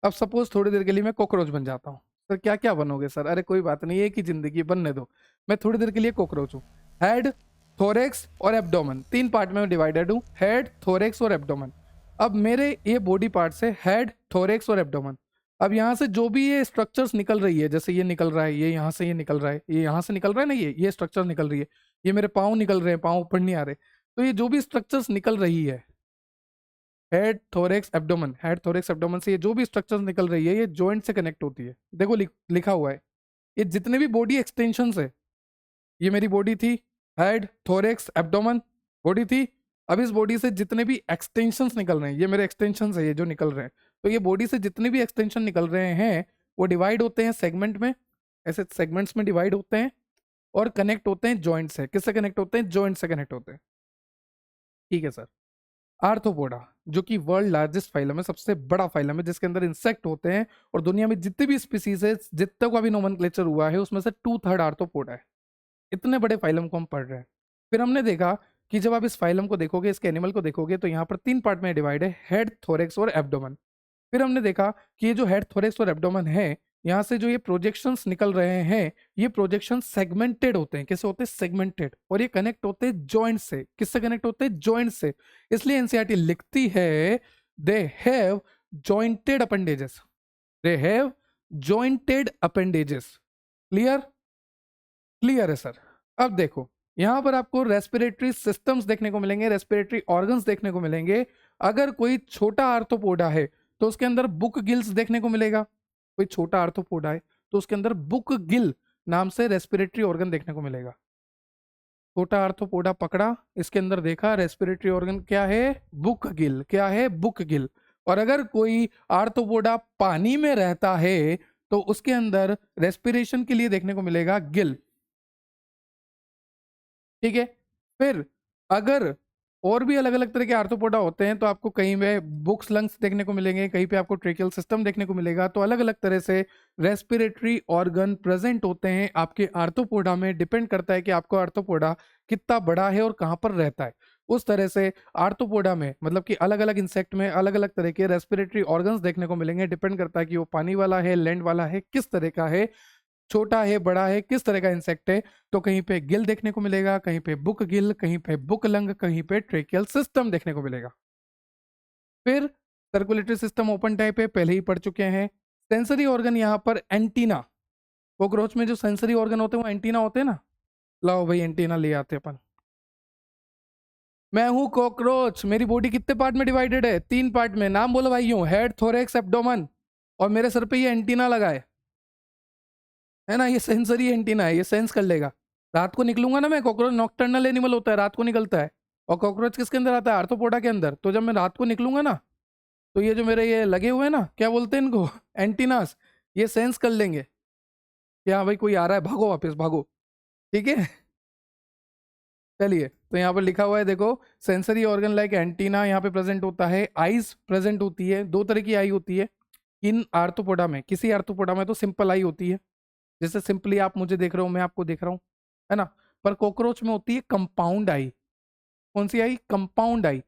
अब सपोज थोड़ी देर के लिए मैं कॉकरोच बन जाता हूँ, सर क्या क्या बनोगे सर, अरे कोई बात नहीं, एक ही जिंदगी बनने दो, मैं थोड़ी देर के लिए कॉकरोच हूँ। हेड, थोरेक्स और एब्डोमेन, 3 पार्ट में डिवाइडेड हूँ, हेड, थोरेक्स और एब्डोमेन। अब मेरे ये बॉडी पार्ट से हेड, थोरेक्स और एब्डोमेन, अब यहाँ से जो भी ये स्ट्रक्चर्स निकल रही है, जैसे ये निकल रहा है, ये यहाँ से ये निकल रहा है, ये यहाँ से निकल रहा है ना, ये स्ट्रक्चर निकल रही है, ये मेरे पाँव निकल रहे हैं, पाँव ऊपर नहीं आ रहे। तो ये जो भी स्ट्रक्चर्स निकल रही है, head, thorax, abdomen, head, thorax, abdomen से ये जो भी स्ट्रक्चर्स निकल रही है ये जॉइंट से कनेक्ट होती है। देखो लिखा हुआ है, ये जितने भी बॉडी एक्सटेंशंस है, ये मेरी बॉडी थी, हेड, थोरेक्स, एब्डोमेन बॉडी थी। अब इस बॉडी से जितने भी एक्सटेंशंस निकल रहे हैं, ये मेरे एक्सटेंशंस है ये जो निकल रहे हैं। तो ये बॉडी से जितने भी एक्सटेंशन निकल रहे हैं वो डिवाइड होते हैं सेगमेंट में, ऐसे सेगमेंट्स में डिवाइड होते हैं और कनेक्ट होते हैं जॉइंट से। किससे कनेक्ट होते हैं, जॉइंट से कनेक्ट होते हैं, ठीक है सर। आर्थ्रोपोडा जो कि वर्ल्ड लार्जेस्ट फाइलम है, सबसे बड़ा फाइलम है, जिसके अंदर इंसेक्ट होते हैं, और दुनिया में जितनी भी स्पीसीज है, जितना का भी नोमेनक्लेचर हुआ है उसमें से 2/3 आर्थ्रोपोडा है। इतने बड़े फाइलम को हम पढ़ रहे हैं। फिर हमने देखा कि जब आप इस फाइलम को देखोगे, इसके एनिमल को देखोगे, तो यहाँ पर 3 पार्ट में डिवाइड है, हेड, थोरेक्स और एब्डोमेन। फिर हमने देखा कि ये जो हेड, थोरेक्स और एब्डोमेन है, यहाँ से जो ये प्रोजेक्शंस निकल रहे हैं, ये प्रोजेक्शन सेगमेंटेड होते हैं। कैसे होते हैं, सेगमेंटेड। और ये कनेक्ट होते हैं जॉइंट से। किससे कनेक्ट होते हैं, जॉइंट से। इसलिए एनसीईआरटी लिखती है they have jointed appendages, they have jointed appendages. Clear, clear है सर। अब देखो यहां पर आपको रेस्पिरेटरी सिस्टम्स देखने को मिलेंगे, रेस्पिरेटरी ऑर्गन्स देखने को मिलेंगे। अगर कोई छोटा आर्थ्रोपोडा है तो उसके अंदर बुक गिल्स देखने को मिलेगा। कोई छोटा आर्थ्रोपोडा है तो उसके अंदर बुक गिल नाम से रेस्पिरेटरी ऑर्गन देखने को मिलेगा। छोटा आर्थ्रोपोडा पकड़ा, इसके अंदर देखा रेस्पिरेटरी ऑर्गन क्या है, बुक गिल। क्या है, बुक गिल। और अगर कोई आर्थ्रोपोडा पानी में रहता है तो उसके अंदर रेस्पिरेशन के लिए देखने को मिलेगा गिल, ठीक है। फिर अगर और भी अलग अलग तरह के आर्थ्रोपोडा होते हैं तो आपको कहीं पे बुक्स लंग्स देखने को मिलेंगे, कहीं पे आपको ट्रेकियल सिस्टम देखने को मिलेगा। तो अलग अलग तरह से रेस्पिरेटरी ऑर्गन प्रेजेंट होते हैं आपके आर्थ्रोपोडा में। डिपेंड करता है कि आपको आर्थ्रोपोडा कितना बड़ा है और कहाँ पर रहता है। उस तरह से आर्थ्रोपोडा में मतलब कि अलग अलग इंसेक्ट में अलग अलग तरह के रेस्पिरेटरी ऑर्गन्स देखने को मिलेंगे। डिपेंड करता है कि वो पानी वाला है, लैंड वाला है, किस तरह का है, छोटा है, बड़ा है, किस तरह का इंसेक्ट है। तो कहीं पे गिल देखने को मिलेगा, कहीं पे बुक गिल, कहीं पे बुक लंग, कहीं पे ट्रेकियल सिस्टम देखने को मिलेगा। फिर सर्कुलेटरी सिस्टम ओपन टाइप है, पहले ही पढ़ चुके हैं। सेंसरी ऑर्गन यहाँ पर एंटीना, कॉकरोच में जो सेंसरी ऑर्गन होते हैं वो एंटीना होते हैं ना। लाओ भाई एंटीना ले आते अपन। मैं हूं कॉकरोच, मेरी बॉडी कितने पार्ट में डिवाइडेड है, 3 पार्ट में। नाम बोलो भाइयों, हेड, थोरेक्स, एब्डोमेन। और मेरे सर पे ये एंटीना लगा है ना, ये सेंसरी एंटीना है, ये सेंस कर लेगा। रात को निकलूंगा ना मैं, कॉकरोच नॉकटर्नल एनिमल होता है, रात को निकलता है। और कॉकरोच किसके अंदर आता है? आर्थ्रोपोडा के अंदर। तो जब मैं रात को निकलूंगा ना, तो ये जो मेरे ये लगे हुए हैं ना, क्या बोलते हैं इनको, एंटीनास, ये सेंस कर लेंगे कि हाँ भाई कोई आ रहा है, भागो वापस भागो। ठीक है। चलिए, तो यहाँ पर लिखा हुआ है देखो, सेंसरी ऑर्गन लाइक एंटीना यहाँ पे प्रेजेंट होता है, आईज प्रेजेंट होती है, दो तरह की आई होती है इन आर्थ्रोपोडा में। किसी आर्थ्रोपोडा में तो सिंपल आई होती है, जैसे सिंपली आप मुझे देख रहे हो, मैं आपको देख रहा हूँ, है ना। पर कॉकरोच में होती है कंपाउंड आई। कौन सी आई? कंपाउंड आई।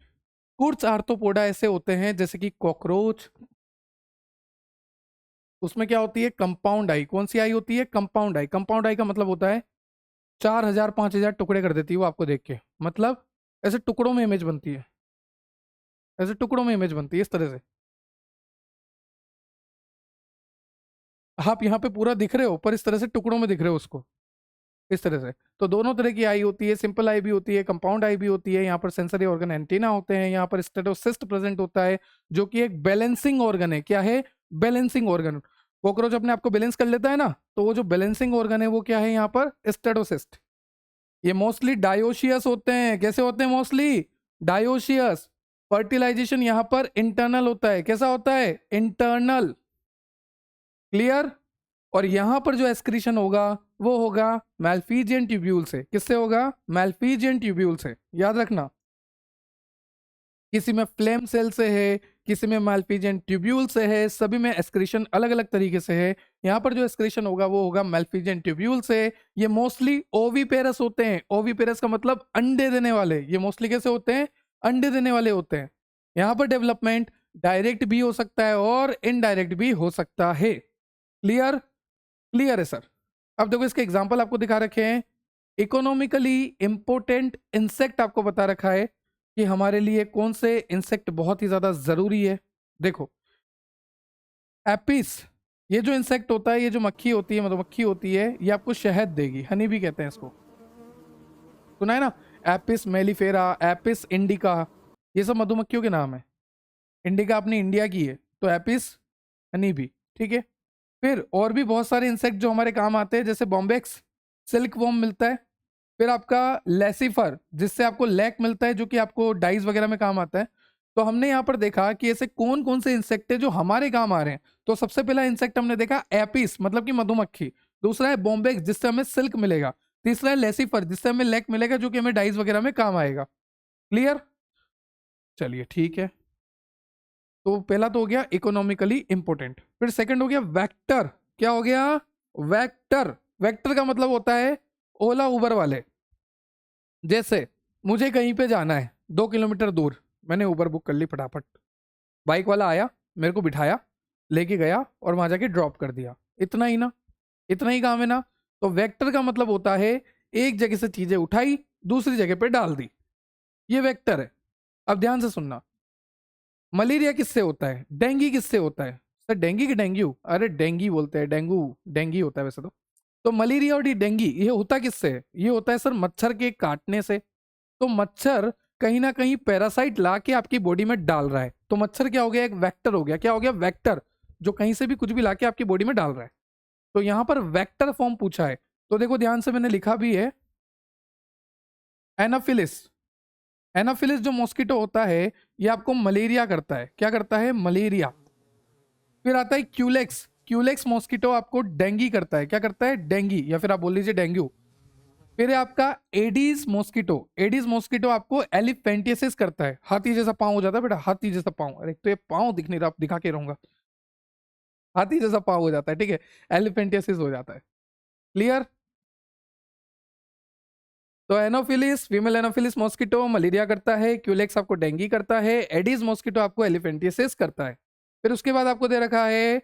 कुछ आर्थ्रोपोडा ऐसे होते हैं जैसे कि कॉकरोच, उसमें क्या होती है? कंपाउंड आई। कौन सी आई होती है? कंपाउंड आई। कंपाउंड आई का मतलब होता है 4,000 5,000 टुकड़े कर देती है वो आपको देख के, मतलब ऐसे टुकड़ों में इमेज बनती है, ऐसे टुकड़ों में इमेज बनती है इस तरह से। आप यहाँ पे पूरा दिख रहे हो, पर इस तरह से टुकड़ों में दिख रहे हो उसको, इस तरह से। तो दोनों तरह की आई होती है, सिंपल आई भी होती है, कंपाउंड आई भी होती है। यहाँ पर सेंसरी ऑर्गन एंटीना होते हैं, यहाँ पर स्टेटोसिस्ट प्रेजेंट होता है, जो कि एक बैलेंसिंग ऑर्गन है। क्या है? Balancing organ. कॉकरोच अपने आप को बैलेंस कर लेता है ना, तो वो जो बैलेंसिंग ऑर्गन है वो क्या है? यहाँ पर स्टेटोसिस्ट। ये मोस्टली डायोशियस होते हैं। कैसे होते हैं? Mostly dioecious. फर्टिलाइजेशन यहाँ पर इंटरनल होता है। कैसा होता है? इंटरनल। क्लियर? और यहां पर जो एक्सक्रीशन होगा वो होगा मैल्फीजियन ट्यूब्यूल से। किससे होगा? मैल्फीजियन ट्यूब्यूल से, याद रखना। किसी में फ्लेम सेल से है, किसी में मैल्फीजियन ट्यूब्यूल से है, सभी में एक्सक्रीशन अलग अलग तरीके से है। यहाँ पर जो एक्सक्रीशन होगा वो होगा मैल्फीजियन ट्यूब्यूल से। ये मोस्टली ओवीपेरस होते हैं। ओवीपेरस का मतलब अंडे देने वाले। ये मोस्टली कैसे होते हैं? अंडे देने वाले होते हैं। यहाँ पर डेवलपमेंट डायरेक्ट भी हो सकता है और इनडायरेक्ट भी हो सकता है। क्लियर? क्लियर है सर। अब देखो इसके एग्जांपल आपको दिखा रखे हैं। इकोनॉमिकली इंपोर्टेंट इंसेक्ट आपको बता रखा है कि हमारे लिए कौन से इंसेक्ट बहुत ही ज्यादा जरूरी है। देखो, एपिस, ये जो इंसेक्ट होता है, ये जो मक्खी होती है, मधुमक्खी होती है, ये आपको शहद देगी। हनी भी कहते हैं इसको, सुना है ना? एपिस मेलिफेरा, एपिस इंडिका, ये सब मधुमक्खियों के नाम है। इंडिका अपनी इंडिया की है, तो एपिस, हनी भी। ठीक है। फिर और भी बहुत सारे इंसेक्ट जो हमारे काम आते हैं, जैसे बॉम्बेक्स, सिल्क वॉर्म मिलता है। फिर आपका लेसिफर, जिससे आपको लैक मिलता है, जो कि आपको डाइज वगैरह में काम आता है। तो हमने यहाँ पर देखा कि ऐसे कौन कौन से इंसेक्ट है जो हमारे काम आ रहे हैं। तो सबसे पहला इंसेक्ट हमने देखा एपिस, मतलब कि मधुमक्खी। दूसरा है बॉम्बेक्स, जिससे हमें सिल्क मिलेगा। तीसरा है लेसिफर, जिससे हमें लैक मिलेगा, जो कि हमें डाइज वगैरह में काम आएगा। क्लियर? चलिए ठीक है। तो पहला तो हो गया इकोनॉमिकली इंपोर्टेंट। फिर सेकंड हो गया वेक्टर। क्या हो गया? वेक्टर। वेक्टर का मतलब होता है ओला उबर वाले। जैसे मुझे कहीं पे जाना है 2 किलोमीटर दूर, मैंने उबर बुक कर ली फटाफट, बाइक वाला आया, मेरे को बिठाया, लेके गया और वहां जाके ड्रॉप कर दिया। इतना ही ना? इतना ही काम है ना? तो वेक्टर का मतलब होता है एक जगह से चीजें उठाई, दूसरी जगह पे डाल दी, ये वेक्टर है। अब ध्यान से सुनना। मलेरिया किससे होता है? डेंगू किससे होता है? सर डेंगू की डेंगू, अरे डेंगू बोलते हैं, डेंगू डेंगू होता है वैसे तो मलेरिया और ये डेंगू ये होता किससे है? ये होता है सर मच्छर के काटने से। तो मच्छर कहीं ना कहीं पैरासाइट ला के आपकी बॉडी में डाल रहा है, तो मच्छर क्या हो गया? एक वेक्टर हो गया। क्या हो गया? वेक्टर, जो कहीं से भी कुछ भी लाके आपकी बॉडी में डाल रहा है। तो यहां पर वेक्टर फॉर्म पूछा है, तो देखो ध्यान से, मैंने लिखा भी है एनाफिलिस। एनाफिलिस जो मॉस्किटो होता है, ये आपको मलेरिया करता है। क्या करता है? मलेरिया। फिर आता है क्यूलेक्स। क्यूलेक्स मॉस्किटो आपको डेंगी करता है। क्या करता है? डेंगी, या फिर आप बोल लीजिए डेंगू। फिर है आपका एडीज मॉस्किटो। एडीज मॉस्किटो आपको एलिफेंटियसिस करता है। हाथी जैसा पाँव हो जाता है बेटा, हाथी जैसा पाँव। अरे तो ये पाँव दिख नहीं रहा, दिखा के रहूंगा। हाथी जैसा पाँव हो जाता है, ठीक है, एलिफेंटियसिस हो जाता है। क्लियर? तो Anopheles, female Anopheles mosquito malaria करता है। क्यूलेक्स आपको डेंगी करता है। एडीज मॉस्किटो आपको एलिफेंटियसिस करता है। फिर उसके बाद आपको दे रखा है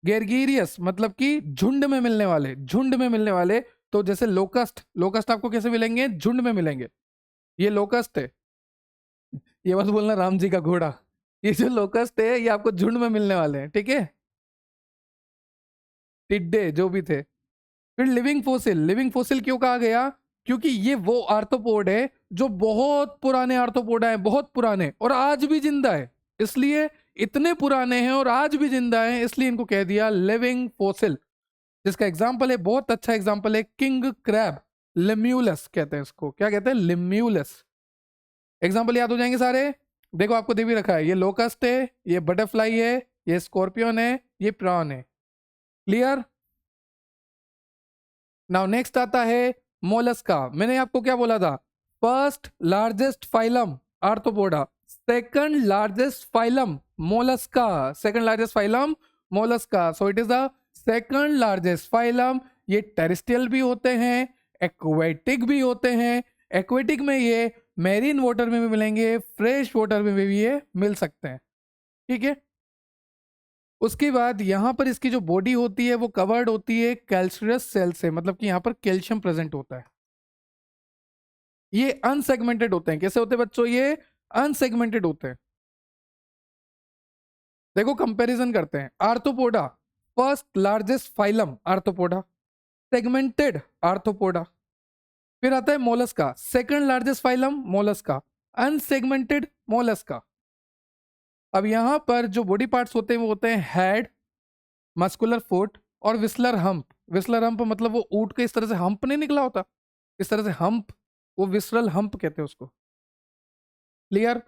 गेरगीरियस, मतलब कि झुंड में मिलने वाले, झुंड में मिलने वाले। तो जैसे लोकस्ट, लोकस्ट आपको कैसे मिलेंगे? झुंड में मिलेंगे। ये लोकस्ट है, ये मत बोलना राम जी का घोड़ा। ये जो लोकस्ट है ये आपको झुंड में मिलने वाले हैं, ठीक है। टिड्डे जो भी थे। फिर लिविंग फोसिल। लिविंग फोसिल क्यों कहा गया? क्योंकि ये वो आर्थ्रोपोड है जो बहुत पुराने आर्थ्रोपोड है, बहुत पुराने, और आज भी जिंदा है। इसलिए इतने पुराने हैं और आज भी जिंदा है, इसलिए इनको कह दिया लिविंग फोसिल। जिसका एग्जाम्पल है, बहुत अच्छा एग्जाम्पल है, किंग क्रैब, लिम्यूलस कहते हैं इसको। क्या कहते हैं? लिम्यूलस। एग्जाम्पल याद हो जाएंगे सारे। देखो आपको दे भी रखा है, ये लोकस्ट है, ये बटरफ्लाई है, ये स्कॉर्पियन है, ये प्रॉन है। क्लियर। नाउ नेक्स्ट आता है मोलस्का। मैंने आपको क्या बोला था? First largest phylum arthropoda, second largest phylum Mollusca, second largest phylum Mollusca. So it is the second largest phylum. ये टेरेस्ट्रियल भी होते हैं, एक्वेटिक भी होते हैं। एक्वेटिक में ये मैरीन वाटर में भी मिलेंगे, फ्रेश वाटर में भी ये मिल सकते हैं। ठीक है। उसके बाद यहाँ पर इसकी जो बॉडी होती है वो कवर्ड होती है कैल्शियस सेल से, मतलब कि यहाँ पर कैल्शियम प्रेजेंट होता है। ये अनसेगमेंटेड होते हैं। कैसे होते हैं बच्चों? ये अनसेगमेंटेड होते हैं। देखो कंपैरिजन करते हैं। Arthropoda first largest phylum arthropoda, segmented arthropoda. फिर आता है Mollusca, second largest phylum Mollusca, unsegmented Mollusca. अब यहां पर जो बॉडी पार्ट्स होते हैं वो होते हैं हेड, मस्कुलर फुट और विस्लर हम्प। विस्लर हम्प मतलब वो ऊंट के इस तरह से हम्प नहीं निकला होता, इस तरह से हम्प, वो विस्रल हम्प कहते हैं उसको। क्लियर।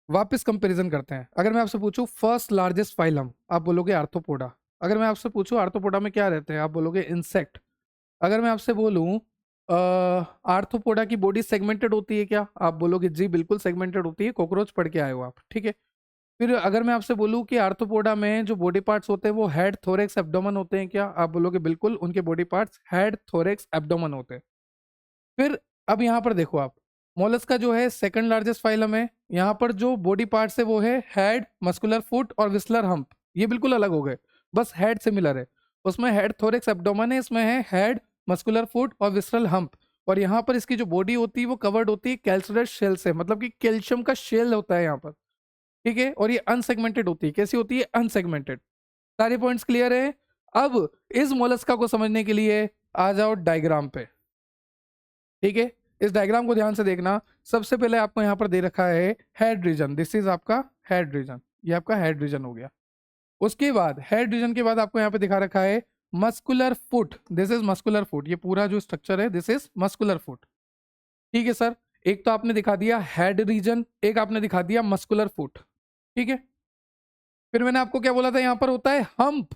वापस कंपैरिजन करते हैं। अगर मैं आपसे पूछूं फर्स्ट लार्जेस्ट फाइलम, आप बोलोगे आर्थ्रोपोडा। अगर मैं आपसे पूछूं आर्थ्रोपोडा में क्या रहते हैं, आप बोलोगे इंसेक्ट। अगर मैं आपसे बोलूं आर्थ्रोपोडा की बॉडी सेगमेंटेड होती है क्या, आप बोलोगे जी बिल्कुल सेगमेंटेड होती है, कॉकरोच पढ़ के आए हो आप। ठीक है। फिर अगर मैं आपसे बोलूं कि आर्थ्रोपोडा में जो बॉडी पार्ट्स होते हैं वो हेड, थोरेक्स, एब्डोमेन होते हैं क्या, आप बोलोगे बिल्कुल उनके body parts head, thorax, abdomen होते हैं। फिर अब यहाँ पर देखो आप, मोलस्का जो है सेकंड लार्जेस्ट फाइलम है। यहाँ पर जो बॉडी पार्ट्स है वो है हेड, मस्कुलर फुट और विस्लर हम्प। ये बिल्कुल अलग हो गए, बस हेड सिमिलर है। उसमें हेड, थोरेक्स, एब्डोमेन है, इसमें है हेड, मस्कुलर फुट और विस्रल हम्प। और यहाँ पर इसकी जो बॉडी होती है वो कवर्ड होती है कैल्शियस शेल से, मतलब कि कैल्शियम का शेल होता है यहाँ पर। ठीक है। और ये अनसेगमेंटेड होती है। कैसी होती है? अनसेगमेंटेड। सारे पॉइंट्स क्लियर है। अब इस मोलस्का को समझने के लिए आ जाओ डायग्राम पे। ठीक है। इस डायग्राम को ध्यान से देखना। सबसे पहले आपको यहाँ पर दे रखा है हेड रीजन, दिस इज आपका हेड रीजन, ये आपका हेड रीजन हो गया। उसके बाद हेड रीजन के बाद आपको यहाँ पे दिखा रखा है muscular foot, this is muscular foot. ये पूरा जो स्ट्रक्चर है दिस इज मस्कुलर फुट। ठीक है सर। एक तो आपने दिखा दिया हेड रीजन, एक आपने दिखा दिया मस्कुलर फुट। ठीक है। फिर मैंने आपको क्या बोला था, यहां पर होता है हम्प।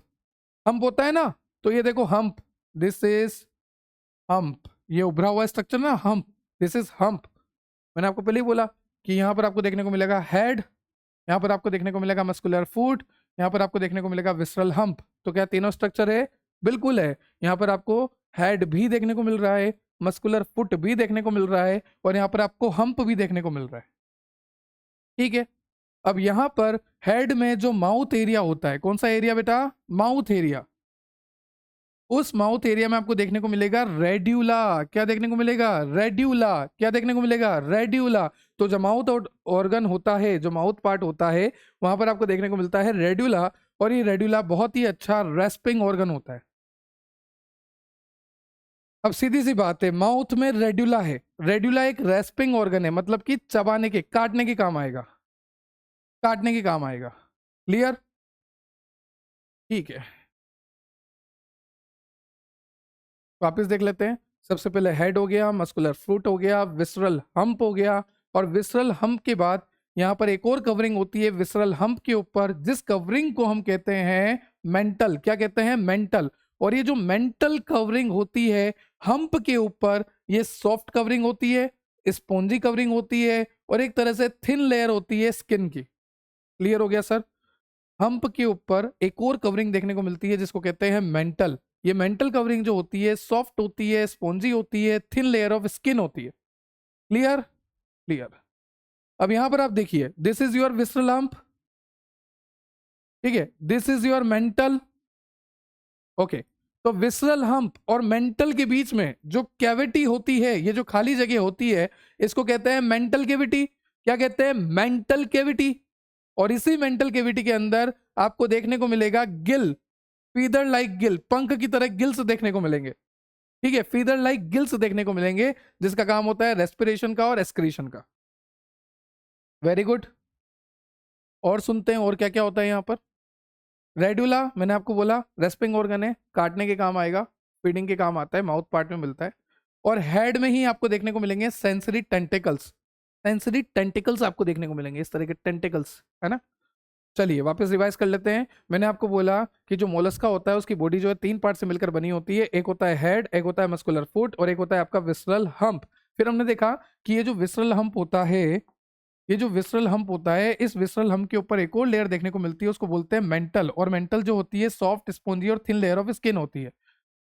हम्प होता है ना, तो ये देखो हम्प, दिस इज हम्प। ये उभरा हुआ स्ट्रक्चर ना हम्प, दिस इज हम्प। मैंने आपको पहले ही बोला कि यहां पर आपको देखने को मिलेगा हेड, यहां पर आपको देखने को मिलेगा मस्कुलर फुट, यहां पर आपको देखने को मिलेगा विसरल हम्प। तो क्या तीनों स्ट्रक्चर है? बिल्कुल है। यहां पर आपको हेड भी देखने को मिल रहा है, मस्कुलर फुट भी देखने को मिल रहा है, और यहां पर आपको हम्प भी देखने को मिल रहा है। ठीक है। अब यहां पर हेड में जो माउथ एरिया होता है, कौन सा एरिया बेटा? Mouth area. उस माउथ एरिया में आपको देखने को मिलेगा रेड्यूला। क्या देखने को मिलेगा? रेड्यूला। क्या देखने को मिलेगा? रेड्यूला। तो जो माउथ ऑर्गन होता है, जो माउथ पार्ट होता है, वहां पर आपको देखने को मिलता है रेड्यूला। और ये रेड्यूला बहुत ही अच्छा रेस्पिंग ऑर्गन होता है। अब सीधी सी बात है, माउथ में रेड्यूला है, रेड्यूला एक रेस्पिंग ऑर्गन है, मतलब कि चबाने के, काटने के काम आएगा, काटने के काम आएगा। क्लियर। ठीक है। वापस देख लेते हैं। सबसे पहले हेड हो गया, मस्कुलर फ्रूट हो गया, विसरल हम्प हो गया, और विसरल हम्प के बाद यहाँ पर एक और कवरिंग होती है विसरल हम्प के ऊपर, जिस कवरिंग को हम कहते हैं मेंटल। क्या कहते हैं? मेंटल। और ये जो मेंटल कवरिंग होती है हम्प के ऊपर, ये सॉफ्ट कवरिंग होती है, स्पॉन्जी कवरिंग होती है, और एक तरह से थिन लेयर होती है स्किन की। क्लियर हो गया सर? हम्प के ऊपर एक और कवरिंग देखने को मिलती है जिसको कहते हैं मेंटल। ये मेंटल कवरिंग जो होती है सॉफ्ट होती है, स्पॉन्जी होती है, थिन लेयर ऑफ स्किन होती है। क्लियर। क्लियर। अब यहां पर आप देखिए, this is your visceral hump. ठीक है। This is your mental. Okay. तो विसरल हम्प और मेंटल के बीच में जो कैविटी होती है, ये जो खाली जगह होती है, इसको कहते हैं मेंटल कैविटी। क्या कहते हैं? Mantle cavity. और इसी मेंटल कैविटी के अंदर आपको देखने को मिलेगा गिल, फीदर लाइक गिल, पंख की तरह गिल्स देखने को मिलेंगे। ठीक है। फीदर लाइक गिल्स देखने को मिलेंगे, जिसका काम होता है रेस्पिरेशन का और एक्सक्रीशन का। Very good. और सुनते हैं और क्या क्या होता है यहाँ पर। रेडुला मैंने आपको बोला रेस्पिंग ऑर्गन है, काटने के काम आएगा, फीडिंग के काम आता है, माउथ पार्ट में मिलता है। और हेड में ही आपको देखने को मिलेंगे सेंसरी टेंटिकल्स। सेंसरी टेंटिकल्स आपको देखने को मिलेंगे, इस तरह के टेंटिकल्स, है ना। चलिए वापस रिवाइज कर लेते हैं। मैंने आपको बोला कि जो मोलस्का होता है उसकी बॉडी जो है 3 पार्ट से मिलकर बनी होती है, एक होता है हेड, एक होता है मस्कुलर फुट और एक होता है आपका विसरल हम्प। फिर हमने देखा कि ये जो विसरल हम्प होता है, ये जो विसरल हम्प होता है, इस विसरल हम्प के ऊपर एक और लेयर देखने को मिलती है, उसको बोलते हैं मेंटल। और मेंटल जो होती है सॉफ्ट, स्पॉन्जी और थिन लेयर ऑफ स्किन होती है।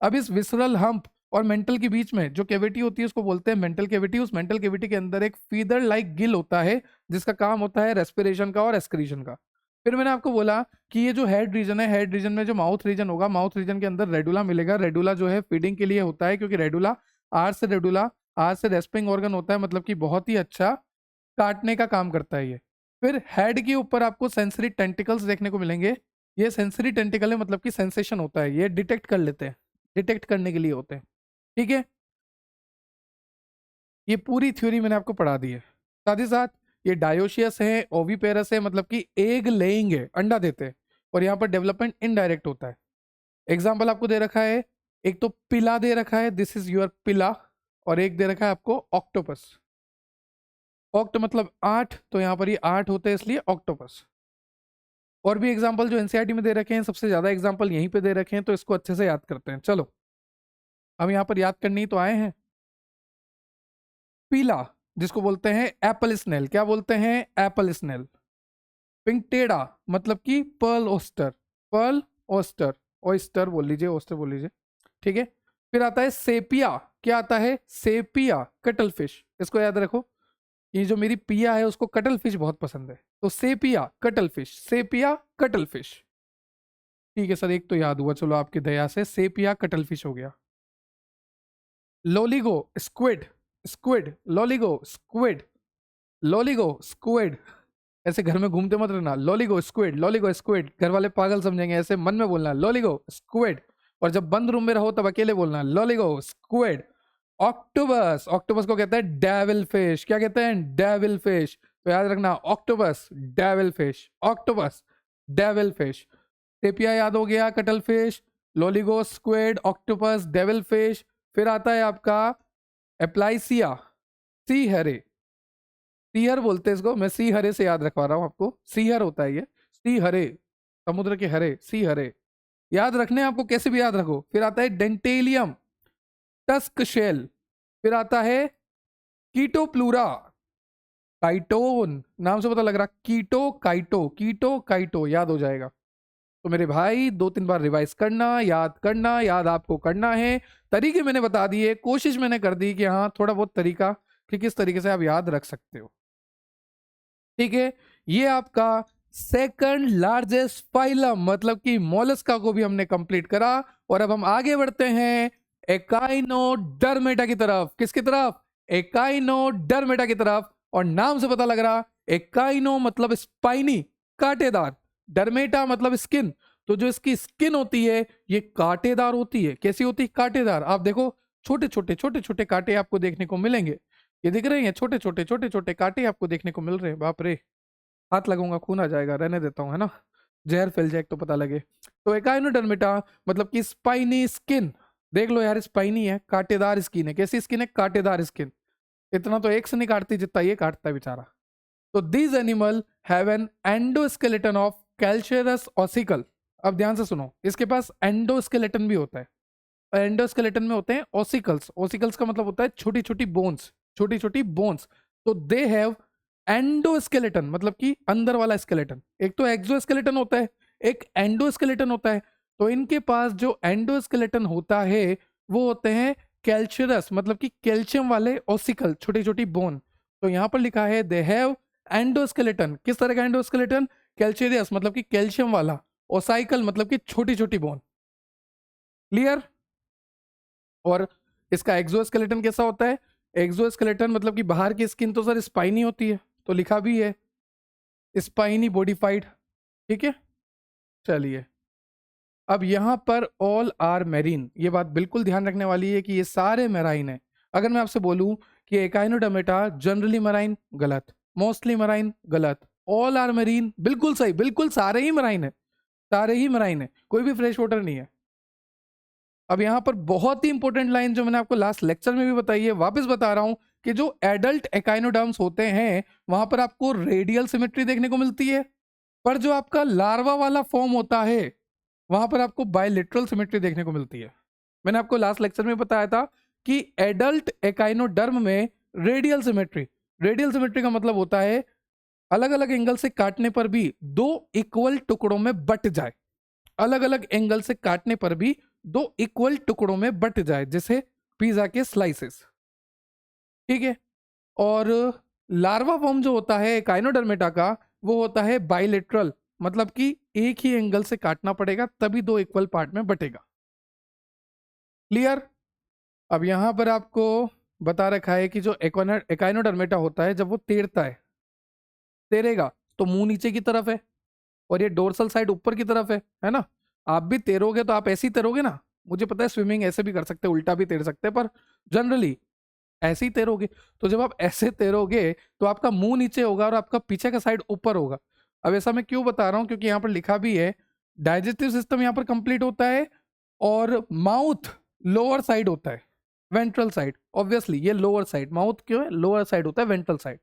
अब इस विसरल हम्प और मेंटल के बीच में जो कैविटी होती है उसको बोलते हैं मेंटल कैविटी। उस मेंटल कैविटी के अंदर एक फीदर लाइक गिल होता है जिसका काम होता है रेस्पिरेशन का और एक्सक्रीशन का। फिर मैंने आपको बोला कि ये जो हेड रीजन है, हेड रीजन में जो माउथ रीजन होगा, माउथ रीजन के अंदर रेडुला मिलेगा। रेडुला जो है फीडिंग के लिए होता है, क्योंकि रेडुला आर से रेस्पिंग ऑर्गन होता है, मतलब कि बहुत ही अच्छा काटने का काम करता है ये। फिर हेड के ऊपर आपको सेंसरी टेंटिकल्स देखने को मिलेंगे। ये सेंसरी टेंटिकल है, मतलब कि सेंसेशन होता है, ये डिटेक्ट कर लेते हैं, डिटेक्ट करने के लिए होते हैं, ठीक है। ये पूरी थ्योरी मैंने आपको पढ़ा दी है। साथ ही साथ ये डायोशियस है, ओविपेरस है, मतलब कि एग लेइंग है, अंडा देते हैं। और यहाँ पर डेवलपमेंट इनडायरेक्ट होता है। एग्जाम्पल आपको दे रखा है, एक तो पिला दे रखा है, दिस इज योर पिला, और एक दे रखा है आपको ऑक्टोपस। ऑक्ट मतलब 8, तो यहाँ पर ये 8 होते हैं, इसलिए ऑक्टोपस। और भी एग्जाम्पल जो एनसीईआरटी में दे रखे हैं, सबसे ज्यादा एग्जाम्पल यहीं पे दे रखे हैं, तो इसको अच्छे से याद करते हैं। चलो हम यहाँ पर याद करने ही तो आए हैं। पीला जिसको बोलते हैं एप्पल स्नेल, क्या बोलते हैं, एप्पल स्नेल। पिंकटेडा मतलब कि pearl oyster, pearl oyster, oyster बोल लीजिए, ओस्टर बोल लीजिए, ठीक है। फिर आता है सेपिया, क्या आता है, सेपिया कटल फिश। इसको याद रखो, ये जो मेरी पिया है उसको कटल फिश बहुत पसंद है, तो sepia cuttle fish, sepia cuttle fish. ठीक है सर, एक तो याद हुआ, चलो आपकी दया से सेपिया कटल फिश हो गया। Loligo squid, squid Loligo squid, Loligo squid. ऐसे घर में घूमते मत रहना, लोलिगो स्क्विड, लोलिगो स्क्विड, घर वाले पागल समझेंगे, ऐसे मन में बोलना लोलिगो स्क्विड। और जब बंद रूम में रहो तब अकेले बोलना लोलिगो स्क्विड। ऑक्टोपस, ऑक्टोपस को कहते हैं डेविल फिश, क्या कहते हैं, डेविल फिश। तो याद रखना octopus devil fish, octopus devil fish. Sepia याद हो गया, cuttle fish, Loligo squid, octopus, devil fish. फिर आता है आपका एप्लाइसिया, सी हरे, सीहर बोलते हैं इसको, मैं सी हरे से याद रखवा रहा हूँ आपको, सीहर होता है ये, सी हरे, समुद्र के हरे, सी हरे याद रखने आपको, कैसे भी याद रखो। फिर आता है डेंटेलियम, टस्क शेल। फिर आता है कीटोप्लूरा, काइटोन, नाम से पता लग रहा, कीटो काइटो, कीटो काइटो याद हो जाएगा। तो मेरे भाई 2-3 बार रिवाइज करना, याद करना, याद आपको करना है। तरीके मैंने बता दिए, कोशिश मैंने कर दी कि हाँ थोड़ा बहुत तरीका कि किस तरीके से आप याद रख सकते हो, ठीक है। ये आपका सेकंड लार्जेस्ट फाइलम मतलब कि मोलस्का को भी हमने कंप्लीट करा। और अब हम आगे बढ़ते हैं एकाइनोडर्मेटा की तरफ। किसकी तरफ, एकाइनोडर्मेटा की तरफ। और नाम से पता लग रहा, एकाइनो मतलब स्पाइनी, कांटेदार, डर्मेटा मतलब स्किन। तो जो इसकी स्किन होती है ये कांटेदार होती है। कैसी होती है, कांटेदार। आप देखो छोटे छोटे कांटे आपको देखने को मिलेंगे, ये दिख रहे हैं, छोटे छोटे कांटे आपको देखने को मिल रहे हैं। बाप रे, हाथ लगूंगा खून आ जाएगा, रहने देता हूँ, है ना, जहर फैल जाए तो पता लगे। तो एकाइनोडर्मेटा मतलब कि स्पाइनी स्किन। देख लो यार, स्पाइनी है, कांटेदार स्किन है। कैसी स्किन है, कांटेदार स्किन। इतना तो एक से नहीं काटती जितना ये काटता है बेचारा। तो these animal have an endoskeleton of calcareous ossicle. अब ध्यान से सुनो, इसके पास एंडोस्केलेटन भी होता है। एंडोस्केलेटन में होते हैं ऑसिकल्स। ऑसिकल्स का मतलब होता है छोटी छोटी बोन्स, छोटी छोटी बोन्स। तो दे हैव एंडोस्केलेटन मतलब कि अंदर वाला स्केलेटन। एक तो एक्सोस्केलेटन होता है, एक एंडोस्केलेटन होता है। तो इनके पास जो एंडोस्केलेटन होता है वो होते हैं कैल्शियरस मतलब कि कैल्शियम वाले ऑसिकल, छोटी छोटी बोन। तो यहां पर लिखा है दे हैव एंडोस्केलेटन। किस तरह का एंडोस्केलेटन, कैल्शियरस मतलब कि कैल्शियम वाला, ओसाइकल मतलब कि छोटी छोटी बोन। क्लियर। और इसका एक्सोस्केलेटन कैसा होता है, एक्सोस्केलेटन मतलब कि बाहर की स्किन तो सर स्पाइनी होती है, तो लिखा भी है स्पाइनी बॉडीफाइड, ठीक है। चलिए अब यहां पर ऑल आर मैरीन, ये बात बिल्कुल ध्यान रखने वाली है कि ये सारे मैराइन है। अगर मैं आपसे बोलूं कि एकाइनोडर्मेटा जनरली मराइन, गलत। मोस्टली मराइन, गलत। ऑल आर मैरीन, बिल्कुल सही, बिल्कुल सारे ही मराइन है, सारे ही मराइन है, कोई भी फ्रेश वाटर नहीं है। अब यहां पर बहुत ही इंपॉर्टेंट लाइन जो मैंने आपको लास्ट लेक्चर में भी बताई है, वापस बता रहा हूं कि जो एडल्ट एकाइनोडर्म्स होते हैं वहां पर आपको रेडियल सिमेट्री देखने को मिलती है, पर जो आपका लार्वा वाला फॉर्म होता है वहां पर आपको बायलेटरल सिमेट्री देखने को मिलती है। मैंने आपको लास्ट लेक्चर में बताया था कि एडल्ट एकाइनोडर्म में रेडियल सिमेट्री का मतलब होता है अलग अलग एंगल से काटने पर भी दो इक्वल टुकड़ों में बट जाए, अलग अलग एंगल से काटने पर भी दो इक्वल टुकड़ों में बट जाए, जैसे पिज्जा के स्लाइसेस। ठीक है। और लार्वा फॉर्म जो होता है काइनोडर्मेटा का वो होता है बाइलेटरल, मतलब कि एक ही एंगल से काटना पड़ेगा तभी दो इक्वल पार्ट में बटेगा। क्लियर। अब यहां पर आपको बता रखा है कि जो एकाइनोडर्मेटा होता है जब वो तैरेगा तो मुंह नीचे की तरफ है और ये डोर्सल साइड ऊपर की तरफ है ना। आप भी तैरोगे तो आप ऐसे ही तैरोगे ना, मुझे पता है स्विमिंग ऐसे भी कर सकते हैं, उल्टा भी तैर सकते हैं, पर जनरली ऐसे ही तैरोगे। तो जब आप ऐसे तैरोगे तो आपका मुंह नीचे होगा और आपका पीछे का साइड ऊपर होगा। अब ऐसा मैं क्यों बता रहा हूं, क्योंकि यहाँ पर लिखा भी है डाइजेस्टिव सिस्टम यहाँ पर कंप्लीट होता है और माउथ लोअर साइड होता है, वेंट्रल साइड। ऑब्वियसली ये लोअर साइड, माउथ क्यों है, लोअर साइड होता है, वेंट्रल साइड।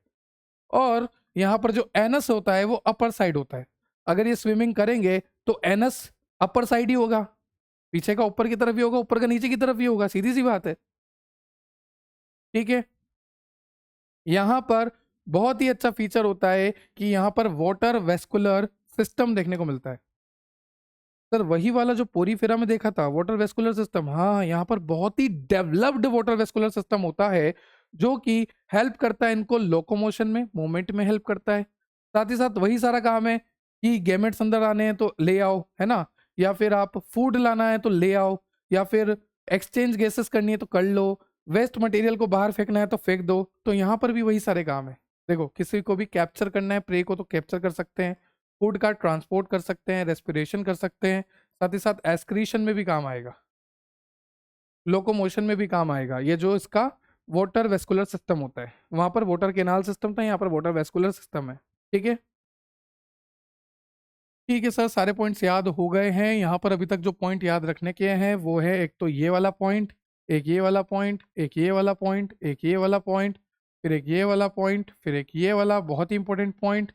और यहाँ पर जो एनस होता है वो अपर साइड होता है। अगर ये स्विमिंग करेंगे तो एनस अपर साइड ही होगा, पीछे का ऊपर की तरफ ही होगा, ऊपर का नीचे की तरफ ही होगा, सीधी सी बात है। ठीक है। यहां पर बहुत ही अच्छा फीचर होता है कि यहां पर वाटर वेस्कुलर सिस्टम देखने को मिलता है। सर वही वाला जो पोरीफेरा में देखा था वाटर वेस्कुलर सिस्टम, हाँ यहाँ पर बहुत he developed water vascular system होता है जो कि हेल्प करता है इनको लोकोमोशन में, मूवमेंट में हेल्प करता है। साथ ही साथ वही सारा काम है कि गैमेट्स अंदर आने हैं तो ले आओ, है ना, या फिर आप फूड लाना है तो ले आओ, या फिर एक्सचेंज गैसेस करनी है तो कर लो, वेस्ट मटेरियल को बाहर फेंकना है तो फेंक दो। तो यहाँ पर भी वही सारे काम है। देखो किसी को भी कैप्चर करना है प्रे को तो कैप्चर कर सकते हैं, फूड का ट्रांसपोर्ट कर सकते हैं, रेस्पिरेशन कर सकते हैं, साथ ही साथ एस्क्रीशन में भी काम आएगा, लोकोमोशन में भी काम आएगा। ये जो इसका वाटर वेस्कुलर सिस्टम होता है, वहां पर वाटर केनाल सिस्टम था, यहाँ पर वाटर वेस्कुलर सिस्टम है। ठीक है। ठीक है सर, सारे पॉइंट्स याद हो गए हैं। यहाँ पर अभी तक जो पॉइंट याद रखने के हैं वो है एक तो ये वाला पॉइंट, एक ये वाला पॉइंट, एक ये वाला पॉइंट, एक ये वाला पॉइंट, फिर एक ये वाला पॉइंट, फिर एक ये वाला बहुत ही इंपॉर्टेंट पॉइंट।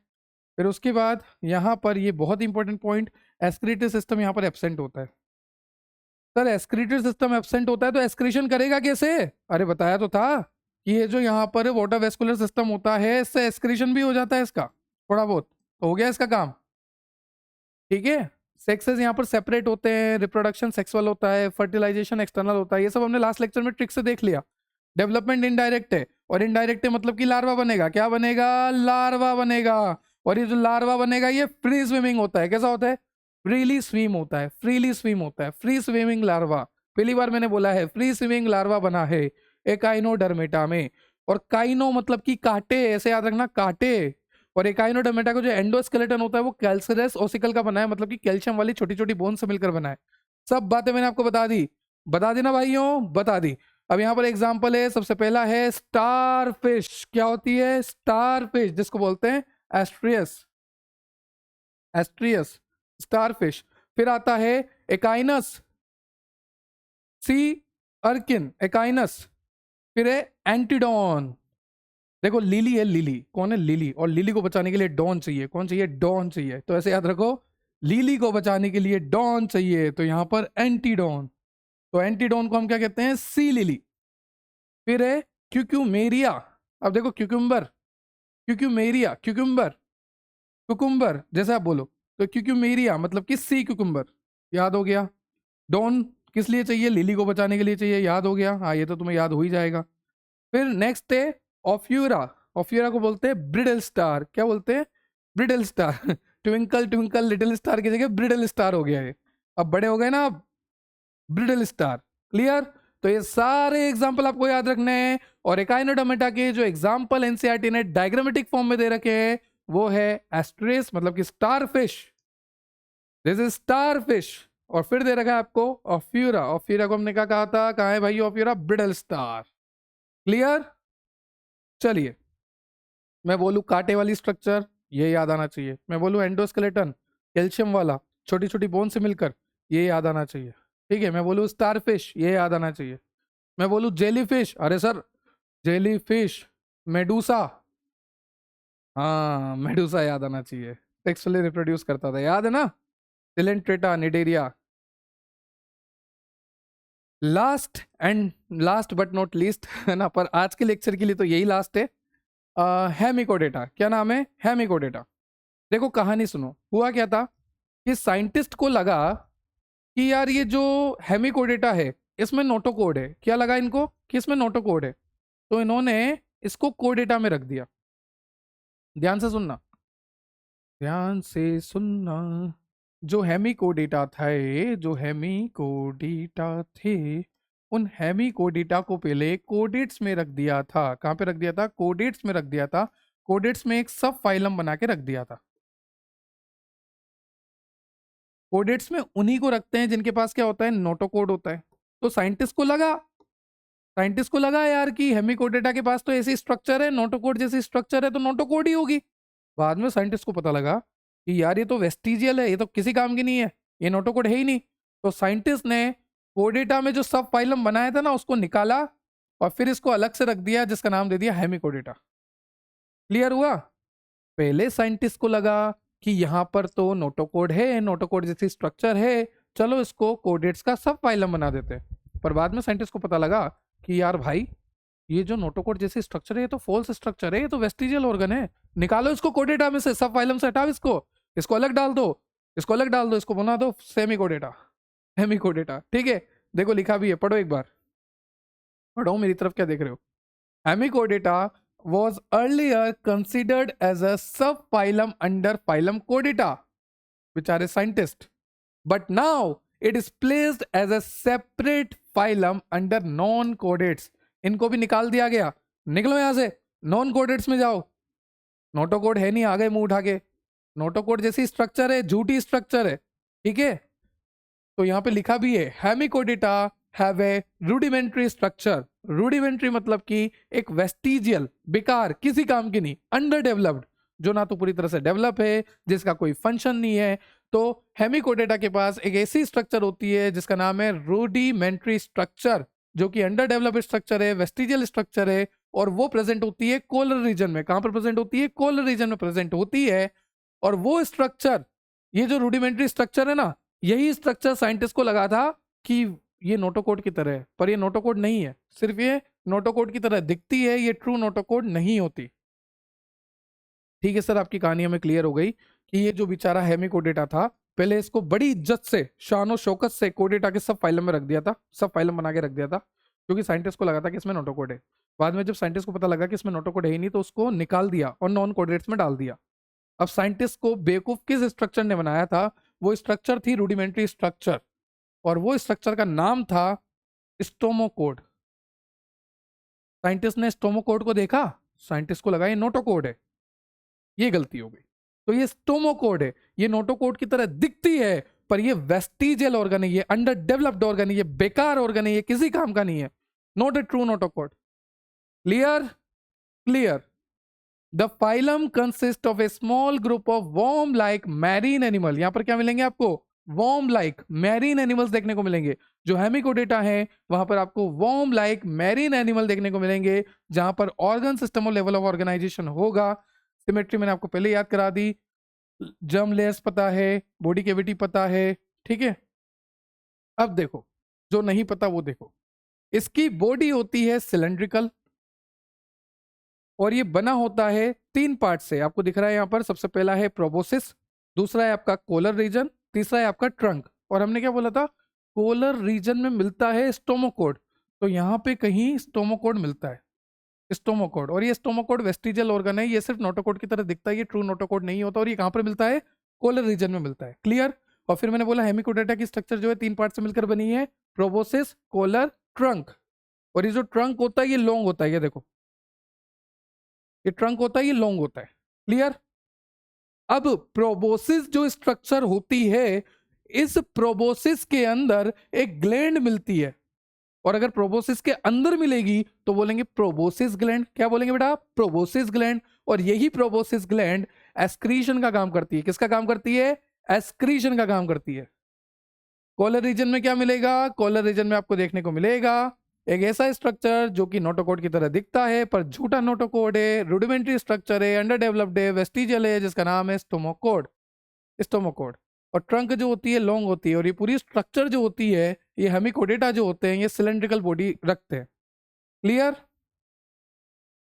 फिर उसके बाद यहाँ पर ये बहुत इंपॉर्टेंट पॉइंट, एस्क्रीटरी सिस्टम यहाँ पर एब्सेंट होता है। सर एस्क्रीटरी सिस्टम एब्सेंट होता है तो एस्क्रीशन करेगा कैसे? अरे बताया तो था कि ये जो यहाँ पर वाटर वेस्कुलर सिस्टम होता है इससे एस्क्रीशन भी हो जाता है इसका, थोड़ा बहुत तो हो गया इसका काम। ठीक है। सेक्सेस यहाँ पर सेपरेट होते हैं, रिप्रोडक्शन सेक्सुअल होता है, फर्टिलाइजेशन एक्सटर्नल होता है, ये सब हमने लास्ट लेक्चर में ट्रिक से देख लिया। डेवलपमेंट इनडायरेक्ट है, और इनडायरेक्ट है मतलब कि लार्वा बनेगा, क्या बनेगा, लार्वा बनेगा। और ये जो लार्वा बनेगा ये फ्री स्विमिंग होता है, कैसा होता है, फ्रीली स्विम होता है, फ्रीली स्विम होता है, फ्री स्विमिंग लार्वा। पहली बार मैंने बोला है फ्री स्विमिंग लार्वा बना है एकाइनोडर्मेटा में। और काइनो मतलब कि कांटे, ऐसे याद रखना कांटे। और एकाइनोडर्मेटा का जो एंडोस्केलेटन होता है वो कैल्सरस ओसिकल का बना है, मतलब कि कैल्शियम वाली छोटी छोटी बोन से मिलकर बना है। सब बातें मैंने आपको बता दी, बता दी ना भाइयों, बता दी। अब यहाँ पर एग्जांपल है, सबसे पहला है स्टार फिश। क्या होती है स्टार फिश, जिसको बोलते हैं एस्ट्रियस, एस्ट्रियस स्टार फिश। फिर आता है एकाइनस, सी अर्किन एकाइनस। फिर है एंटीडॉन। देखो लिली है, लिली कौन है, लिली, और लिली को बचाने के लिए डॉन चाहिए, कौन चाहिए, डॉन चाहिए। तो ऐसे याद रखो, लिली को बचाने के लिए डॉन चाहिए, तो यहां पर एंटीडॉन। तो एंटीडॉन को हम क्या कहते हैं, सी लिली। फिर है क्यूक्यूमेरिया। अब देखो क्यूक्यूम्बर, क्यूक्यूमेरिया, क्यूक्यूम्बर, कुकुम्बर जैसे आप बोलो, तो क्यूक्यूमेरिया मतलब कि सी क्यूक्यूम्बर, याद हो गया। डॉन किस लिए चाहिए, लिली को बचाने के लिए चाहिए, याद हो गया, हाँ ये तो तुम्हें याद हो ही जाएगा। फिर नेक्स्ट है ऑफ्यूरा। ऑफ्यूरा को बोलते हैं ब्रिडल स्टार, क्या बोलते हैं, bridle star twinkle twinkle little star की जगह ब्रिडल स्टार हो गया है, अब बड़े हो गए ना, अब ब्रिडल स्टार। क्लियर। तो ये सारे एग्जांपल आपको याद रखने हैं। और एकाइनोडर्मेटा के जो एग्जांपल एनसीईआरटी ने डायग्रामेटिक फॉर्म में दे रखे हैं वो है एस्ट्रेस मतलब कि star fish, this is star fish. और फिर दे रखा है आपको ऑफ्यूरा। ऑफ्यूरा को हमने क्या कहा था, कहा है भाई ऑफ्यूरा, ब्रिडल स्टार। क्लियर। चलिए मैं बोलूं कांटे वाली स्ट्रक्चर, ये याद आना चाहिए। मैं बोलूं एंडोस्केलेटन, कैल्शियम वाला, छोटी छोटी बोन से मिलकर, ये याद आना चाहिए। ठीक है। मैं बोलूं स्टारफिश, ये याद आना चाहिए। मैं बोलूं जेलीफिश, अरे सर जेली फिश, मेडूसा। हाँ मेडूसा याद आना चाहिए, सेक्सुअली रिप्रोड्यूस करता था, याद है ना। Coelenterata Cnidaria. Last but not least है ना, पर आज के लेक्चर के लिए तो यही लास्ट है। हेमिकोडेटा, क्या नाम है, हेमिकोडेटा। देखो कहानी सुनो, हुआ क्या था कि साइंटिस्ट को लगा कि यार ये जो हेमिकोडेटा है इसमें नोटोकोड है, क्या लगा इनको कि इसमें नोटोकोड है, तो इन्होंने इसको कोडेटा में रख दिया। ध्यान से सुनना, ध्यान से सुनना। जो हेमिकोडेटा थे, जो हेमिकोडेटा थे, उन हेमिकोडेटा को पहले कोडेट्स में रख दिया था। कहां पे रख दिया था, कोडेट्स में रख दिया था। कोडेट्स में एक सब फाइलम बना के रख दिया था। कोडेट्स में उन्हीं को रखते हैं जिनके पास क्या होता है, नोटोकोड होता है। तो साइंटिस्ट को लगा यार कि हेमिकोडेटा के पास तो ऐसी स्ट्रक्चर है, नोटोकोड जैसी स्ट्रक्चर है, तो नोटोकोड ही होगी। बाद में साइंटिस्ट को पता लगा कि यार ये तो वेस्टिजियल है, ये तो किसी काम की नहीं है, ये नोटोकोड है ही नहीं। तो साइंटिस्ट ने कोडेटा में जो सब फाइलम बनाया था ना उसको निकाला और फिर इसको अलग से रख दिया, जिसका नाम दे दिया हेमिकोडेटा। क्लियर हुआ। पहले साइंटिस्ट को लगा कि यहां पर तो नोटोकोड है, नोटोकोड जैसी स्ट्रक्चर है, चलो इसको कोडेट्स का सब फाइलम बना देते हैं। पर बाद में साइंटिस्ट को पता लगा कि यार भाई ये जो नोटोकोड जैसी स्ट्रक्चर है ये तो फॉल्स स्ट्रक्चर है, ये तो वेस्टिजियल ऑर्गन है, निकालो इसको कोडेटा में से, सब फाइलम से हटाओ इसको, इसको अलग डाल दो, इसको अलग डाल दो, इसको बना दो सेमिकोडेटा, हेमिकोडेटा। ठीक है, देखो लिखा भी है, पढ़ो एक बार, पढ़ो मेरी तरफ, क्या देख रहे हो। Hemichordata was earlier considered as a subphylum under phylum Chordata, बेचारे scientist, but now it is placed as a separate phylum under non-chordates। इनको भी निकाल दिया गया, निकलो यहां से, नॉन कोडेट्स में जाओ। नोटोकोड है नहीं, आ गए मुंह उठा के, नोटोकोड जैसी स्ट्रक्चर है, झूठी स्ट्रक्चर है। ठीक है, तो यहां पे लिखा भी है hemichordata have a rudimentary structure. Rudimentary मतलब कि एक वेस्टिजियल, बेकार, किसी काम की नहीं, अंडर डेवलप्ड, जो ना तो पूरी तरह से डेवलप है, जिसका कोई फंक्शन नहीं है। तो हेमिकोडेटा के पास एक ऐसी स्ट्रक्चर होती है जिसका नाम है रूडिमेंट्री स्ट्रक्चर, जो कि अंडर डेवलप्ड स्ट्रक्चर है, वेस्टिजियल स्ट्रक्चर है, और वो प्रेजेंट होती है कोलर रीजन में। कहां पर प्रेजेंट होती है, कोलर रीजन में प्रेजेंट होती है। और वो स्ट्रक्चर, ये जो रूडिमेंट्री स्ट्रक्चर है ना, यही स्ट्रक्चर साइंटिस्ट को लगा था कि ये नोटोकोड की तरह है, पर ये नोटोकोड नहीं है, सिर्फ ये नोटोकोड की तरह दिखती है, ये ट्रू नोटोकोड नहीं होती। ठीक है सर, आपकी कहानी हमें क्लियर हो गई कि ये जो बेचारा हेमिकोडेटा था, पहले इसको बड़ी इज्जत से, शानो शौकत से कोडेटा के सब फाइलम में रख दिया था, सब फाइलम बना के रख दिया था, क्योंकि साइंटिस्ट को लगा था कि इसमें नोटोकोड है। बाद में जब साइंटिस्ट को पता लगा कि इसमें नोटोकोड है ही नहीं, तो उसको निकाल दिया और नॉन कोडेट्स में डाल दिया। अब साइंटिस्ट को बेवकूफ किस स्ट्रक्चर ने बनाया था, वो स्ट्रक्चर थी रूडिमेंट्री स्ट्रक्चर, और वो स्ट्रक्चर का नाम था स्टोमोकोड। साइंटिस्ट ने स्टोमोकोड को देखा, साइंटिस्ट को लगा ये नोटोकोड है, ये गलती हो गई। तो ये स्टोमोकोड है, ये नोटोकोड की तरह दिखती है, पर ये वेस्टिजियल ऑर्गन है, ये अंडर डेवलप्ड ऑर्गन है, ये बेकार ऑर्गन है, ये किसी काम का नहीं है, not a true notochord. Clear, clear. The phylum consist of a small group of worm like marine animal. यहां पर क्या मिलेंगे आपको, वॉर्म लाइक मैरीन एनिमल्स देखने को मिलेंगे। जो हेमिकोडेटा है वहां पर आपको वॉर्म लाइक मैरीन एनिमल देखने को मिलेंगे, जहां पर ऑर्गन सिस्टम और लेवल ऑफ ऑर्गेनाइजेशन होगा। सिमेट्री मैंने आपको पहले याद करा दी, जर्म लेयर्स पता है, बॉडी कैविटी पता है। ठीक है, अब देखो जो नहीं पता वो देखो। इसकी बॉडी होती है सिलेंड्रिकल, और ये बना होता है 3 पार्ट से, आपको दिख रहा है यहाँ पर। सबसे पहला है प्रोबोसिस, दूसरा है आपका कोलर रीजन, तीसरा है आपका ट्रंक। और हमने क्या बोला था, कोलर रीजन में मिलता है स्टोमोकोड, तो यहाँ पे कहीं स्टोमोकोड मिलता है, स्टोमोकोड। और ये स्टोमोकोड वेस्टिजियल ऑर्गन है, ये सिर्फ नोटोकोड की तरह दिखता है, ये ट्रू नोटोकोड नहीं होता। और ये कहाँ पर मिलता है, कोलर रीजन में मिलता है। क्लियर। और फिर मैंने बोला हेमिकोडेटा की स्ट्रक्चर जो है 3 पार्ट से मिलकर बनी है, प्रोबोसिस, कोलर, ट्रंक। और ये जो ट्रंक होता है ये लॉन्ग होता है, ये देखो, ये ट्रंक होता है, ये लॉन्ग होता है। क्लियर। अब प्रोबोसिस जो स्ट्रक्चर होती है, इस प्रोबोसिस के अंदर एक ग्लैंड मिलती है, और अगर प्रोबोसिस के अंदर मिलेगी तो बोलेंगे प्रोबोसिस ग्लैंड। क्या बोलेंगे बेटा, प्रोबोसिस ग्लैंड। और यही प्रोबोसिस ग्लैंड एस्क्रीशन का काम करती है। किसका काम करती है, एस्क्रीशन का काम करती है। कॉलर रीजन में क्या मिलेगा, कॉलर रीजन में आपको देखने को मिलेगा एक ऐसा स्ट्रक्चर जो कि नोटोकोड की तरह दिखता है पर झूठा नोटोकोड है, रुडिमेंट्री स्ट्रक्चर है, अंडर डेवलप्ड है, वेस्टिजियल है, जिसका नाम है स्टोमोकोड। स्टोमोकोड। और ट्रंक जो होती है लॉन्ग होती है, और ये पूरी स्ट्रक्चर जो होती है, ये हेमिकोडेटा जो होते हैं, ये सिलेंड्रिकल बॉडी रखते हैं। क्लियर?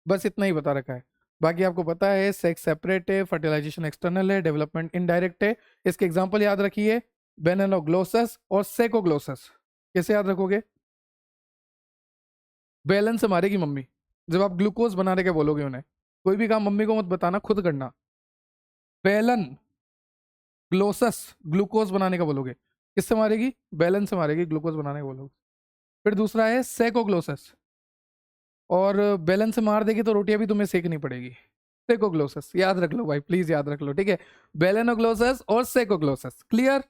बस इतना ही बता रखा है। बाकी आपको पता है सेक्स सेपरेट है, फर्टिलाइजेशन एक्सटर्नल है, डेवलपमेंट इनडायरेक्ट है। इसके एग्जांपल याद रखिए, बेनेनोग्लोसस और सेकोग्लोसस। कैसे याद रखोगे? बैलेंस से मारेगी मम्मी जब आप ग्लूकोज बनाने के बोलोगे उन्हें। कोई भी काम मम्मी को मत बताना, खुद करना। बेलन ग्लोसस, ग्लूकोज बनाने का बोलोगे, किससे मारेगी? बैलेंस से मारेगी, ग्लूकोज बनाने का बोलोगे। फिर दूसरा है सेकोग्लोसस, और बैलेंस से मार देगी तो रोटियां भी तुम्हें सेकनी पड़ेगी। सेकोग्लोसस याद रख लो भाई, प्लीज याद रख लो, ठीक है? बेलेनोग्लोसस और सेकोग्लोसस। क्लियर?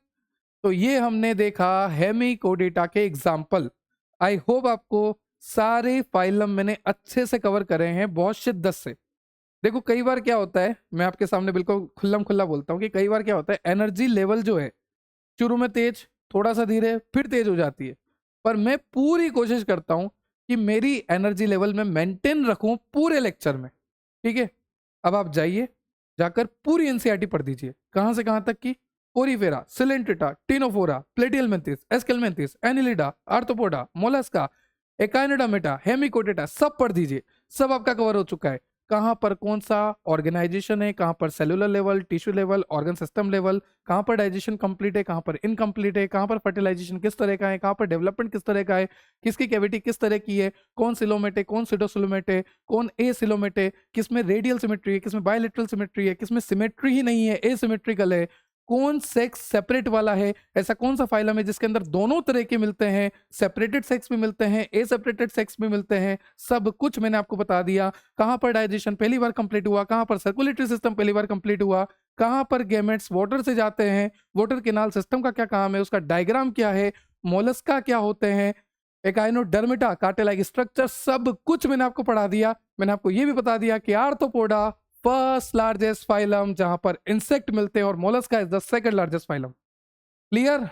तो ये हमने देखा हेमिकोडेटा के एग्जाम्पल। आई होप आपको सारे फाइलम मैंने अच्छे से कवर करे हैं, बहुत शिद्दत से। देखो कई बार क्या होता है, मैं आपके सामने बिल्कुल खुल्लम खुल्ला बोलता हूँ कि कई बार क्या होता है, एनर्जी लेवल जो है शुरू में तेज, थोड़ा सा धीरे, फिर तेज हो जाती है। पर मैं पूरी कोशिश करता हूँ कि मेरी एनर्जी लेवल में मेंटेन रखूं पूरे लेक्चर में। ठीक है? अब आप जाइए, जाकर पूरी एनसीईआरटी पढ़ दीजिए। कहां से कहां तक की? Porifera, Coelenterata, Ctenophora, Platyhelminthes, Aschelminthes, Annelida, Arthropoda, Mollusca, Echinodermata, Hemichordata, सब पढ़ दीजिए। सब आपका कवर हो चुका है। कहां पर कौन सा ऑर्गेनाइजेशन है, कहां पर cellular level, tissue level, organ system level, कहां पर डाइजेशन कंप्लीट है, कहां पर इनकम्प्लीट है, कहां पर फर्टिलाइजेशन किस तरह का है, कहां पर डेवलपमेंट किस तरह का है, किसकी कैविटी किस तरह की है, कौन सिलोमेट है, कौन सिडोसिलोमेट है, कौन ए सिलोमेट है, किसमें रेडियल सिमेट्री है, किसमें बायोलेटरल सिमेट्री है, किसमें सिमेट्री ही नहीं है, एसिमेट्रिकल है, कौन सेक्स सेपरेट वाला है, ऐसा कौन सा फाइलम है जिसके अंदर दोनों तरह के मिलते हैं, सेपरेटेड सेक्स भी मिलते हैं, ए सेपरेटेड सेक्स भी मिलते हैं। सब कुछ मैंने आपको बता दिया। कहां पर डाइजेशन पहली बार कंप्लीट हुआ, कहां पर सर्कुलेटरी सिस्टम पहली बार कंप्लीट हुआ, कहां पर गैमेट्स वाटर से जाते हैं, वाटर केनाल सिस्टम का क्या काम है, उसका डायग्राम क्या है, मोलस्का क्या होते हैं, एकाइनोडर्मिटा, कार्टेलाइक स्ट्रक्चर, सब कुछ मैंने आपको पढ़ा दिया। मैंने आपको ये भी बता दिया कि आर्थ्रोपोडा फर्स्ट लार्जेस्ट फाइलम जहां पर इंसेक्ट मिलते हैं, और Mollusca is the second largest phylum. Clear?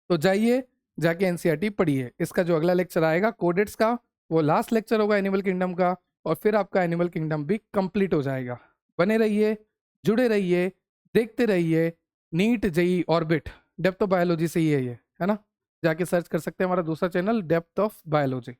तो जाइए, जाके एनसीईआरटी पढ़िए। इसका जो अगला लेक्चर आएगा कोडेट्स का, वो लास्ट लेक्चर होगा एनिमल किंगडम का, और फिर आपका एनिमल किंगडम भी कंप्लीट हो जाएगा। बने रहिए, जुड़े रहिए, देखते रहिए। NEET JEE orbit, depth of biology से ही है ना? जाके सर्च कर सकते हैं हमारा दूसरा चैनल डेप्थ ऑफ बायोलॉजी।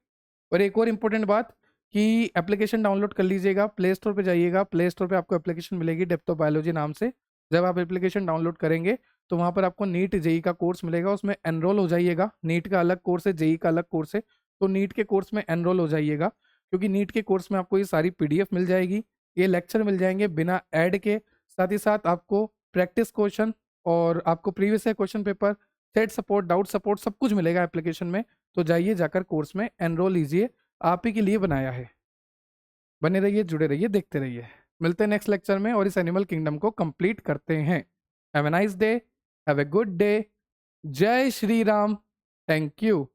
और एक और इम्पोर्टेंट बात कि एप्लीकेशन डाउनलोड कर लीजिएगा, प्ले स्टोर पे जाइएगा, प्ले स्टोर पे आपको एप्लीकेशन मिलेगी डेप्थ ऑफ बायोलॉजी नाम से। जब आप एप्लीकेशन डाउनलोड करेंगे तो वहाँ पर आपको नीट जेई का कोर्स मिलेगा, उसमें एनरोल हो जाइएगा। नीट का अलग कोर्स है, जेई का अलग कोर्स है, तो नीट के कोर्स में एनरोल हो जाइएगा, क्योंकि नीट के कोर्स में आपको ये सारी पीडीएफ मिल जाएगी, ये लेक्चर मिल जाएंगे बिना ऐड के, साथ ही साथ आपको प्रैक्टिस क्वेश्चन और आपको previous question paper, set support, doubt support, सब कुछ मिलेगा एप्लीकेशन में। तो जाइए, जाकर कोर्स में एनरोल लीजिए, आप ही के लिए बनाया है। बने रहिए, जुड़े रहिए, देखते रहिए। मिलते हैं नेक्स्ट लेक्चर में और इस एनिमल किंगडम को कंप्लीट करते हैं। Have a nice day, have a good day. जय श्री राम। Thank you.